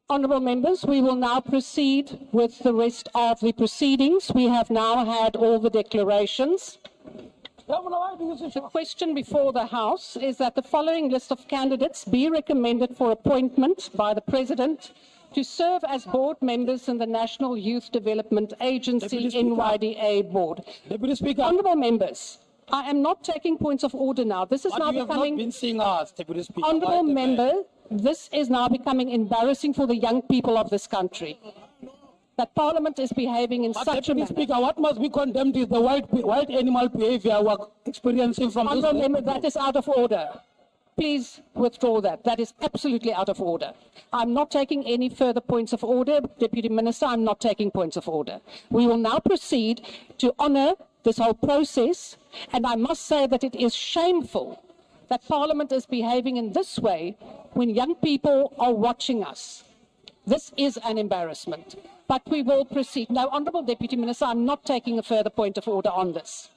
Honourable members, we will now proceed with the rest of the proceedings. We have now had all the declarations. The question before the House is that the following list of candidates be recommended for appointment by the President to serve as board members in the National Youth Development Agency NYDA board. Deputy Speaker. Honourable members, I am not taking points of order now. This is But now you have becoming... not been seeing us, Deputy Speaker. Honourable member, this is now becoming embarrassing for the young people of this country. That Parliament is behaving in such a manner. Speaker, what must be condemned is the wild animal behavior we are experiencing from this. Honourable member, that is out of order. Please withdraw that. That is absolutely out of order. I'm not taking any further points of order. Deputy Minister, I'm not taking points of order. We will now proceed to honour this whole process, and I must say that it is shameful that Parliament is behaving in this way when young people are watching us. This is an embarrassment, but we will proceed. Now, Honourable Deputy Minister, I'm not taking a further point of order on this.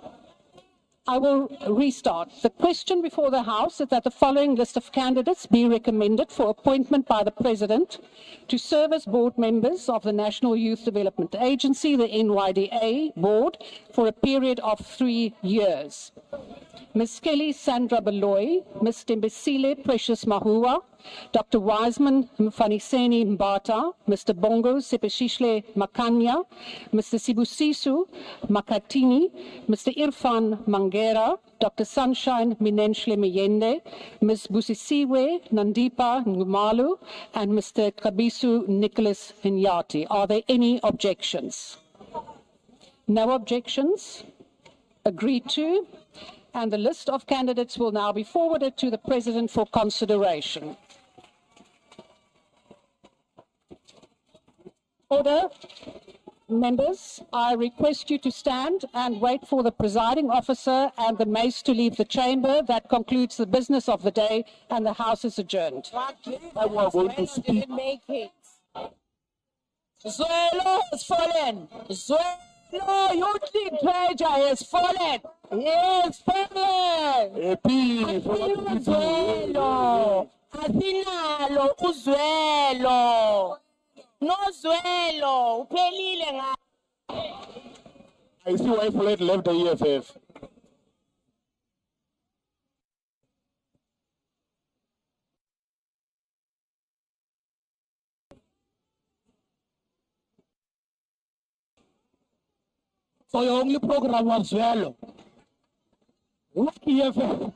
I will restart. The question before the House is that the following list of candidates be recommended for appointment by the President to serve as board members of the National Youth Development Agency, the NYDA board, for a period of 3 years. Ms. Kelly Sandra Beloy, Ms. Tembisile Precious Mahua, Dr. Wiseman Mfaniseni Mbata, Mr. Bongo Sepeshishle Makanya, Mr. Sibusiso Makatini, Mr. Irfan Mangera, Dr. Sunshine Minenshle Miyende, Ms. Busisiwe Nandipa Ngumalu, and Mr. Kabisu Nicholas Nyati. Are there any objections? No objections? Agreed to. And the list of candidates will now be forwarded to the President for consideration. Order. Members, I request you to stand and wait for the presiding officer and the mace to leave the chamber. That concludes the business of the day, and the House is adjourned. Didn't make it. Zwelo has fallen. Zwelo, youth league treasure has fallen. Yes, fallen. Zwelo. Asinalo uzwelo. No zwelo. Uphelile nga. I see why Fred left the EFF. So your only program was Zwelo. What EFF?